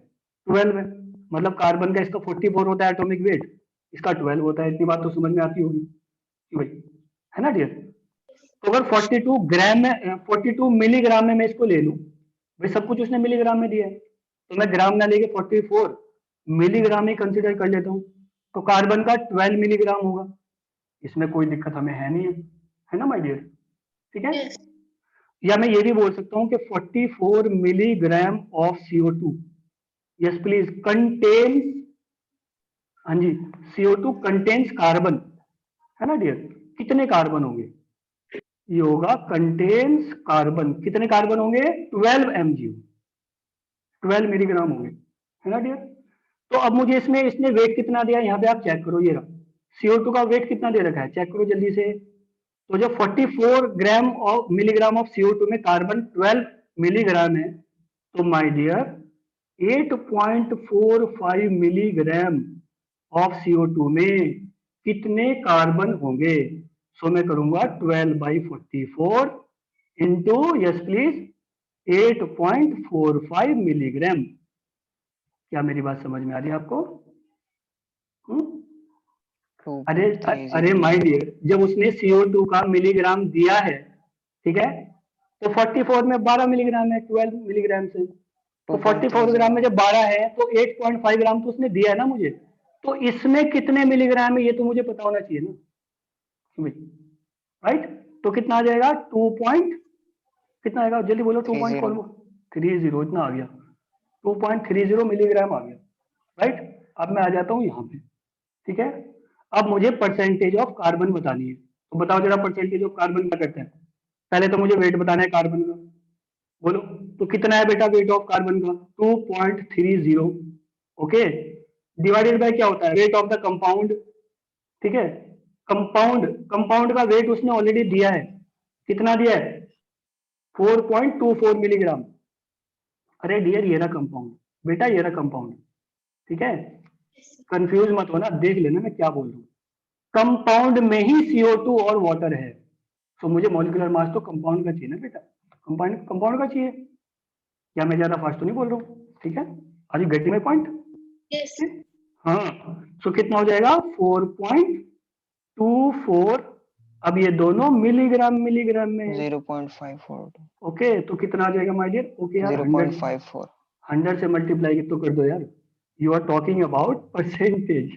12 है। मतलब कार्बन का इसका 44 होता है एटॉमिक वेट, इसका 12 होता है। इतनी बात तो समझ में आती होगी कि भाई, है ना डियर? तो अगर 42 ग्राम में 42 मिलीग्राम में मैं इसको ले लूं, भाई सब कुछ उसने मिलीग्राम में दिया है, तो मैं ग्राम ना लेके 44 मिलीग्राम ही कंसिडर कर लेता हूँ। तो कार्बन का 12 मिलीग्राम होगा, इसमें कोई दिक्कत हमें है नहीं है ना माय डियर? ठीक है। Yes. या मैं ये भी बोल सकता हूँ कि 44 milligram of CO2, yes please, contains, हाँ जी, CO2 कंटेन्स कार्बन, है ना डियर? कितने कार्बन होंगे? ये होगा कंटेन्स कार्बन। कितने कार्बन होंगे? 12 mg, 12 मिलीग्राम होंगे, है ना डियर? तो अब मुझे इसमें इसने वेट कितना दिया, यहाँ पे आप चेक करो, ये रहा CO2 का वेट कितना दे रखा है, चेक करो जल्दी से। तो जब 44 gram of milligram of CO2 में कार्बन 12 मिलीग्राम है, तो my dear 8.45 milligram of CO2 में कितने कार्बन होंगे? सो मैं करूंगा 12/44 इंटू, यस प्लीज, 8.45 मिलीग्राम। क्या मेरी बात समझ में आ रही है आपको? अरे 2.30। माय डियर, जब उसने CO2 का मिलीग्राम दिया है, ठीक है, तो 44 में 12 मिलीग्राम है 12 मिलीग्राम से। तो 44 ग्राम में जब 12 है तो 8.5 ग्राम तो उसने दिया है ना मुझे। तो इसमें कितने मिलीग्राम है ये तो मुझे पता होना चाहिए ना, राइट? तो कितना आ जाएगा? 2 पॉइंट, कितना आएगा जल्दी बोलो? 2.30 इतना आ गया, 2.30 मिलीग्राम आ गया, राइट? अब मैं आ जाता हूँ यहाँ पे, ठीक है। अब मुझे परसेंटेज ऑफ कार्बन बतानी है, तो बताओ जरा परसेंटेज ऑफ कार्बन क्या करते हैं? पहले तो मुझे वेट बताना है कार्बन का, बोलो तो कितना है बेटा वेट ऑफ कार्बन का? 2.30। ओके, डिवाइडेड बाय क्या होता है? वेट ऑफ द कंपाउंड, ठीक है। कंपाउंड का वेट उसने ऑलरेडी दिया है, कितना दिया है? 4.24 मिलीग्राम, अरे डियर ये रहा कंपाउंड, बेटा ये रहा कंपाउंड, ठीक है, कंफ्यूज मत होना, देख लेना मैं क्या बोल रहा हूँ। कंपाउंड में ही CO2 और वाटर है, तो मुझे मॉलिक्यूलर मास तो कंपाउंड का चाहिए ना बेटा, कंपाउंड का चाहिए, क्या मैं ज्यादा फास्ट तो नहीं बोल रहा हूँ, ठीक है, are you getting my point? Yes. हाँ, तो कितना हो जाएगा 4.24, अब ये दोनों मिलीग्राम मिलीग्राम में है, 0.542 ओके, तो कितना आ जाएगा माय डियर? ओके यार 0.54 100 से मल्टीप्लाई तो कर दो यार, you are talking about percentage,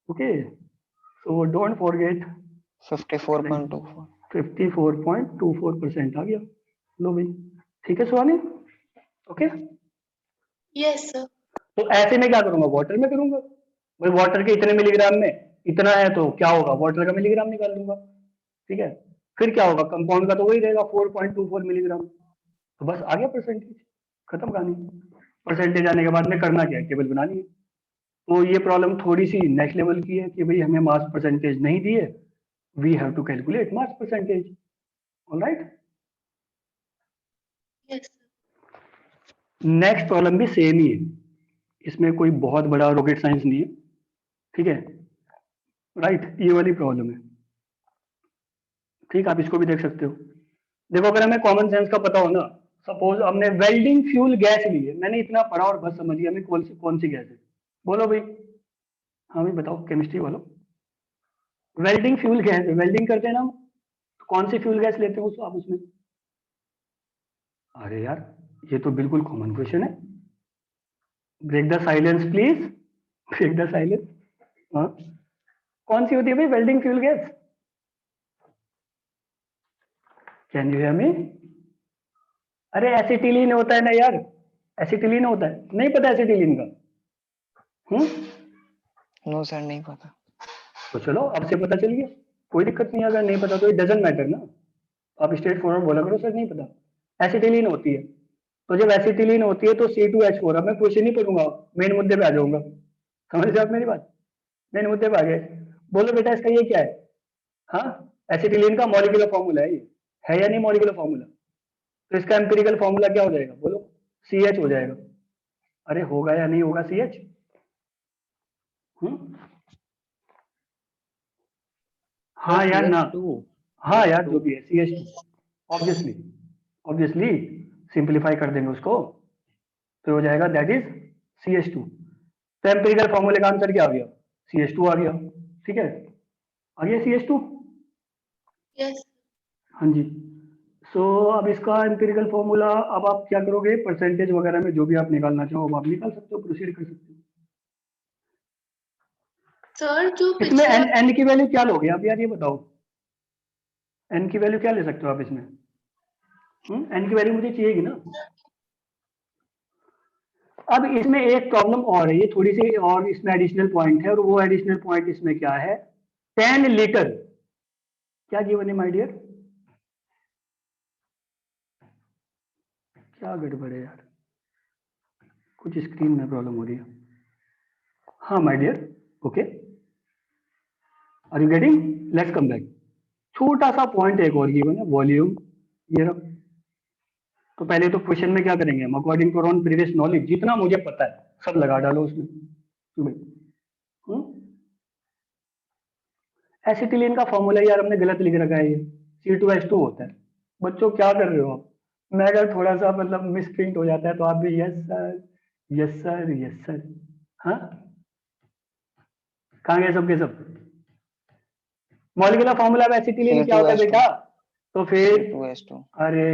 okay, so don't forget 54.24 54.24% आ गया, लो भाई, ठीक है सुहानी, ओके। Yes, sir. तो ऐसे में क्या करूंगा, वाटर में करूंगा, भाई वाटर के इतने मिलीग्राम में इतना है तो क्या होगा, वाटर का मिलीग्राम निकाल लूंगा, ठीक है, फिर क्या होगा, कंपाउंड का तो वही रहेगा 4.24 मिलीग्राम, तो बस आ गया परसेंटेज, खत्म कहानी। परसेंटेज आने के बाद में करना क्या है, टेबल बनानी है। तो ये प्रॉब्लम थोड़ी सी नेक्स्ट लेवल की है कि भाई हमें मास परसेंटेज नहीं दिए, we have to calculate mass percentage, alright. Yes. Next problem भी सेम ही है, इसमें कोई बहुत बड़ा रॉकेट साइंस नहीं है, ठीक है, राइट, ये वाली प्रॉब्लम है, ठीक, आप इसको भी देख सकते हो। देखो अगर हमें कॉमन सेंस का पता हो ना, सपोज हमने वेल्डिंग फ्यूल गैस ली है, मैंने इतना पढ़ा और बस समझ गया हमें कौन सी गैस है, बोलो भाई, हाँ भाई बताओ, केमिस्ट्री वालों, वेल्डिंग फ्यूल गैस है, वेल्डिंग करते हैं ना हम, तो कौन सी फ्यूल गैस लेते हो आप उसमें? अरे यार ये तो बिल्कुल कॉमन क्वेश्चन है, break the silence please, break the silence, हाँ, कौन सी होती है भाई welding fuel gas? Can you hear me? अरे एसिटिलीन होता है ना यार, एसिटिलीन होता है, नहीं पता एसिटिलीन का? नो सर नहीं पता तो चलो अब से पता चल गया, कोई दिक्कत नहीं, अगर नहीं पता तो इट डजंट मैटर ना, आप स्ट्रेट फॉरवर्ड बोला करो सर नहीं पता, एसिटिलीन होती है, तो जब एसिटिलीन होती है तो C2H4, अब मैं क्वेश्चन नहीं पढ़ूंगा, मेन मुद्दे पे आ जाऊंगा, समझ रहे आप मेरी बात, मेन मुद्दे पे आ गए, बोलो बेटा इसका ये क्या है? हाँ, एसिटिलीन का मॉलिक्यूलर फॉर्मूला है, ये है या नहीं मॉलिक्यूलर फॉर्मूला? तो इसका एम्पिरिकल फॉर्मूला क्या हो जाएगा, बोलो? CH हो जाएगा, अरे होगा या नहीं होगा CH? हाँ यार ना, हाँ यार जो भी है CH2, ऑब्वियसली ऑब्वियसली सिंप्लीफाई कर देंगे उसको तो हो जाएगा दैट इज CH2, तो एम्पिरिकल फॉर्मूले का आंसर क्या आ गया, CH2 आ गया, ठीक है, आ गया CH2, Yes. हाँ जी। सो अब इसका एम्पिरिकल फॉर्मूला, अब आप क्या करोगे, परसेंटेज वगैरह में जो भी आप निकालना चाहो अब आप निकाल सकते हो, प्रोसीड कर सकते हो। Sir, जो इसमें पिछला n की वैल्यू क्या लोगे आप यार, ये बताओ, n की वैल्यू क्या ले सकते हो आप इसमें? n की वैल्यू मुझे चाहिएगी ना। अब इसमें एक प्रॉब्लम और है, ये थोड़ी सी और इसमें एडिशनल पॉइंट है, और वो एडिशनल पॉइंट इसमें क्या है, 10 लीटर क्या गिवन है माय डियर, क्या गड़बड़ है यार, कुछ स्क्रीन में प्रॉब्लम हो रही है, हाँ my dear, okay, are you getting, let's come back, छोटा सा पॉइंट एक और गिवन है, वॉल्यूम, ये रहा। तो पहले तो क्वेश्चन में क्या करेंगे हम, according to on previous knowledge जितना मुझे पता है सब लगा डालो उसमें, एसिटिलीन का फॉर्मूला यार हमने गलत लिख रखा है, ये C2H2 होता है, बच्चों क्या कर रहे हो आप, मैं अगर थोड़ा सा मतलब मिस प्रिंट हो जाता है तो आप भी yes sir yes sir yes sir, हाँ कहाँ गए सबके सब, मॉलिक्यूलर फॉर्मूला में एसिटिलीन क्या होता है C2H2 बेटा, तो फिर C2H2 अरे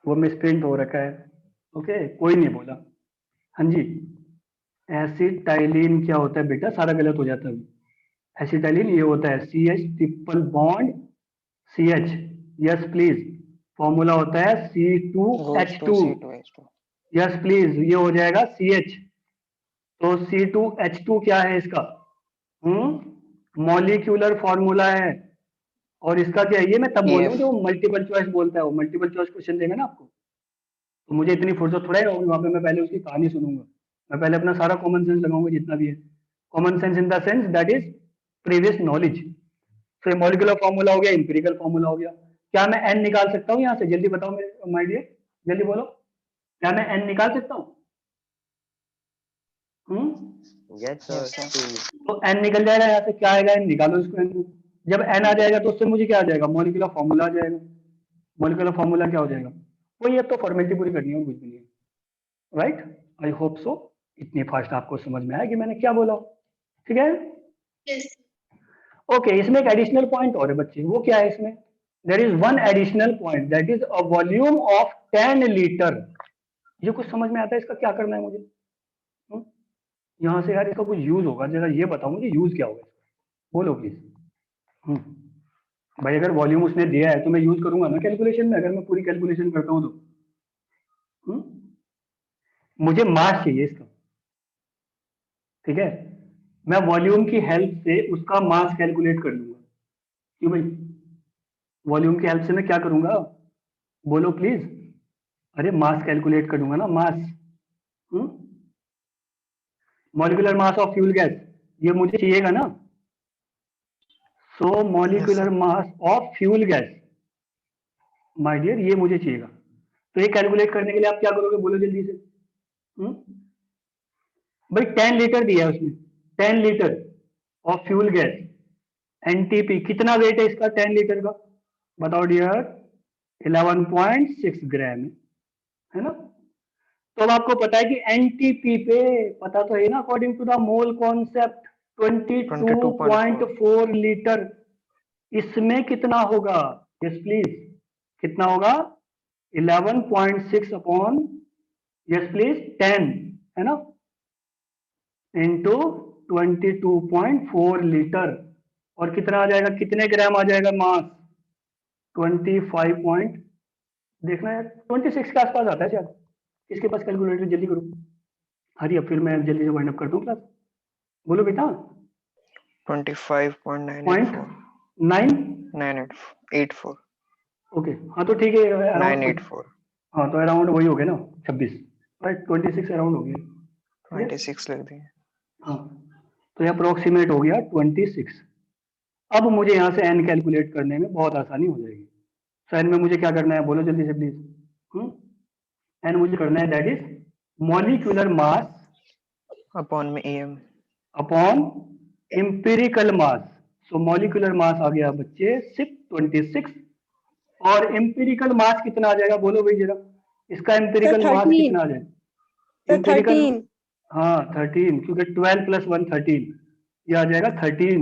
वो मिस प्रिंट हो रखा है, ओके कोई नहीं बोला, हाँ जी, एसिटाइलिन क्या होता है बेटा, सारा गलत हो जाता है, एसिटाइलिन ये होता है CH triple bond CH, yes please, formula होता है goes to C2H2, C2H2 yes please, ये हो जाएगा CH, तो C2H2 क्या है इसका, मॉलिक्यूलर फॉर्मूला है, और इसका क्या है, ये मैं तब बोलूँ EF जो मल्टीपल चॉइस बोलता है, वो मल्टीपल चॉइस क्वेश्चन देगा ना आपको, तो मुझे इतनी फुर्सत थोड़ा ही होगी वहां पे, मैं पहले उसकी कहानी सुनूंगा, मैं पहले अपना सारा कॉमन सेंस लगाऊंगा जितना भी है, common sense in the sense that is previous knowledge, तो मॉलिक्यूलर फॉर्मूला हो गया, इंपेरिकल फॉर्मूला हो गया, क्या मैं n निकाल सकता हूँ यहाँ से, जल्दी बताओ मेरे माय डियर, जल्दी बोलो, क्या मैं n निकाल सकता हूँ? Yes Yes, sir sir. 2 तो n निकल जाएगा यहाँ से, क्या आएगा n निकालो इसको, n को। जब n आ जाएगा तो उससे मुझे क्या आ जाएगा, मॉलिक्यूलर फॉर्मूला आ जाएगा। मॉलिक्यूलर फॉर्मूला क्या हो जाएगा, वही अब तो फॉर्मेलिटी पूरी करनी है, कुछ भी नहीं है, राइट। आई होप सो इतनी फास्ट आपको समझ में आया कि मैंने क्या बोला, ठीक है। Yes. ओके, इसमें एक एडिशनल पॉइंट और है बच्चे, वो क्या है इसमें, there is one additional point that is a volume of 10 litre. ये कुछ समझ में आता है, इसका क्या करना है मुझे? यहाँ से यार इसका कुछ यूज होगा, जरा ये बताओ मुझे यूज क्या होगा इसका, बोलो प्लीज। भाई अगर वॉल्यूम उसने दिया है तो मैं यूज करूंगा ना कैलकुलेशन में, अगर मैं पूरी कैलकुलेशन करता हूँ तो। मुझे मास चाहिए इसका, ठीक है। मैं वॉल्यूम की हेल्प से उसका मास कैलकुलेट कर लूंगा, क्यों भाई? वॉल्यूम की हेल्प से मैं क्या करूंगा, बोलो प्लीज। अरे मास कैलकुलेट करूंगा ना, mass, molecular mass of fuel gas, ये मुझे चाहिएगा ना। So molecular mass of fuel gas, my dear, ये मुझे चाहिएगा। तो ये कैलकुलेट करने के लिए आप क्या करोगे, बोलो जल्दी से। भाई 10 लीटर दिया है उसमें, 10 litre of fuel gas, NTP, कितना वेट है इसका 10 लीटर का, बताओ डियर, 11.6 ग्राम है ना। तो अब आपको पता है कि एनटीपी पे पता तो है ना, according to the mole concept 22.4 litre, इसमें कितना होगा, यस प्लीज, कितना होगा, 11.6 अपॉन, यस प्लीज, 10 है ना, इंटू 22.4 लीटर, और कितना आ जाएगा, कितने ग्राम आ जाएगा मास, 25 पॉइंट, देखना यार 26 के आसपास आता है शायद। किसके पास कैलकुलेटर, जल्दी करो, हरी, अब फिर मैं जल्दी से वाइंड अप कर दूं क्लास, बोलो बेटा। 25.984 984 ओके, हाँ तो ठीक है, around 984 हाँ तो अराउंड वही हो गया ना, 26, राइट, 26 अराउंड हो गया। 26 लिख दिए। हाँ, तो ये अप्रोक्सीमेट हो गया 26। अब मुझे यहाँ से n कैलकुलेट करने में बहुत आसानी हो जाएगी। सो n में मुझे क्या करना है, बोलो जल्दी से प्लीज। n मुझे करना है, that is molecular mass upon में AM upon empirical mass. So molecular mass आ गया बच्चे 26, और एम्पिरिकल मास कितना आ जाएगा, बोलो भाई जरा, इसका एम्पिरिकल मास 13 कितना आ जाएगा, सर एम्पिरिकल, 13 हाँ 13, क्योंकि 12 + 1 13, ये आ जाएगा 13।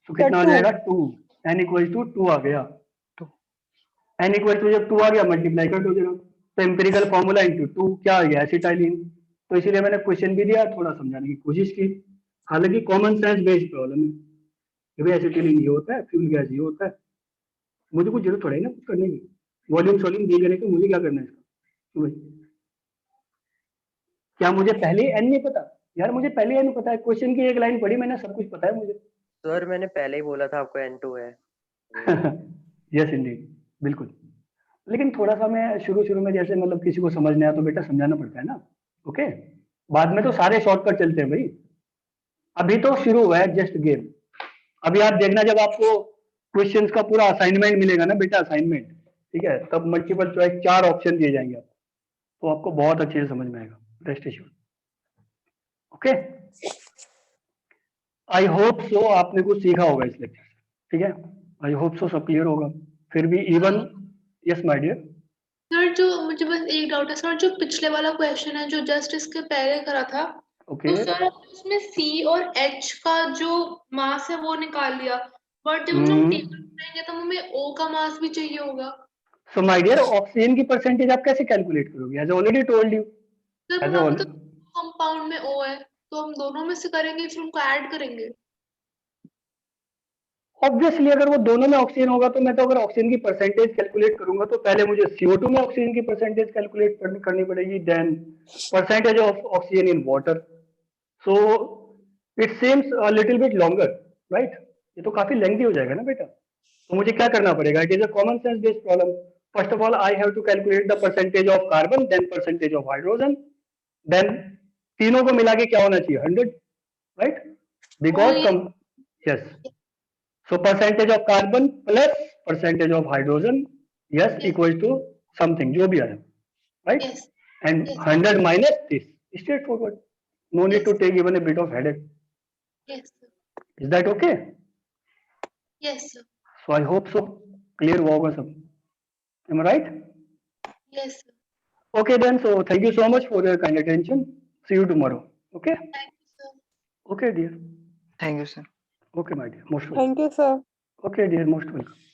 तो कितना आ two। जाएगा 2, n = 2 आ गया, n = जब 2 आ गया मल्टीप्लाई कर दो जरा, तो एम्पिरिकल फॉर्मूला इंटू 2 क्या आ गया, एसिटाइलिन। तो इसीलिए मैंने क्वेश्चन भी दिया, थोड़ा समझाने की कोशिश की, हालांकि कॉमन सेंस बेस्ड प्रॉब्लम है कि भाई एसिटाइलिन ये होता है, फ्यूल गैस ये होता है, मुझे कुछ जरूरत थोड़ा है ना कुछ करने की, वॉल्यूम सॉल्यूम दी करने की, मुझे क्या करना है इसका, क्यों भाई? क्या मुझे पहले एन नहीं पता यार, मुझे पहले एन पता है, क्वेश्चन की एक लाइन पढ़ी मैंने, सब कुछ पता है मुझे। सर मैंने पहले ही बोला था आपको N2 है। यस इंडीड, बिल्कुल। लेकिन थोड़ा सा मैं शुरू में जैसे मतलब किसी को समझना है तो बेटा समझाना पड़ता है ना, ओके। बाद में तो सारे शॉर्टकट चलते हैं भाई, अभी तो शुरू हुआ है जस्ट गेम। अभी आप देखना जब आपको क्वेश्चंस का पूरा असाइनमेंट मिलेगा ना बेटा, असाइनमेंट, ठीक है, तब मल्टीपल चॉइस 4 ऑप्शन दिए जाएंगे आपको, तो आपको बहुत अच्छे से समझ में आएगा, rest assured, okay. I hope सो आपने कुछ सीखा होगा इस लेक्चर से, ठीक है, आई होप सो सब क्लियर होगा, फिर भी even, yes my dear. Sir जो मुझे बस एक डाउट है सर, जो पिछले वाला क्वेश्चन है जो जस्ट इसके पहले करा था, ओके, तो सर उसमें C और H का जो मास है वो निकाल लिया, बट जब हम लोग टेबल बनाएंगे तो हमें O का मास भी चाहिए होगा। सो माय डियर, ऑक्सीजन की परसेंटेज आप कैसे कैलकुलेट करोगे, as already told you, sir as वहाँ पे तो कंपाउंड में O है, तो हम दोनों में से करेंगे फिर उनको ऐड करेंगे। ऑब्वियसली अगर वो दोनों में ऑक्सीजन होगा तो मैं तो अगर ऑक्सीजन की परसेंटेज कैलकुलेट करूंगा तो पहले मुझे CO2 में ऑक्सीजन की परसेंटेज कैलकुलेट करनी पड़ेगी, then percentage of oxygen in water. So it seems a little bit longer, right, ये तो काफी लेंथी हो जाएगा ना बेटा। तो मुझे क्या करना पड़ेगा, it is a common sense based problem. First of all I have to calculate the percentage of carbon, then percentage of hydrogen, then तीनों को मिला के क्या होना चाहिए, 100, right, because yes, so percentage of carbon plus percentage of hydrogen, yes, equals to something, जो भी आया, right, Yes. and Yes. 100 minus this. Straightforward. No need to Yes. take even a bit of headache. Yes, sir. Is that okay? Yes, sir. So I hope so. Clear होगा सब. Am I right? Yes, sir. Okay then. So thank you so much for your kind attention. See you tomorrow. Okay? Thank you, sir. Okay, dear. Thank you, sir. Okay, my dear. Most welcome. Thank you, sir. Okay, dear. Most welcome.